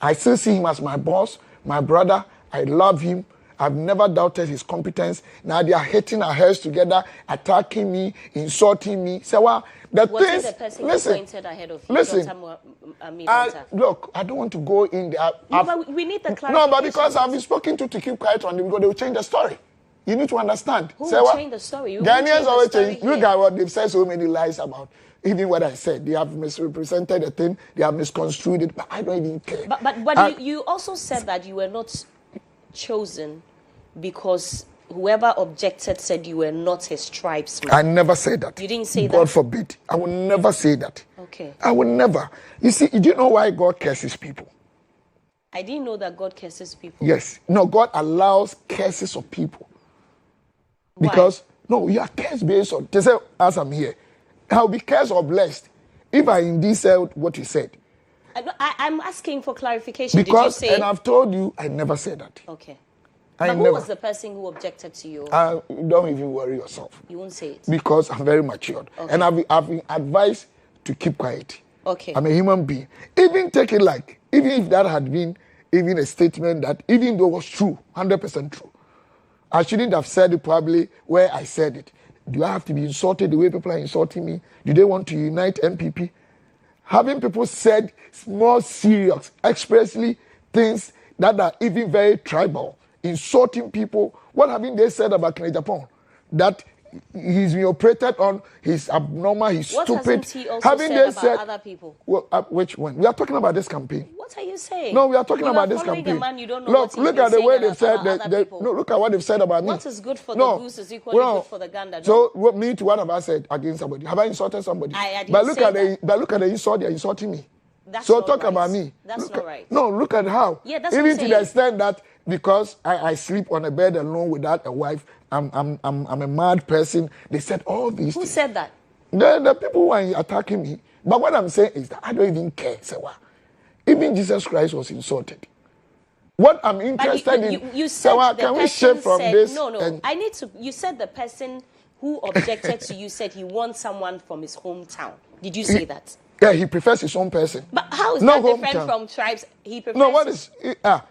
Speaker 7: I still see him as my boss, my brother. I love him. I've never doubted his competence. Now they are hitting our heads together, attacking me, insulting me. Serwaa, the things.
Speaker 1: The person appointed ahead of you?
Speaker 7: Look, I don't want to go in there.
Speaker 1: No, but we need the clarification.
Speaker 7: No, but because I've been spoken to keep quiet on them because they will change the story. You need to understand.
Speaker 1: Who will change the story?
Speaker 7: Ghanaians always change. Look at what they've said so many lies about. Even what I said, they have misrepresented the thing, they have misconstrued it, but I don't even care.
Speaker 1: But you also said that you were not chosen because whoever objected said you were not his tribesman.
Speaker 7: I never said that.
Speaker 1: You didn't say that?
Speaker 7: God forbid. I will never say that.
Speaker 1: Okay.
Speaker 7: I will never. You see, do you know why God curses people?
Speaker 1: I didn't know that God curses people.
Speaker 7: Yes. No, God allows curses of people.
Speaker 1: Why?
Speaker 7: Because, no, you are cursed based on, they say, as I'm here, I'll be cursed or blessed if I indeed said what you said.
Speaker 1: I'm asking for clarification.
Speaker 7: Because,
Speaker 1: did you say?
Speaker 7: And I've told you, I never said that.
Speaker 1: Okay. But who was the person who objected to you?
Speaker 7: Don't even worry yourself.
Speaker 1: You won't say it.
Speaker 7: Because I'm very matured. Okay. And I've been advised to keep quiet.
Speaker 1: Okay.
Speaker 7: I'm a human being. Even take it like, even if that had been even a statement that, even though it was true, 100% true, I shouldn't have said it probably where I said it. Do I have to be insulted the way people are insulting me? Do they want to unite MPP? Having people said more serious, expressly things that are even very tribal, insulting people. What haven't they said about Kenya Japan? That he's been operated on, he's abnormal, he's stupid.
Speaker 1: What hasn't he also said about other people?
Speaker 7: Well, which one? We are talking about this campaign.
Speaker 1: What are you saying?
Speaker 7: No, we are talking about this campaign.
Speaker 1: A man, you don't know
Speaker 7: look at the way they've said that. No, look at what they've said about me.
Speaker 1: What is good for the goose is equally good for the gander.
Speaker 7: So what have I said against somebody? Have I insulted somebody?
Speaker 1: I didn't say that.
Speaker 7: But look at the insult, they're insulting me.
Speaker 1: That's
Speaker 7: so
Speaker 1: not
Speaker 7: talk
Speaker 1: right.
Speaker 7: about me.
Speaker 1: That's not right.
Speaker 7: No, look at how.
Speaker 1: Yeah, that's
Speaker 7: even
Speaker 1: what I'm
Speaker 7: to the extent that because I sleep on a bed alone without a wife, I'm a mad person. They said all these things.
Speaker 1: Who said that?
Speaker 7: The people who are attacking me. But what I'm saying is that I don't even care, Serwaa. Even Jesus Christ was insulted. What I'm interested in,
Speaker 1: you said
Speaker 7: Serwaa, can we shift from this?
Speaker 1: No. I need to. You said the person who objected to you said he wants someone from his hometown. Did you say that?
Speaker 7: Yeah, he prefers his own person.
Speaker 1: But how is that different from tribes? He prefers.
Speaker 7: No, what is?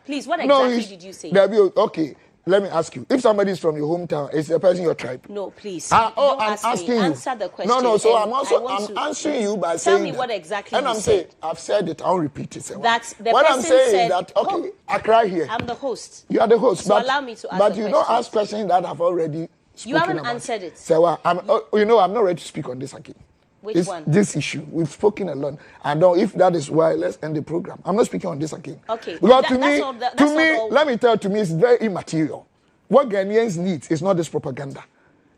Speaker 1: Please, what exactly did you say?
Speaker 7: Okay, let me ask you. If somebody is from your hometown, is the person your tribe?
Speaker 1: No, please.
Speaker 7: I'm asking you.
Speaker 1: Answer the question.
Speaker 7: No. So I'm answering you by saying.
Speaker 1: Tell me what exactly.
Speaker 7: And I'm saying, I've said it. I'll repeat it.
Speaker 1: That's the
Speaker 7: what
Speaker 1: person
Speaker 7: I'm saying
Speaker 1: said,
Speaker 7: is that okay, I cry here.
Speaker 1: I'm the host.
Speaker 7: You are the host.
Speaker 1: So allow me to ask.
Speaker 7: But you don't ask questions that have already.
Speaker 1: You haven't answered it.
Speaker 7: Serwaa, I'm not ready to speak on this again.
Speaker 1: Which one?
Speaker 7: This issue. We've spoken a lot. And if that is why, let's end the program. I'm not speaking on this again.
Speaker 1: Okay.
Speaker 7: Because to me, let me tell you, to me, it's very immaterial. What Ghanaians need is not this propaganda.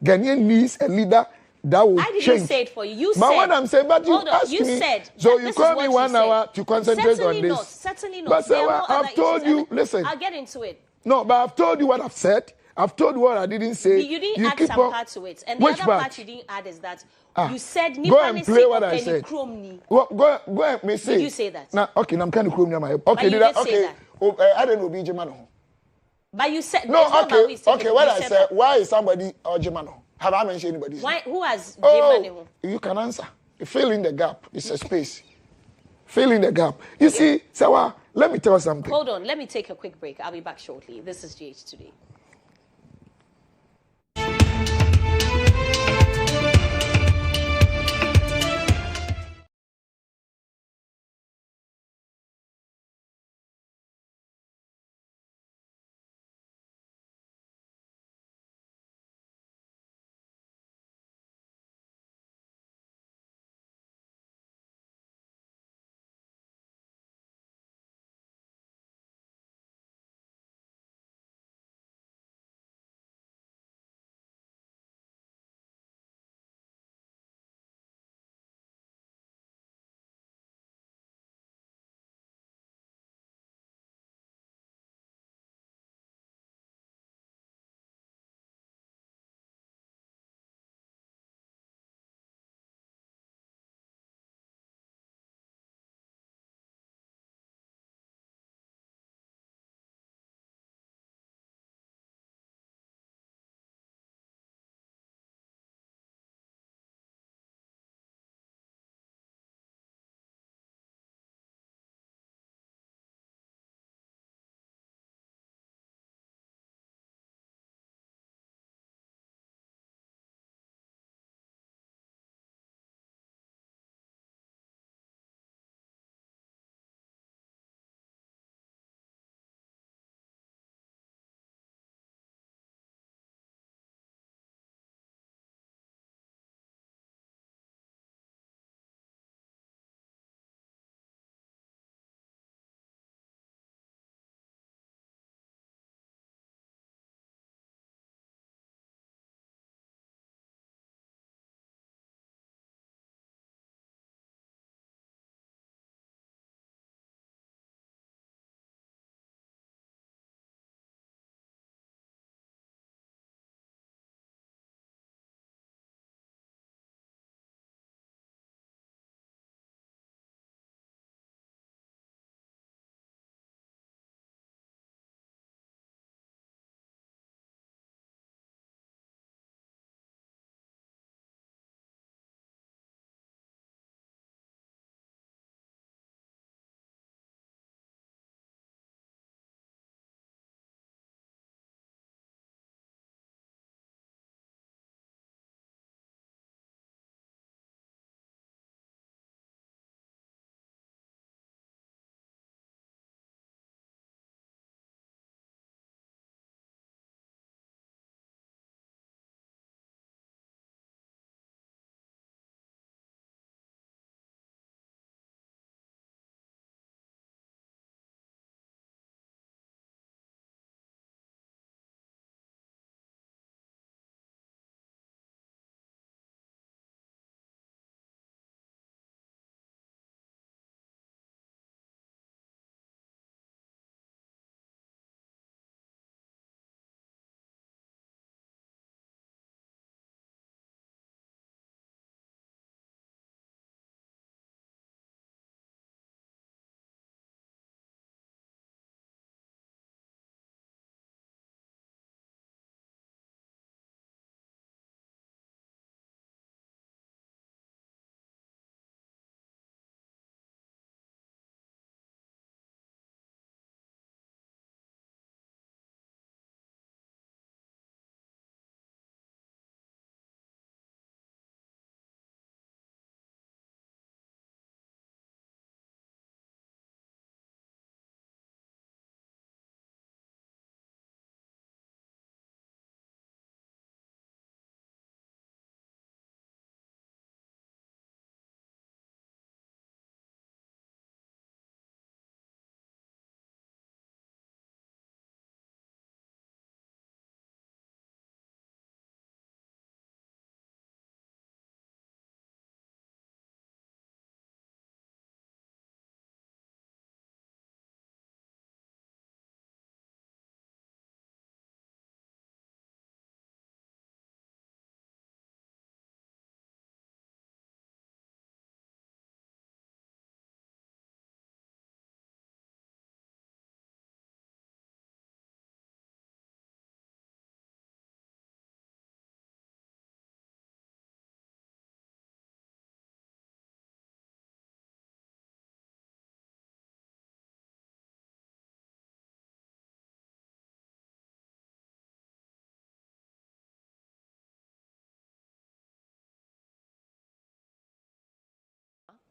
Speaker 7: Ghanaian needs a leader that will change.
Speaker 1: I didn't say it for you. You said.
Speaker 7: But what I'm saying, but you asked
Speaker 1: you
Speaker 7: me.
Speaker 1: Said.
Speaker 7: So you call me 1 hour to concentrate on this.
Speaker 1: Certainly not.
Speaker 7: But Serwaa, I've told you, listen.
Speaker 1: I'll get into it.
Speaker 7: No, but I've told you what I've said. I've told you what I didn't say.
Speaker 1: You didn't add some part to it. And the other part you didn't add is that you said
Speaker 7: go and play what I said. Go and me say.
Speaker 1: Did you say that?
Speaker 7: Nah, okay, I'm kind of chrome near my okay,
Speaker 1: did I say that?
Speaker 7: I don't know Germano.
Speaker 1: But you said
Speaker 7: no, okay, what I said, why is somebody or Germano? Have I mentioned anybody?
Speaker 1: Why who has Germano?
Speaker 7: You can answer. Fill in the gap. It's a space. Fill in the gap. You see, Serwaa, let me tell you something.
Speaker 1: Hold on, let me take a quick break. I'll be back shortly. This is GH Today.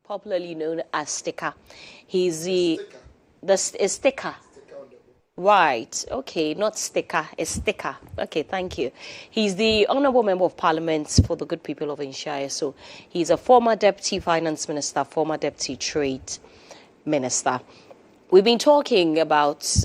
Speaker 1: popularly known as Sticker. He's the Sticker. Right. Okay, not Sticker, it's Sticker. Okay, thank you. He's the Honourable Member of Parliament for the good people of Inshire. So he's a former Deputy Finance Minister, former Deputy Trade Minister. We've been talking about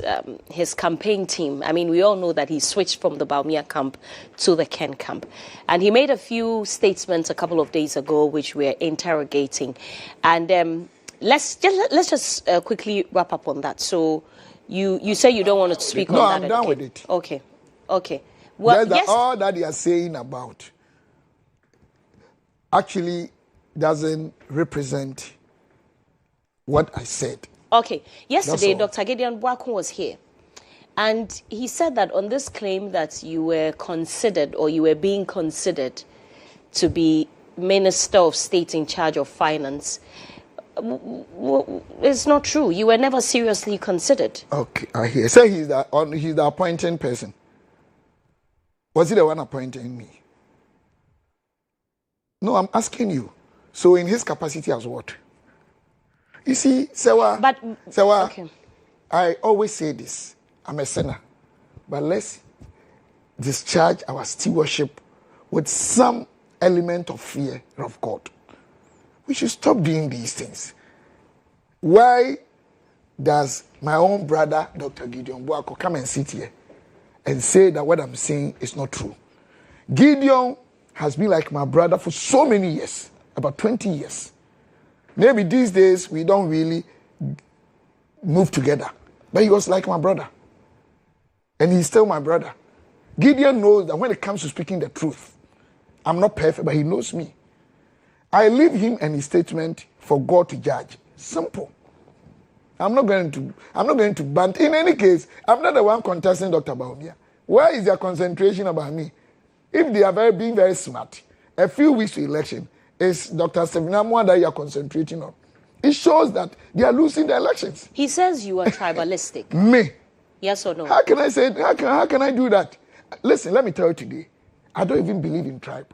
Speaker 1: his campaign team. I mean, we all know that he switched from the Baumia camp to the Ken camp. And he made a few statements a couple of days ago, which we're interrogating. And let's just quickly wrap up on that. So you say you don't want to speak on that.
Speaker 7: No, I'm done with it.
Speaker 1: Okay. Well, yes.
Speaker 7: All that you are saying about actually doesn't represent what I said.
Speaker 1: Okay. Yesterday, Dr. Gideon Boakun was here. And he said that on this claim that you were considered or you were being considered to be Minister of State in charge of Finance, it's not true. You were never seriously considered.
Speaker 7: Okay, I hear. So he's the appointing person. Was he the one appointing me? No, I'm asking you. So in his capacity as what? You see, Serwaa,
Speaker 1: okay.
Speaker 7: I always say this. I'm a sinner. But let's discharge our stewardship with some element of fear of God. We should stop doing these things. Why does my own brother, Dr. Gideon Boakun, come and sit here and say that what I'm saying is not true? Gideon has been like my brother for so many years, about 20 years. Maybe these days we don't really move together. But he was like my brother. And he's still my brother. Gideon knows that when it comes to speaking the truth, I'm not perfect, but he knows me. I leave him and his statement for God to judge. Simple. I'm not going to bant. In any case, I'm not the one contesting Dr. Baumia. Where is their concentration about me? If they are being very smart, a few weeks to election, it's Dr. Sevinamwa that you are concentrating on. It shows that they are losing the elections.
Speaker 1: He says you are tribalistic.
Speaker 7: Me?
Speaker 1: Yes or no?
Speaker 7: How can I say? How can I do that? Listen, let me tell you today. I don't even believe in tribe.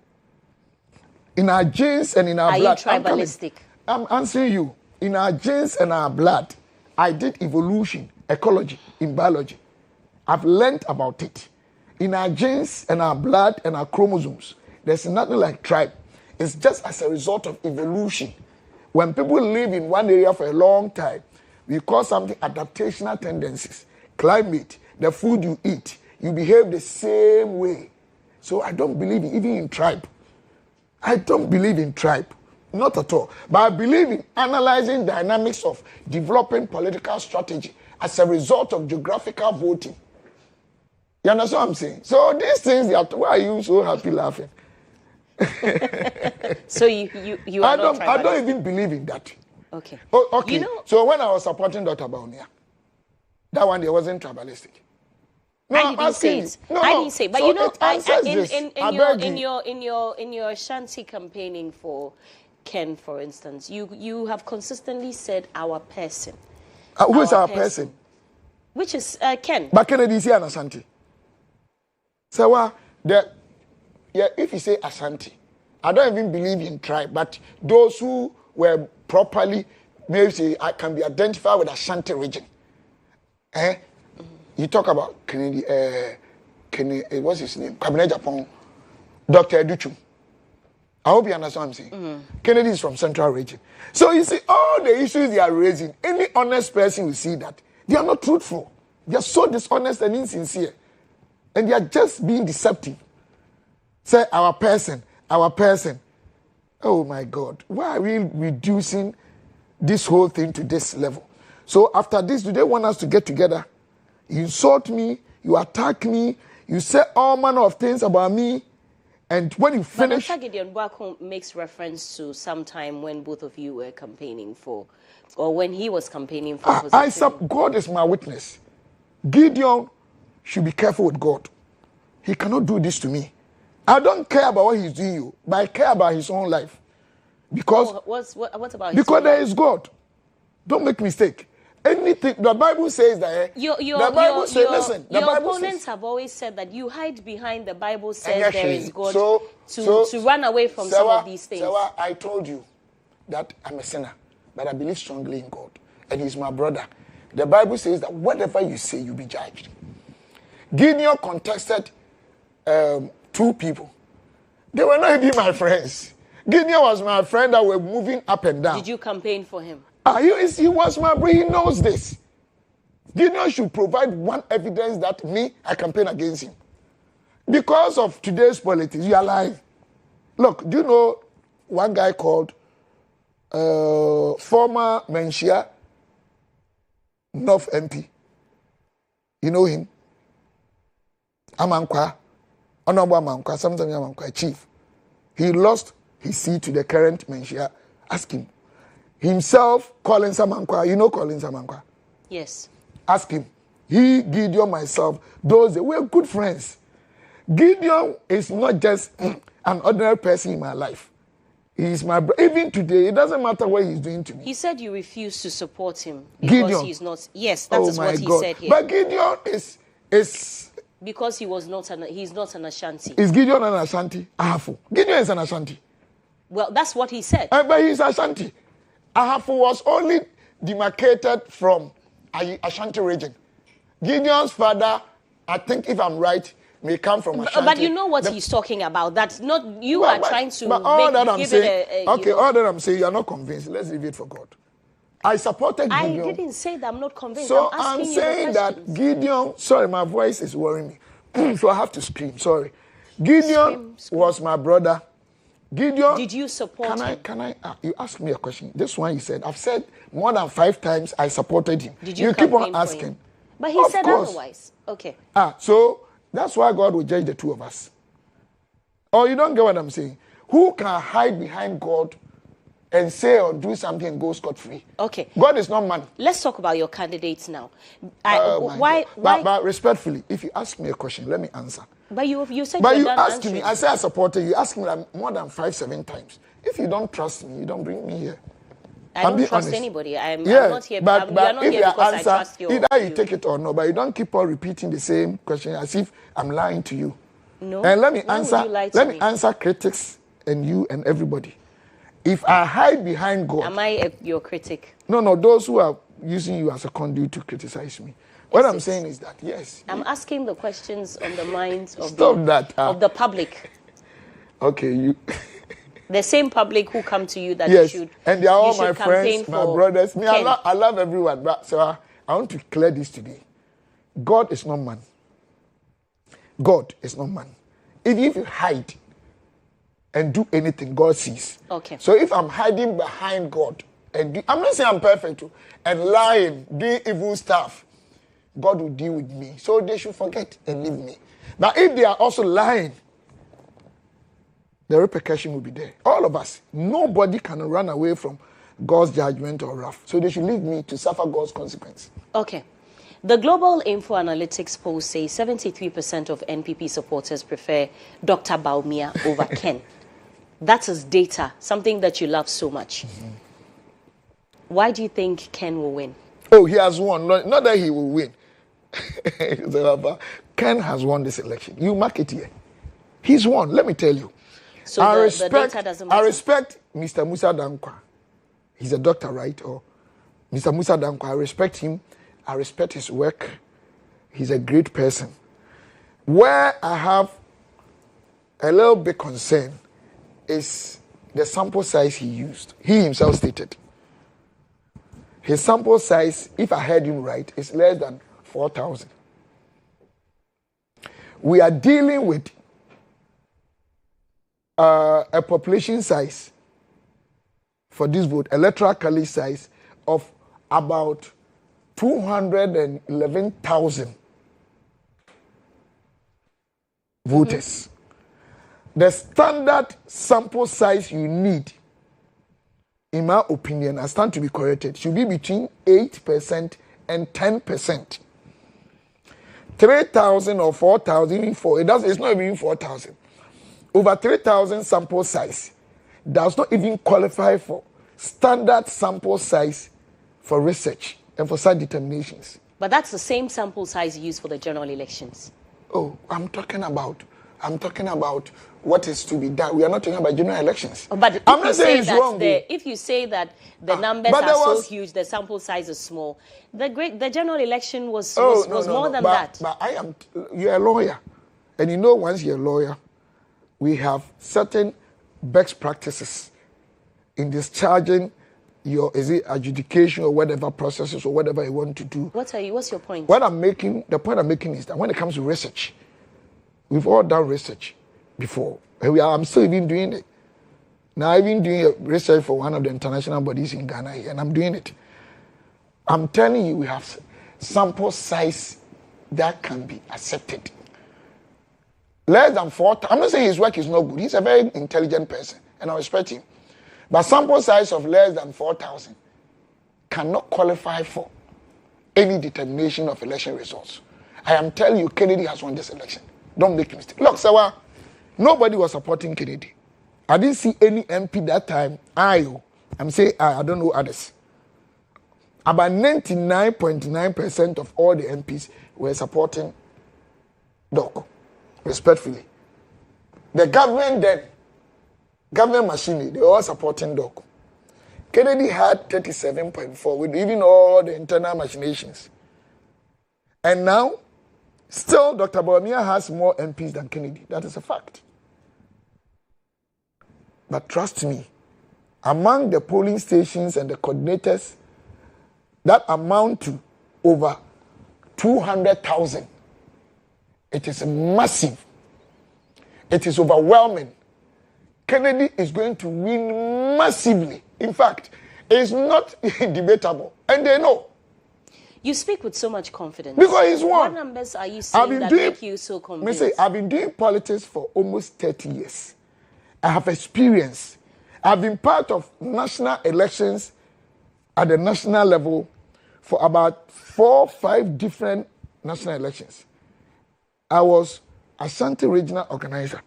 Speaker 7: In our genes and in our blood.
Speaker 1: Are you tribalistic?
Speaker 7: I'm answering you. In our genes and our blood, I did evolution, ecology in biology. I've learned about it. In our genes and our blood and our chromosomes, there's nothing like tribe. It's just as a result of evolution. When people live in one area for a long time, we call something adaptational tendencies. Climate, the food you eat, you behave the same way. So I don't believe even in tribe. I don't believe in tribe. Not at all. But I believe in analyzing dynamics of developing political strategy as a result of geographical voting. You understand what I'm saying? So these things, why are you so happy laughing?
Speaker 1: So you are not tribalistic.
Speaker 7: I don't even believe in that.
Speaker 1: Okay.
Speaker 7: Oh, okay. So when I was supporting Dr. Baumia, that one there wasn't tribalistic. No,
Speaker 1: I didn't say it. I didn't say. But
Speaker 7: so
Speaker 1: you know, in your Ashanti campaigning for Ken, for instance, you have consistently said our person.
Speaker 7: Who is our person?
Speaker 1: Which is Ken.
Speaker 7: But Kennedy is here in Ashanti. So if you say Ashanti, I don't even believe in tribe, but those who were properly, maybe say, I can be identified with Ashanti region. You talk about Kennedy, what's his name? Cabinet Japan, Dr. Educhu. I hope you understand what I'm saying. Mm-hmm. Kennedy is from Central Region. So you see, all the issues they are raising, any honest person will see that they are not truthful. They are so dishonest and insincere. And they are just being deceptive. Say, our person. Oh my God. Why are we reducing this whole thing to this level? So after this, do they want us to get together? You insult me, you attack me, you say all manner of things about me, and when you finish...
Speaker 1: But Dr. Gideon Boakun makes reference to some time when both of you were campaigning for, or when he was campaigning for...
Speaker 7: God is my witness. Gideon should be careful with God. He cannot do this to me. I don't care about what he's doing, but I care about his own life. Because...
Speaker 1: What about his
Speaker 7: Because there is God. Don't make mistake. Anything the Bible says that
Speaker 1: your opponents have always said that you hide behind the Bible says there is God to run away from some of these things.
Speaker 7: Serwaa, I told you, that I'm a sinner, but I believe strongly in God, and he's my brother. The Bible says that whatever you say, you'll be judged. Gideon contested 2 people. They were not even my friends. Gideon was my friend that were moving up and down.
Speaker 1: Did you campaign for him?
Speaker 7: He was my brother. He knows this. Gideon should provide one evidence that I campaign against him. Because of today's politics, you are lying. Look, do you know one guy called former Mensah North MP? You know him? Amankwa. Honorable Amankwa, sometimes Amankwa, chief. He lost his seat to the current Mensah. Ask him. Himself, Collins Amankwa. You know Collins Amankwa?
Speaker 1: Yes. Ask
Speaker 7: him. He, Gideon, myself, those, we're good friends. Gideon is not just an ordinary person in my life. He's my brother. Even today, it doesn't matter what he's doing to me.
Speaker 1: He said you refuse to support him because
Speaker 7: Gideon.
Speaker 1: He's not. Yes, that is what he said here.
Speaker 7: But Gideon is
Speaker 1: because he's not an Ashanti.
Speaker 7: Is Gideon an Ashanti? Ahafo. Gideon is an Ashanti.
Speaker 1: Well, that's what he said.
Speaker 7: But he's Ashanti. Ahafo was only demarcated from Ashanti region. Gideon's father, I think if I'm right, may come from Ashanti.
Speaker 1: But you know what he's talking about. That's not you are trying to
Speaker 7: but all that I'm
Speaker 1: give
Speaker 7: saying,
Speaker 1: it
Speaker 7: okay, all that I'm saying, you're not convinced. Let's leave it for God. I supported Gideon.
Speaker 1: I didn't say that I'm not convinced.
Speaker 7: So I'm saying that Gideon, sorry, my voice is worrying me. So I have to scream, sorry. Gideon was my brother. Gideon.
Speaker 1: Did you support him?
Speaker 7: You asked me a question. This one you said, I've said more than 5 times I supported him.
Speaker 1: Did you
Speaker 7: keep on asking.
Speaker 1: But he said otherwise. Okay.
Speaker 7: So that's why God will judge the 2 of us. Or you don't get what I'm saying. Who can hide behind God and say or do something and go scot-free?
Speaker 1: Okay.
Speaker 7: God is not man.
Speaker 1: Let's talk about your candidates now.
Speaker 7: Why? But respectfully, if you ask me a question, let me answer.
Speaker 1: But you said
Speaker 7: but you asked me. I said I supported you. Asked me like more than 5-7 times. If you don't trust me, you don't bring me here.
Speaker 1: I don't trust anybody. I'm not here. But you are not here because I trust you.
Speaker 7: Either you take it or no, but you don't keep on repeating the same question as if I'm lying to you.
Speaker 1: No.
Speaker 7: And let me answer. Let me answer critics and you and everybody. If I hide behind God,
Speaker 1: am I your critic?
Speaker 7: No. Those who are using you as a conduit to criticize me. What I'm saying is that yes.
Speaker 1: I'm asking the questions on the minds of
Speaker 7: of
Speaker 1: the public.
Speaker 7: Okay, you.
Speaker 1: The same public who come to you that
Speaker 7: yes,
Speaker 1: you should.
Speaker 7: And they are all my friends, my brothers. Me, I love everyone. But so I want to clear this today. God is not man. God is not man. If you hide and do anything, God sees.
Speaker 1: Okay.
Speaker 7: So if I'm hiding behind God and I'm not saying I'm perfect too, and lying, doing evil stuff, God will deal with me. So they should forget and leave me. But if they are also lying, the repercussion will be there. All of us. Nobody can run away from God's judgment or wrath. So they should leave me to suffer God's consequence.
Speaker 1: Okay. The Global Info Analytics poll says 73% of NPP supporters prefer Dr. Bawumia over Ken. That is data, something that you love so much. Mm-hmm. Why do you think Ken will win?
Speaker 7: Oh, he has won. Not that he will win. Ken has won this election. You mark it here. He's won. Let me tell you.
Speaker 1: So the data doesn't matter.
Speaker 7: I respect Mr. Musa Dankwa. He's a doctor, right? Or Mr. Musa Dankwa. I respect him. I respect his work. He's a great person. Where I have a little bit concern is the sample size he used. He himself stated. His sample size, if I heard him right, is less than 4,000. We are dealing with a population size for this vote, electoral college size of about 211,000 voters. The standard sample size you need, in my opinion, I stand to be corrected, should be between 8% and 10%. 3,000 or 4,000, it's not even 4,000. Over 3,000 sample size does not even qualify for standard sample size for research and for such determinations.
Speaker 1: But that's the same sample size used for the general elections.
Speaker 7: Oh, I'm talking about I'm talking about what is to be done. We are not talking about general elections.
Speaker 1: But
Speaker 7: I'm not saying it's wrong.
Speaker 1: If you say that the numbers are so huge, the sample size is small, the general election was more than that.
Speaker 7: But you're a lawyer. And you know, once you're a lawyer, we have certain best practices in discharging your adjudication or whatever processes or whatever you want to do.
Speaker 1: What's your point?
Speaker 7: The point I'm making is that when it comes to research, we've all done research before. I'm still even doing it. Now I've been doing research for one of the international bodies in Ghana here, and I'm doing it. I'm telling you, we have sample size that can be accepted. Less than 4. I'm not saying his work is not good. He's a very intelligent person, and I respect him. But sample size of less than 4,000 cannot qualify for any determination of election results. I am telling you, Kennedy has won this election. Don't make a mistake. Look, Serwaa, nobody was supporting Kennedy. I didn't see any MP that time. I'm saying I don't know others. About 99.9% of all the MPs were supporting Doc, respectfully. The government then, government machinery, they were all supporting Doc. Kennedy had 37.4 with even all the internal machinations. And now, still, Dr. Bawumia has more MPs than Kennedy. That is a fact. But trust me, among the polling stations and the coordinators, that amount to over 200,000. It is massive. It is overwhelming. Kennedy is going to win massively. In fact, it's not debatable. And they know.
Speaker 1: You speak with so much confidence.
Speaker 7: Because he's won.
Speaker 1: What numbers are you saying that make you so convinced?
Speaker 7: I've been doing politics for almost 30 years. I have experience. I've been part of national elections at the national level for about 4 or 5 different national elections. I was Ashanti regional organizer.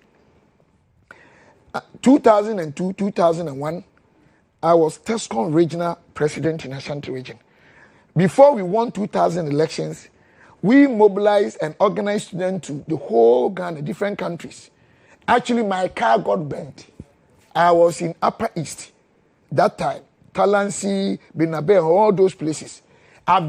Speaker 7: 2002, 2001, I was TESCON regional president in Ashanti region. Before we won 2000 elections, we mobilized and organized students to the whole Ghana, different countries. Actually, my car got bent. I was in Upper East that time, Talansi, Benabe, all those places. I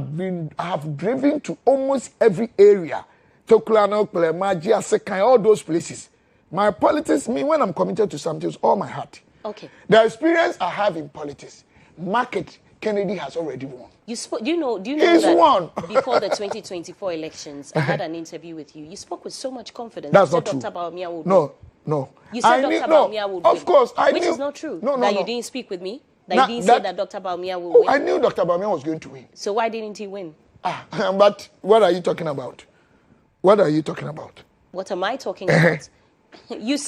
Speaker 7: have driven to almost every area, Tokulano, Klemaji, Asekan, all those places. My politics, when I'm committed to something, it's all my heart.
Speaker 1: Okay.
Speaker 7: The experience I have in politics, market, Kennedy has already won.
Speaker 1: Do you know
Speaker 7: He's
Speaker 1: that
Speaker 7: won.
Speaker 1: Before the 2024 elections, I had an interview with you. You spoke with so much confidence.
Speaker 7: That's
Speaker 1: you
Speaker 7: not
Speaker 1: said
Speaker 7: true.
Speaker 1: Dr. Bawumia would
Speaker 7: No, no.
Speaker 1: You said Dr. Bawumia would win.
Speaker 7: Of course, I
Speaker 1: Which
Speaker 7: knew.
Speaker 1: is not true.
Speaker 7: No,
Speaker 1: that
Speaker 7: no.
Speaker 1: you didn't speak with me. That you didn't say that Dr. Bawumia would win.
Speaker 7: I knew Dr. Bawumia was going to win.
Speaker 1: So why didn't he win?
Speaker 7: But what are you talking about? What are you talking about?
Speaker 1: What am I talking about?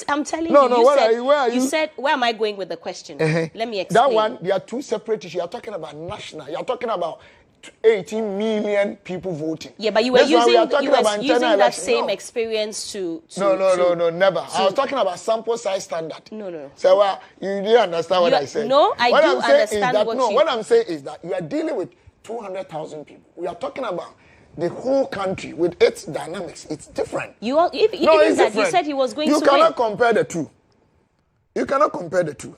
Speaker 1: I'm telling
Speaker 7: No,
Speaker 1: you.
Speaker 7: no, where are you?
Speaker 1: You said, where am I going with the question? Let me explain.
Speaker 7: That one, there are 2 separate issues. You are talking about national. You are talking about 18 million people voting.
Speaker 1: Yeah, but you were using that same experience to
Speaker 7: No, never. I was talking about sample size standard.
Speaker 1: No.
Speaker 7: So you didn't understand what I said.
Speaker 1: No, I do understand
Speaker 7: what I'm saying is that you are dealing with 200,000 people. We are talking about the whole country with its dynamics. It's different.
Speaker 1: You said he was going to win.
Speaker 7: You cannot compare the two. You cannot compare the two.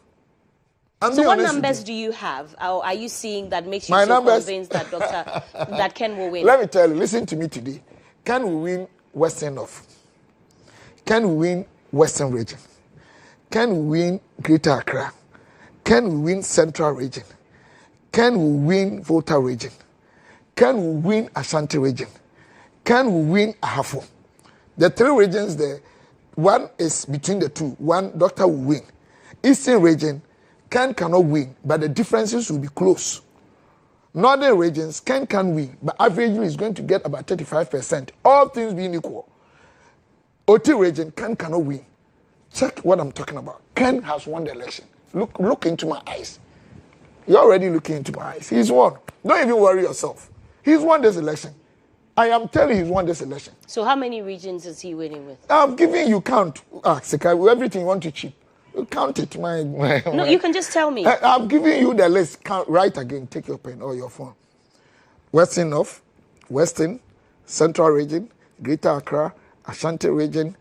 Speaker 1: So what numbers do you have? Or are you seeing that makes you convinced that that Ken will win?
Speaker 7: Let me tell you, listen to me today. Can we win Western North? Can we win Western Region? Can we win Greater Accra? Can we win Central Region? Can we win Volta Region? Can we win Ashanti Region? Can we win Ahafo? The 3 regions there, one is between the 2. One, Doctor will win. Eastern Region, Ken cannot win, but the differences will be close. Northern regions, Ken can win, but averagely is going to get about 35%, all things being equal. OT region, Ken cannot win. Check what I'm talking about. Ken has won the election. Look into my eyes. You're already looking into my eyes. He's won. Don't even worry yourself. He's won this election. I am telling you, he's won this election.
Speaker 1: So how many regions is he winning with?
Speaker 7: I'm giving you count. Sika, everything you want to cheap. Count it.
Speaker 1: No, you can just tell me.
Speaker 7: I'm giving you the list. Count, write again. Take your pen or your phone. Western North, Western, Central Region, Greater Accra, Ashanti Region,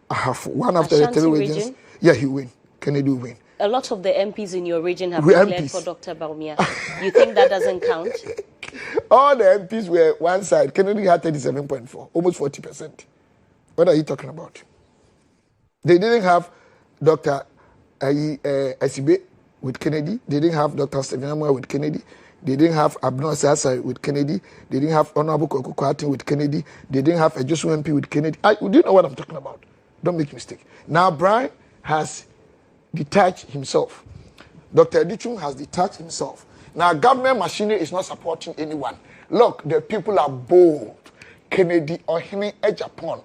Speaker 7: I have one after the three regions. Yeah, he win. Kennedy will win.
Speaker 1: A lot of the MPs in your region have declared for Dr. Bawumia. You think that doesn't count?
Speaker 7: All the MPs were one side. Kennedy had 37.4, almost 40%. What are you talking about? They didn't have Dr. Asibe with Kennedy. They didn't have Dr. Stephen Amwa with Kennedy. They didn't have Abdul Sasa with Kennedy. They didn't have Honorable Kokokwati with Kennedy. They didn't have a GHOne MP with Kennedy. Do you know what I'm talking about? Don't make a mistake. Now, Brian has detached himself. Dr. Edichum has detached himself. Now, government machinery is not supporting anyone. Look, the people are bold. Kennedy or Hine Japan,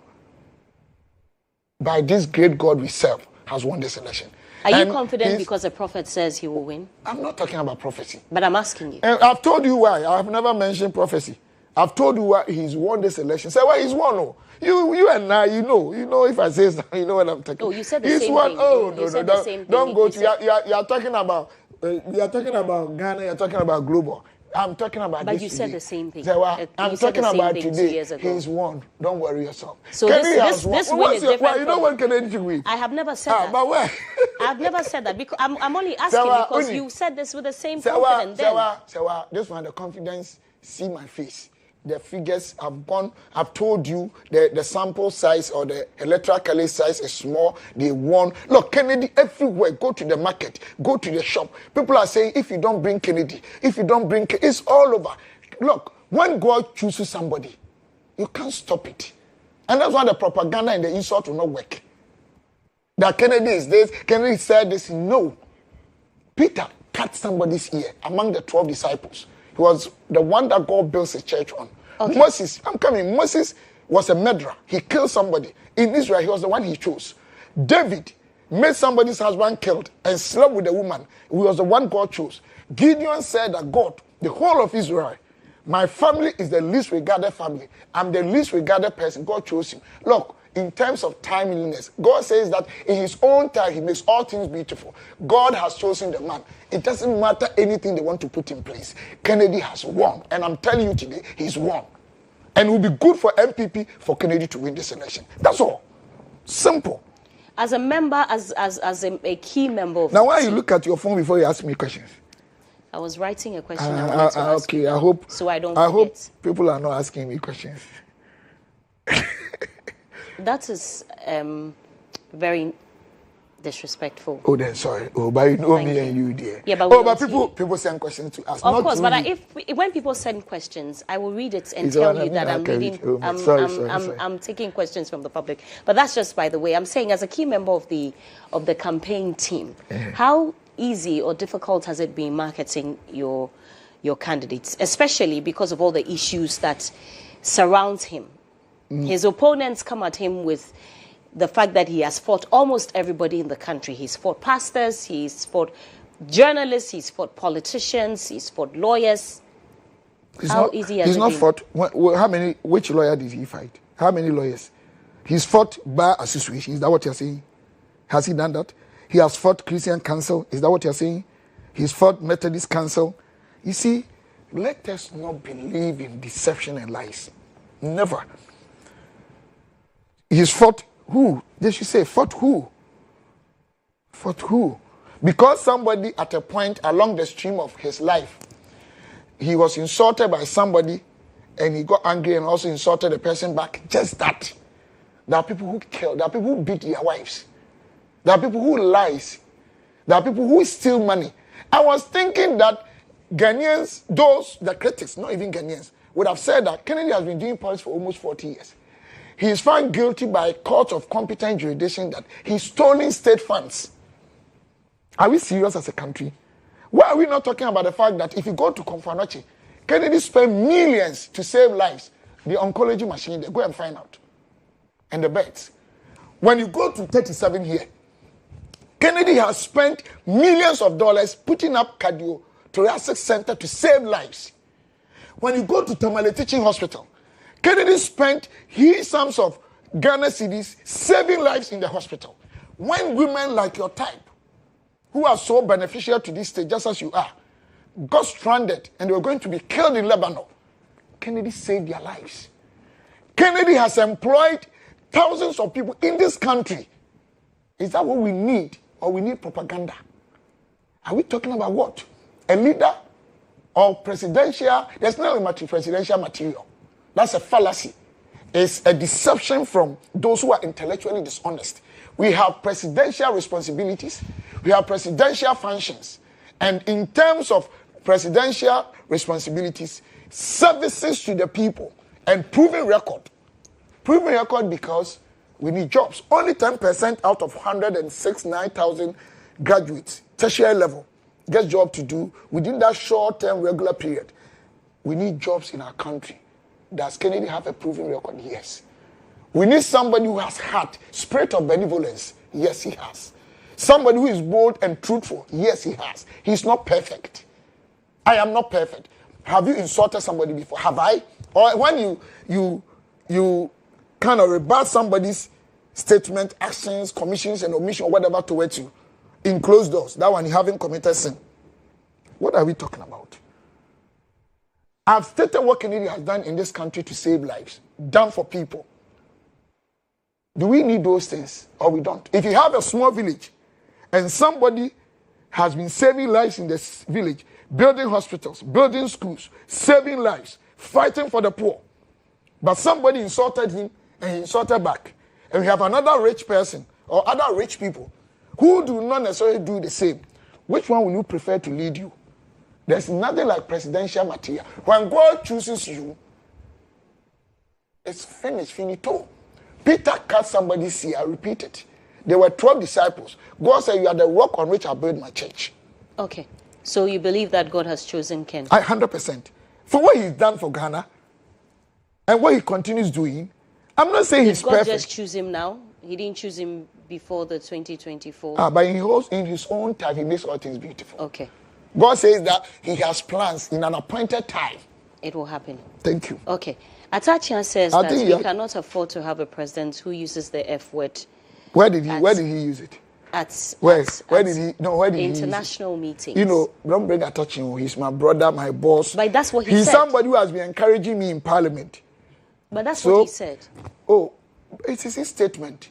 Speaker 7: by this great God we serve, has won this election.
Speaker 1: Are you confident because the prophet says he will win?
Speaker 7: I'm not talking about prophecy.
Speaker 1: But I'm asking you.
Speaker 7: And I've told you why. I've never mentioned prophecy. I've told you why he's won this election. Say, why he's won? Oh. You and I, you know if I say something, you know what I'm talking about.
Speaker 1: Oh, you said the
Speaker 7: he's
Speaker 1: same
Speaker 7: won.
Speaker 1: thing.
Speaker 7: Oh,
Speaker 1: you
Speaker 7: no, don't go to, you're talking about, you're talking about Ghana, you're talking about global. I'm talking about
Speaker 1: but
Speaker 7: this
Speaker 1: you
Speaker 7: today.
Speaker 1: said the same thing.
Speaker 7: I'm talking about today. He's won. Don't worry yourself.
Speaker 1: So this win is different.
Speaker 7: Why you don't want Kennedy to win?
Speaker 1: I have never said that.
Speaker 7: But why?
Speaker 1: I've never said that because I'm only asking because you said this with the same confidence.
Speaker 7: Serwaa, this one, the confidence, see my face. The figures have gone. I've told you the sample size or the electoral college size is small. They won. Look, Kennedy everywhere. Go to the market. Go to the shop. People are saying, if you don't bring Kennedy, it's all over. Look, when God chooses somebody, you can't stop it. And that's why the propaganda and the insult will not work. That Kennedy is this, Kennedy said this. No. Peter cut somebody's ear among the 12 disciples. He was the one that God built his church on. Okay. Moses, Moses was a murderer. He killed somebody. In Israel, he was the one he chose. David made somebody's husband killed and slept with a woman. He was the one God chose. Gideon said that God, the whole of Israel, my family is the least regarded family. I'm the least regarded person. God chose him. Look, in terms of timeliness, God says that in his own time, he makes all things beautiful. God has chosen the man. It doesn't matter anything they want to put in place. Kennedy has won. And I'm telling you today, he's won. And it will be good for MPP for Kennedy to win this election. That's all. Simple.
Speaker 1: As a member, as a key member of
Speaker 7: now, why you look at your phone before you ask me questions?
Speaker 1: I was writing a question I wanted to ask
Speaker 7: okay,
Speaker 1: you.
Speaker 7: I hope.
Speaker 1: So I don't
Speaker 7: I
Speaker 1: forget.
Speaker 7: hope people are not asking me questions.
Speaker 1: That is very disrespectful.
Speaker 7: Oh, then sorry. Oh, but you know me and you, dear.
Speaker 1: Yeah, but
Speaker 7: people send questions to us.
Speaker 1: Of course, but when people send questions, I will read it and tell you that I'm reading. I'm taking questions from the public. But that's just by the way. I'm saying as a key member of the campaign team, how easy or difficult has it been marketing your candidates, especially because of all the issues that surround him? His opponents come at him with the fact that he has fought almost everybody in the country. He's fought pastors, he's fought journalists, he's fought politicians, he's fought lawyers. How easy has it been?
Speaker 7: He's not fought. Which lawyer did he fight? How many lawyers? He's fought bar association. Is that what you're saying? Has he done that? He has fought Christian Council. Is that what you're saying? He's fought Methodist Council. You see, let us not believe in deception and lies. Never. He's fought who? They should say, fought who? Fought who? Because somebody at a point along the stream of his life, he was insulted by somebody and he got angry and also insulted the person back. Just that. There are people who kill. There are people who beat their wives. There are people who lies. There are people who steal money. I was thinking that Ghanaians, the critics, not even Ghanaians, would have said that Kennedy has been doing politics for almost 40 years. He is found guilty by a court of competent jurisdiction that he's stolen state funds. Are we serious as a country? Why are we not talking about the fact that if you go to Komfanoche, Kennedy spent millions to save lives? The oncology machine, they go and find out. And the beds. When you go to 37 here, Kennedy has spent millions of dollars putting up cardiothoracic center to save lives. When you go to Tamale Teaching Hospital, Kennedy spent huge sums of Ghana cedis saving lives in the hospital. When women like your type, who are so beneficial to this state, just as you are, got stranded and they were going to be killed in Lebanon, Kennedy saved their lives. Kennedy has employed thousands of people in this country. Is that what we need? Or we need propaganda? Are we talking about what? A leader or presidential? There's no presidential material. That's a fallacy. It's a deception from those who are intellectually dishonest. We have presidential responsibilities. We have presidential functions. And in terms of presidential responsibilities, services to the people and proven record. Proven record because we need jobs. Only 10% out of 169,000 graduates, tertiary level, get job to do within that short-term regular period. We need jobs in our country. Does Kennedy have a proven record? Yes. We need somebody who has heart, spirit of benevolence. Yes, he has. Somebody who is bold and truthful. Yes, he has. He's not perfect. I am not perfect. Have you insulted somebody before? Have I? Or when you kind of rebut somebody's statement, actions, commissions, and omission, or whatever towards you in closed doors, that one you haven't committed sin. What are we talking about? I've stated what Kennedy has done in this country to save lives, done for people. Do we need those things or we don't? If you have a small village and somebody has been saving lives in this village, building hospitals, building schools, saving lives, fighting for the poor, but somebody insulted him and he insulted back, and we have another rich person or other rich people who do not necessarily do the same, which one will you prefer to lead you? There's nothing like presidential material. When God chooses you, it's finished, finito. Peter cut somebody's ear, I repeat it. There were 12 disciples. God said, you are the rock on which I build my church.
Speaker 1: Okay. So you believe that God has chosen Ken?
Speaker 7: 100%. For what he's done for Ghana and what he continues doing, I'm not saying he's perfect.
Speaker 1: Did God just choose him now? He didn't choose him before the 2024?
Speaker 7: But in his own time, he makes all things beautiful.
Speaker 1: Okay.
Speaker 7: God says that he has plans in an appointed time.
Speaker 1: It will happen.
Speaker 7: Thank you.
Speaker 1: Okay. Atachian says that we cannot afford to have a president who uses the F word.
Speaker 7: Where did he use it? Where did he
Speaker 1: international meetings.
Speaker 7: You know, don't bring Atachian. He's my brother, my boss.
Speaker 1: But that's what he said.
Speaker 7: He's somebody who has been encouraging me in Parliament.
Speaker 1: But that's what he said.
Speaker 7: Oh, it is his statement.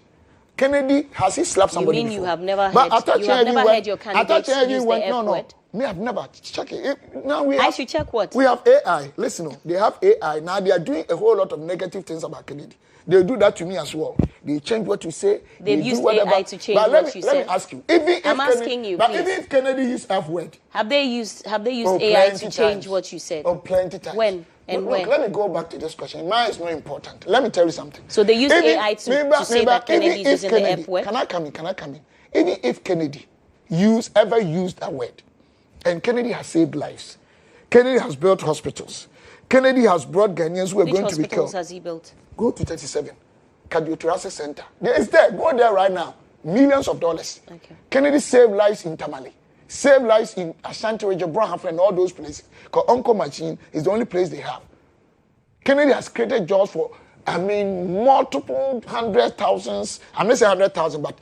Speaker 7: Kennedy, has he slapped somebody before?
Speaker 1: You have never heard your candidate use the F word?
Speaker 7: Me, I've never. Check it.
Speaker 1: I should check what?
Speaker 7: We have AI. Listen, they have AI. Now they are doing a whole lot of negative things about Kennedy. They do that to me as well. They change what you say.
Speaker 1: They've used AI to change what you say.
Speaker 7: Let me ask you. Even if Kennedy used F word.
Speaker 1: Have they used AI to change what you said?
Speaker 7: Oh, plenty times.
Speaker 1: When? And
Speaker 7: look,
Speaker 1: when?
Speaker 7: Let me go back to this question. Mine is not important. Let me tell you something.
Speaker 1: So they use AI to say that Kennedy is using the F word?
Speaker 7: Can I come in? Even if Kennedy ever used that word, and Kennedy has saved lives. Kennedy has built hospitals. Kennedy has brought Ghanaians who are going to be killed.
Speaker 1: Which hospitals has he built?
Speaker 7: Go to 37. Cardiothoracic Center. It's there. Go there right now. Millions of dollars.
Speaker 1: Okay.
Speaker 7: Kennedy saved lives in Tamale. Saved lives in Ashanti region, Brownhaven, and all those places. Because Uncle Machine is the only place they have. Kennedy has created jobs for, multiple hundred thousands. I'm not saying 100,000, but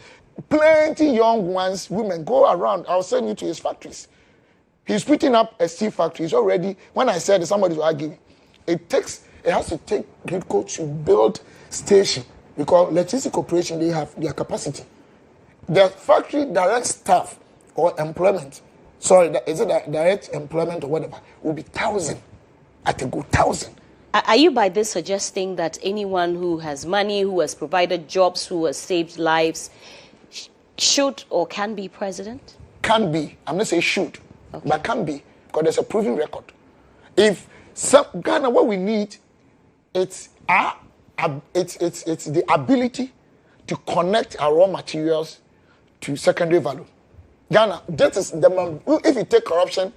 Speaker 7: plenty young ones, women, go around. I'll send you to his factories. He's putting up a steel factory. He's already, when I said somebody will argue, it has to take GHOne to build station because electricity corporation, they have their capacity. The factory direct staff or employment, is it direct employment or whatever, will be 1,000 at a good 1,000.
Speaker 1: Are you by this suggesting that anyone who has money, who has provided jobs, who has saved lives, should or can be president?
Speaker 7: Can be. I'm not saying should. Okay. But can be, because there's a proven record. If Ghana, what we need, it's the ability to connect our raw materials to secondary value. Ghana, that is if you take corruption,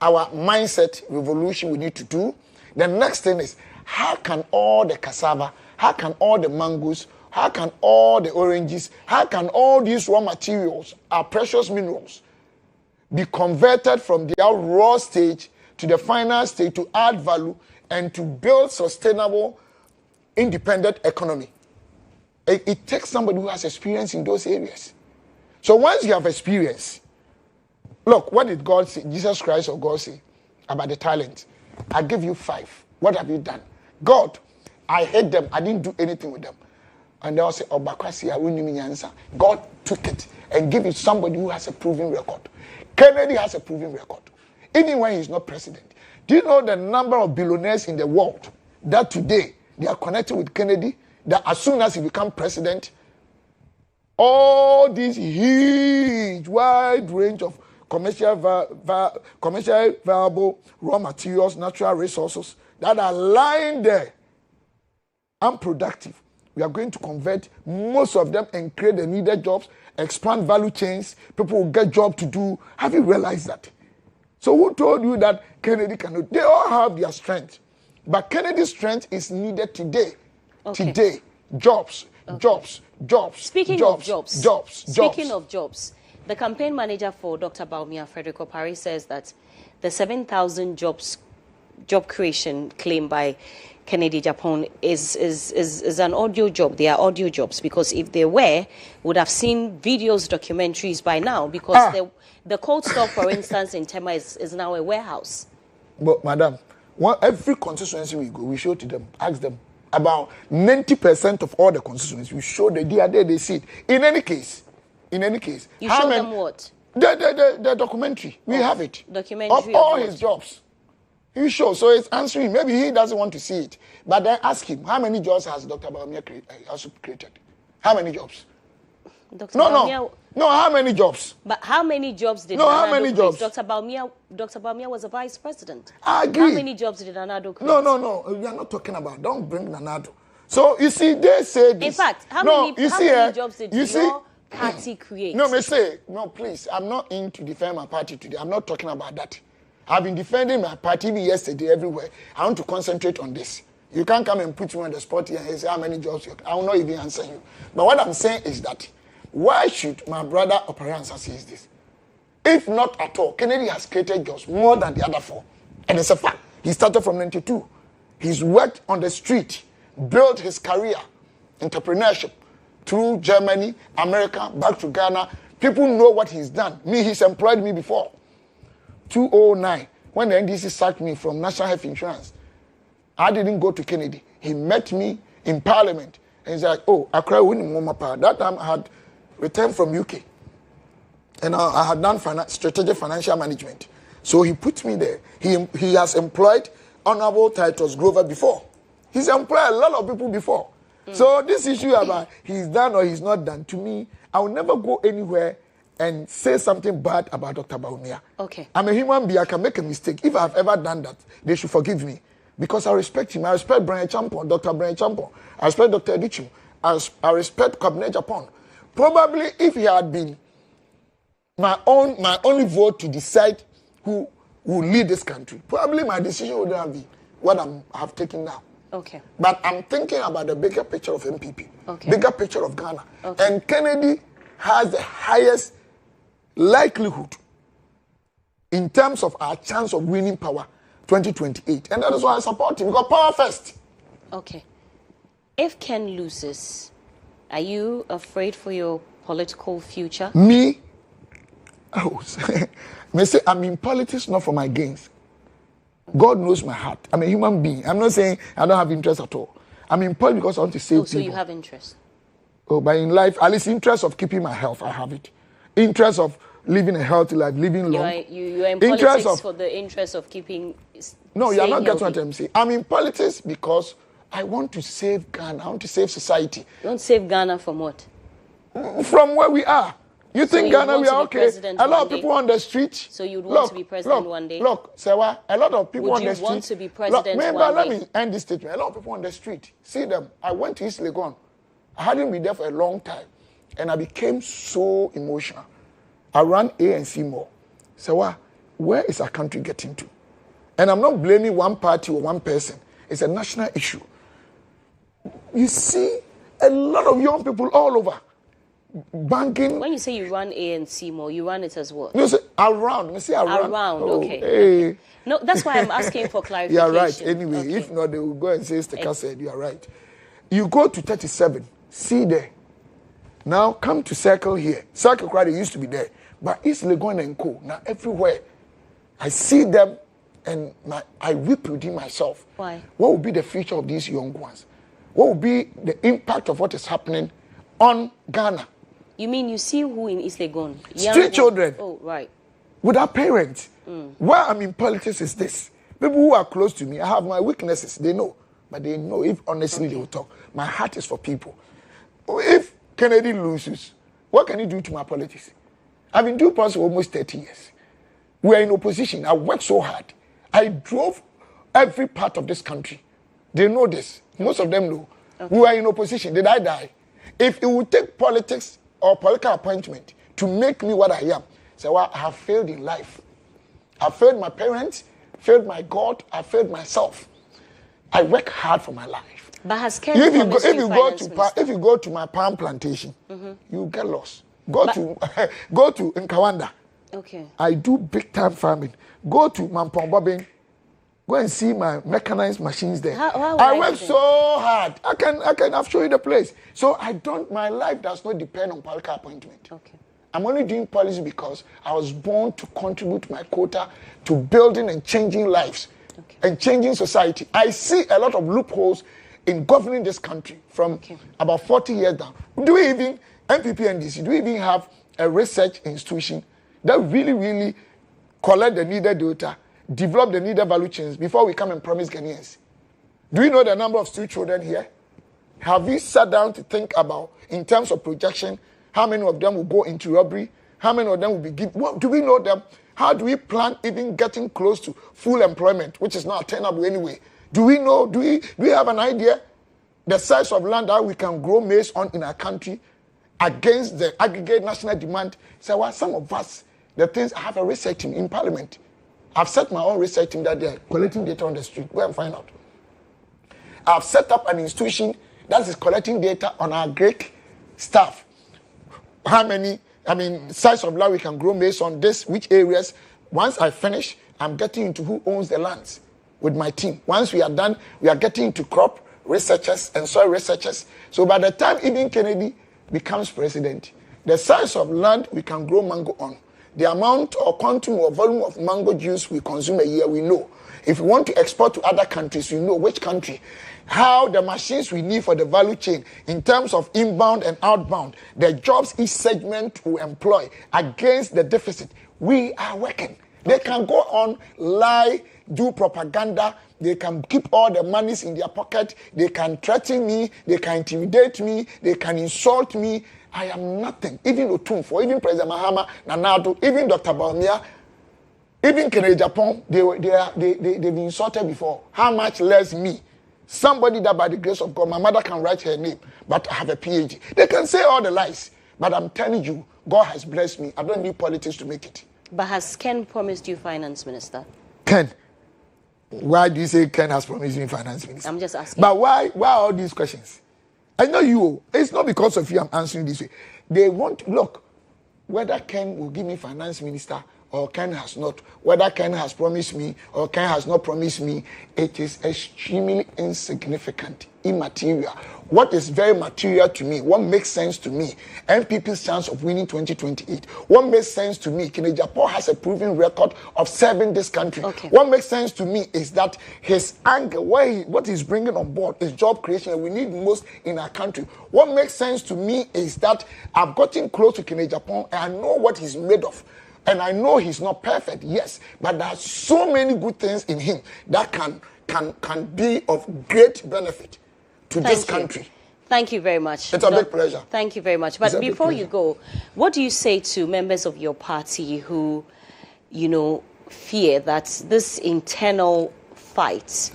Speaker 7: our mindset revolution we need to do. The next thing is, how can all the cassava, how can all the mangoes, how can all the oranges, how can all these raw materials, our precious minerals, be converted from their raw stage to the final stage to add value and to build sustainable, independent economy. It takes somebody who has experience in those areas. So once you have experience, look, what did God say, Jesus Christ or God say about the talent? I give you 5. What have you done? God, I hate them. I didn't do anything with them. And they'll say, oh, God took it and gave it to somebody who has a proven record. Kennedy has a proven record, even when he's not president. Do you know the number of billionaires in the world that today they are connected with Kennedy, that as soon as he becomes president, all these huge, wide range of commercial viable raw materials, natural resources that are lying there, unproductive. We are going to convert most of them and create the needed jobs, expand value chains, people will get jobs to do. Have you realized that? So who told you that Kennedy cannot? They all have their strength. But Kennedy's strength is needed today.
Speaker 1: Okay.
Speaker 7: Today. Jobs.
Speaker 1: Speaking of jobs, the campaign manager for Dr. Bawumia, Frederick Opari, says that the 7,000 job creation claimed by Kennedy Japan is an audio job. They are audio jobs, because if they were, would have seen videos, documentaries by now, because the cold store, for instance, in Tema is now a warehouse.
Speaker 7: But madam, every constituency we go, we show to them, ask them. About 90% of all the constituencies, we show the they are there, they see it. In any case,
Speaker 1: you show them what?
Speaker 7: The documentary. We have it.
Speaker 1: Documentary
Speaker 7: of all his jobs. You show, so it's answering. Maybe he doesn't want to see it, but then ask him, how many jobs has Dr. Bawumia created? How many jobs? No, how many jobs?
Speaker 1: But how many jobs did
Speaker 7: how many jobs?
Speaker 1: Dr. Bawumia was a vice president.
Speaker 7: I agree.
Speaker 1: How many jobs did Nanado create?
Speaker 7: No. We are not talking about. Don't bring Nanado. So you see, they say this.
Speaker 1: In fact, how many jobs did your party create?
Speaker 7: No, please. I'm not in to defend my party today. I'm not talking about that. I've been defending my party even yesterday everywhere. I want to concentrate on this. You can't come and put me on the spot here and say how many jobs I will not even answer you. But what I'm saying is that why should my brother Opariansa say this? If not at all, Kennedy has created jobs more than the other four. And it's a fact. He started from 92. He's worked on the street, built his career, entrepreneurship, through Germany, America, back to Ghana. People know what he's done. He's employed me before. 2009, when the NDC sacked me from National Health Insurance, I didn't go to Kennedy. He met me in Parliament. And he's like, oh, Accra winning more power. That time I had returned from UK. And I had done strategic financial management. So he put me there. He has employed Honorable Titus Grover before. He's employed a lot of people before. So this issue about he's done or he's not done, to me, I will never go anywhere and say something bad about Dr. Bawumia.
Speaker 1: Okay.
Speaker 7: I'm a human being. I can make a mistake. If I've ever done that, they should forgive me. Because I respect him. I respect Brian Champon, Dr. Brian Champon. I respect Dr. Edichim. I respect Cabinet Japan. Probably if he had been my only vote to decide who will lead this country, probably my decision would not be what I have taken now.
Speaker 1: Okay.
Speaker 7: But I'm thinking about the bigger picture of MPP, bigger picture of Ghana.
Speaker 1: Okay.
Speaker 7: And Kennedy has the highest likelihood in terms of our chance of winning power 2028. And that is why I support him, because power first. Okay.
Speaker 1: If Ken loses, are you afraid for your political future?
Speaker 7: Me? Oh, I'm in politics not for my gains. God knows my heart. I'm a human being. I'm not saying I don't have interest at all. I'm in politics because I want to save people.
Speaker 1: So you have interest?
Speaker 7: Oh, but in life, at least interest of keeping my health, I have it. Interest of living a healthy life, living long.
Speaker 1: You're in politics for the interest of keeping.
Speaker 7: No, you're not getting what I'm saying. I'm in politics because I want to save Ghana. I want to save society.
Speaker 1: You want to save Ghana from what?
Speaker 7: From where we are. You think Ghana, we are okay? A lot of people on the street.
Speaker 1: So you'd want to be president one day?
Speaker 7: Look, Serwaa, a lot of people on the street.
Speaker 1: Would you want to be president one day?
Speaker 7: Let me end this statement. A lot of people on the street. See them. I went to East Legon. I hadn't been there for a long time. And I became so emotional. I ran ANC more. Serwaa, where is our country getting to? And I'm not blaming one party or one person. It's a national issue. You see a lot of young people all over. Banking.
Speaker 1: When you say you run ANC more, you run it as what?
Speaker 7: You say around. You say around.
Speaker 1: Around,
Speaker 7: oh,
Speaker 1: okay.
Speaker 7: Hey.
Speaker 1: No, that's why I'm asking for clarification.
Speaker 7: You are right. Anyway, okay. If not, they will go and say Sticker said. You are right. You go to 37. See there. Now come to Circle here. Circle Crowd used to be there. But East Legon and Co. Now everywhere. I see them and I weep within myself.
Speaker 1: Why?
Speaker 7: What will be the future of these young ones? What will be the impact of what is happening on Ghana?
Speaker 1: You mean you see who in East Legon?
Speaker 7: Street children.
Speaker 1: Oh, right.
Speaker 7: Without parents. Why I'm in politics is this. People who are close to me, I have my weaknesses. They know. But they know if honestly they will talk. My heart is for people. If Kennedy loses, what can he do to my politics? I've been doing politics for almost 30 years. We are in opposition. I worked so hard. I drove every part of this country. They know this. Most of them know. Okay. We are in opposition. Did I die? If it would take politics or political appointment to make me what I am, so I have failed in life. I failed my parents, failed my God, I failed myself. I work hard for my life.
Speaker 1: But has Ken
Speaker 7: if you go to my palm plantation, you get lost. Go to Nkawanda.
Speaker 1: Okay.
Speaker 7: I do big time farming. Go to Mampong. Go and see my mechanized machines there. I work so hard. I've shown you the place. So my life does not depend on political appointment.
Speaker 1: Okay.
Speaker 7: I'm only doing policy because I was born to contribute my quota to building and changing lives and changing society. I see a lot of loopholes in governing this country from about 40 years down. Do we even, MPP NDC, do we even have a research institution that really collect the needed data, develop the needed value chains before we come and promise Ghanaians? Do we know the number of street children here? Have we sat down to think about, in terms of projection, how many of them will go into robbery? How many of them will be given? What, do we know them? How do we plan even getting close to full employment, which is not attainable anyway? Do we know, do we have an idea the size of land that we can grow maize on in our country against the aggregate national demand? So what some of us, the things, I have a research team in Parliament. I've set my own research team that they're collecting data on the street. Go and find out. I've set up an institution that is collecting data on our Greek staff. How many, size of land we can grow maize on this, which areas. Once I finish, I'm getting into who owns the lands with my team. Once we are done, we are getting into crop researchers and soil researchers. So by the time even Kennedy becomes president, the size of land we can grow mango on, the amount or quantum or volume of mango juice we consume a year, we know. If we want to export to other countries, we know which country. How the machines we need for the value chain in terms of inbound and outbound, the jobs each segment will employ against the deficit. We are working. They can go on, lie, do propaganda. They can keep all the monies in their pocket. They can threaten me. They can intimidate me. They can insult me. I am nothing. Even Otumfo, even President Mahama, Nanado, even Dr. Baumia, even Kennedy Japan, they've been insulted before. How much less me? Somebody that by the grace of God, my mother can write her name, but I have a PhD. They can say all the lies, but I'm telling you, God has blessed me. I don't need politics to make it.
Speaker 1: But has Ken promised you finance minister?
Speaker 7: Ken? Why do you say Ken has promised me finance minister?
Speaker 1: I'm just asking.
Speaker 7: But why all these questions? I know you. It's not because of you I'm answering this way. They want, look, whether Ken will give me finance minister or Ken has not, whether Ken has promised me or Ken has not promised me, it is extremely insignificant, immaterial. What is very material to me, what makes sense to me, NPP's chance of winning 2028, what makes sense to me, Kennedy Japan has a proven record of serving this country. Okay. What makes sense to me is that his angle, what he's bringing on board is job creation, and we need most in our country. What makes sense to me is that I've gotten close to Kennedy Japan and I know what he's made of. And I know he's not perfect, yes, but there are so many good things in him that can be of great benefit to this country.
Speaker 1: Thank you very much.
Speaker 7: It's a big pleasure.
Speaker 1: Thank you very much. But before you go, what do you say to members of your party who, fear that this internal fight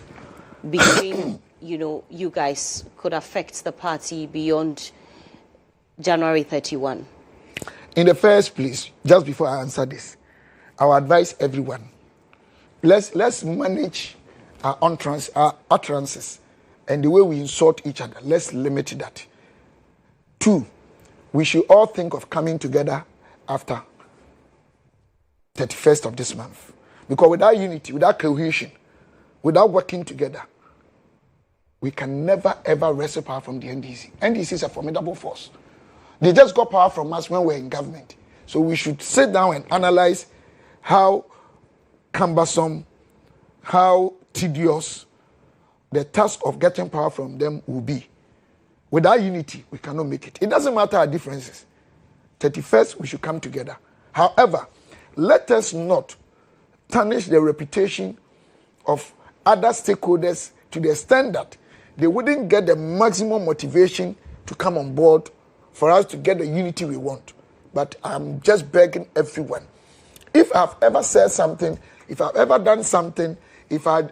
Speaker 1: between, you guys could affect the party beyond January 31?
Speaker 7: In the first place, just before I answer this, I will advise everyone, let's manage our utterances and the way we insult each other. Let's limit that. 2, we should all think of coming together after 31st of this month. Because without unity, without cohesion, without working together, we can never ever wrestle power from the NDC. NDC is a formidable force. They just got power from us when we're in government. So we should sit down and analyze how cumbersome, how tedious the task of getting power from them will be. Without unity, we cannot make it. It doesn't matter our differences. 31st, we should come together. However, let us not tarnish the reputation of other stakeholders to the extent that they wouldn't get the maximum motivation to come on board for us to get the unity we want. But I'm just begging everyone. If I've ever said something, if I've ever done something, if I've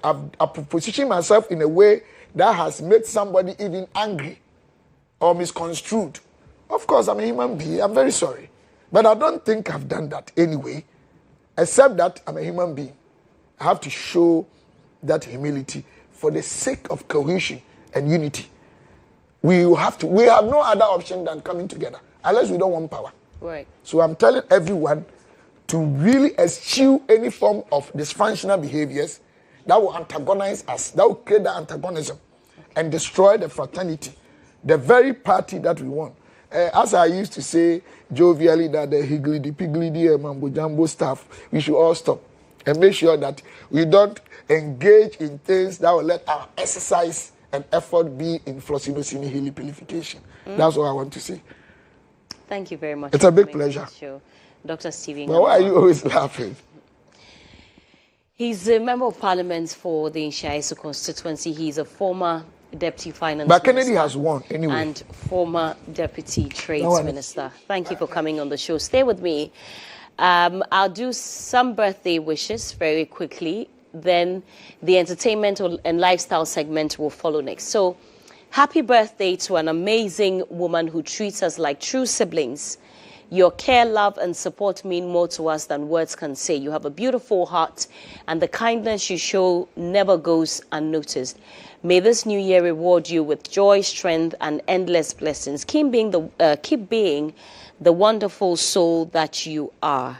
Speaker 7: positioned myself in a way that has made somebody even angry or misconstrued, of course, I'm a human being. I'm very sorry. But I don't think I've done that anyway, except that I'm a human being. I have to show that humility for the sake of cohesion and unity. We have no other option than coming together, unless we don't want power.
Speaker 1: Right.
Speaker 7: So I'm telling everyone to really eschew any form of dysfunctional behaviors that will antagonize us, that will create the antagonism and destroy the fraternity, the very party that we want. As I used to say jovially, that the higgledy-piggledy mambo-jumbo stuff, we should all stop and make sure that we don't engage in things that will let our exercise and effort be in flossinocini hilipilification. That's what I want to say.
Speaker 1: Thank you very much.
Speaker 7: It's a big pleasure.
Speaker 1: Dr. Stephen.
Speaker 7: But why are you always laughing?
Speaker 1: He's a member of parliament for the Nshaisu constituency. He's a former deputy finance
Speaker 7: but
Speaker 1: minister.
Speaker 7: Kennedy has won anyway.
Speaker 1: And former deputy trades minister. Thank you for coming on the show. Stay with me. I'll do some birthday wishes very quickly. Then the entertainment and lifestyle segment will follow next. So, happy birthday to an amazing woman who treats us like true siblings. Your care, love, and support mean more to us than words can say. You have a beautiful heart, and the kindness you show never goes unnoticed. May this new year reward you with joy, strength, and endless blessings. Keep being the wonderful soul that you are.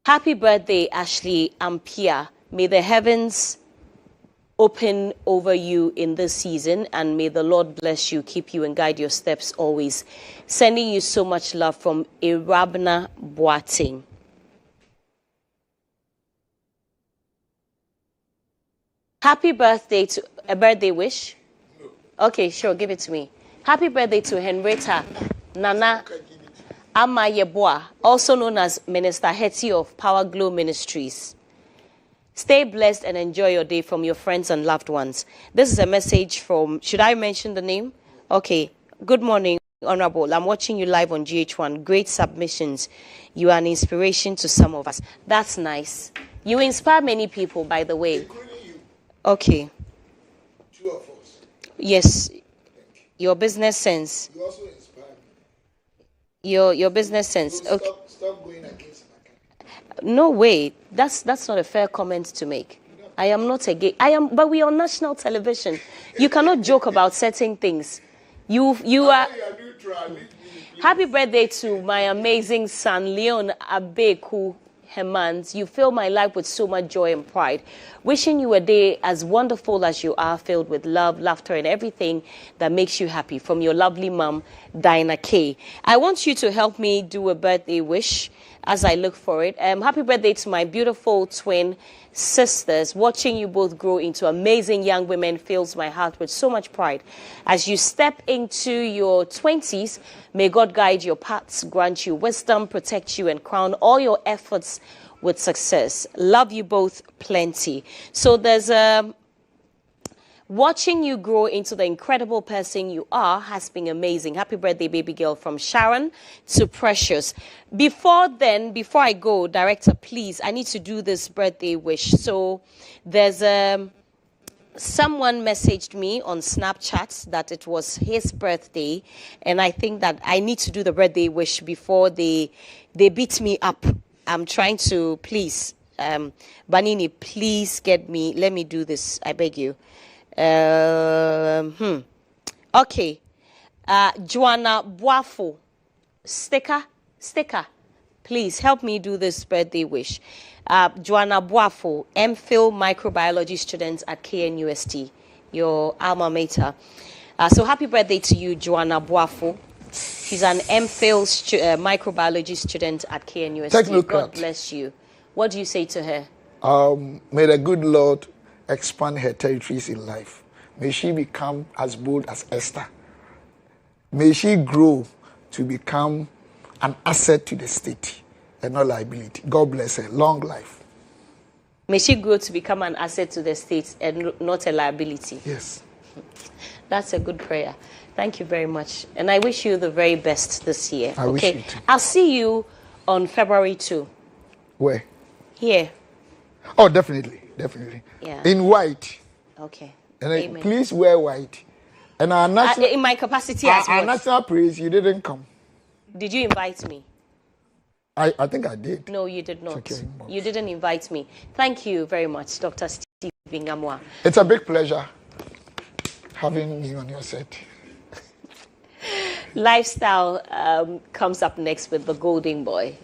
Speaker 1: Happy birthday, Ashley Ampia. May the heavens open over you in this season, and may the Lord bless you, keep you, and guide your steps always. Sending you so much love from Irabna Boating. Happy birthday to a birthday wish. Okay, sure, give it to me. Happy birthday to Henrietta Nana Amayeboa, also known as Minister Hetty of Power Glow Ministries. Stay blessed and enjoy your day from your friends and loved ones. This is a message from, should I mention the name? Okay. Good morning, Honorable. I'm watching you live on GHOne. Great submissions. You are an inspiration to some of us. That's nice. You inspire many people, by the way. Okay.
Speaker 7: 2 of us.
Speaker 1: Yes. Your business sense.
Speaker 7: You also inspire me.
Speaker 1: Your business sense.
Speaker 7: So
Speaker 1: Okay.
Speaker 7: Stop going against my country.
Speaker 1: No way. That's not a fair comment to make. I am not a gay. But we are on national television. You cannot joke about certain things. You are. Happy birthday to my amazing son, Leon Abeku Hemans. You fill my life with so much joy and pride. Wishing you a day as wonderful as you are, filled with love, laughter, and everything that makes you happy. From your lovely mom, Dinah K. I want you to help me do a birthday wish as I look for it. Happy birthday to my beautiful twin sisters. Watching you both grow into amazing young women fills my heart with so much pride. As you step into your 20s, may God guide your paths, grant you wisdom, protect you, and crown all your efforts with success. Love you both plenty. So there's watching you grow into the incredible person you are has been amazing. Happy birthday, baby girl, from Sharon to Precious. Before I go, Director, please, I need to do this birthday wish. So there's someone messaged me on Snapchat that it was his birthday, and I think that I need to do the birthday wish before they beat me up. I'm trying to, please, Banini, please let me do this, I beg you. Okay. Joanna Boafo. Sticker. Please help me do this birthday wish. Joanna Boafo, MPhil microbiology student at KNUST, your alma mater. So happy birthday to you, Joanna Boafo. She's an MPhil microbiology student at KNUST. God bless you. What do you say to her?
Speaker 7: May the good Lord expand her territories in life. May she become as bold as Esther. May she grow to become an asset to the state and not liability. God bless her. Long life.
Speaker 1: May she grow to become an asset to the state and not a liability.
Speaker 7: Yes.
Speaker 1: That's a good prayer. Thank you very much. And I wish you the very best this year.
Speaker 7: I wish you too.
Speaker 1: I'll see you on February 2.
Speaker 7: Where?
Speaker 1: Here.
Speaker 7: Oh, definitely. Definitely.
Speaker 1: Yeah.
Speaker 7: In white.
Speaker 1: Okay.
Speaker 7: And please wear white. And our national,
Speaker 1: in my capacity as well.
Speaker 7: Our national praise, you didn't come.
Speaker 1: Did you invite me?
Speaker 7: I think I did.
Speaker 1: No, you did not. You didn't invite me. Thank you very much, Dr. Stephen Gamwa.
Speaker 7: It's a big pleasure having me on your set.
Speaker 1: Lifestyle comes up next with the Golden Boy.